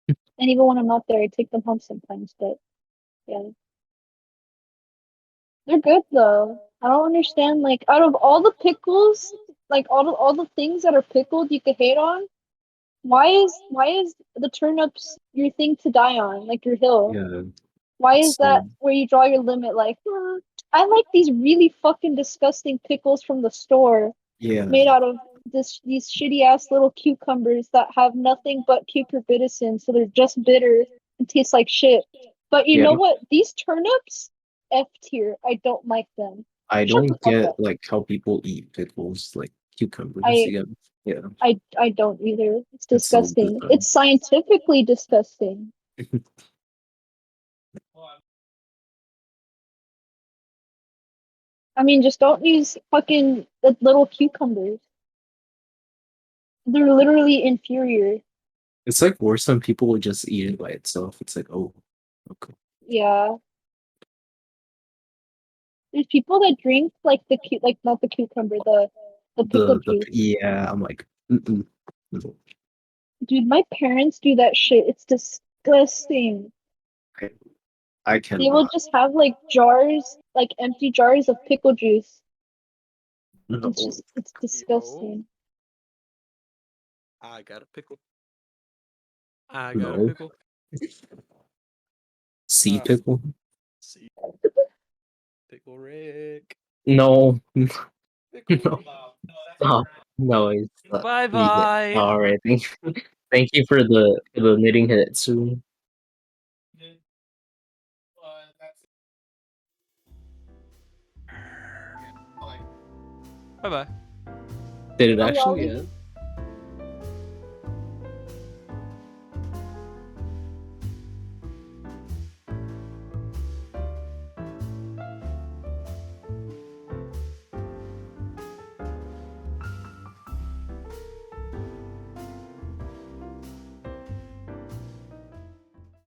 and even when I'm not there, I take them home sometimes. But yeah, they're good though. I don't understand. Like out of all the pickles, like all the things that are pickled, you could hate on. Why is the turnips your thing to die on, like your hill? Yeah. Why is that So where you draw your limit? Like, I like these really fucking disgusting pickles from the store yeah, made out of these shitty ass little cucumbers that have nothing but cucurbitacin, so they're just bitter and taste like shit. But you yeah. know what? These turnips, F tier. I don't like them. I Shut the don't fuck get up. like how people eat pickles like cucumbers. I Yeah. Yeah. I don't either. It's It's so disgusting. good. It's scientifically disgusting. I mean, just don't use fucking the little cucumbers. They're literally inferior. It's like worse when people would just eat it by itself. It's like, oh, okay. Yeah. There's people that drink like like not the cucumber, the pickle juice. Yeah, I'm like, mm-mm. Dude, my parents do that shit. It's disgusting. I They cannot. will just have like jars, like empty jars of pickle juice. No. It's disgusting. I got a pickle. I got a No. pickle. Sea pickle? See. Pickle Rick. No. Pickle. Stop. No, it's not. Bye bye. All right. Thank you for the knitting Hitsu. Bye bye. Did it Oh, actually well, end?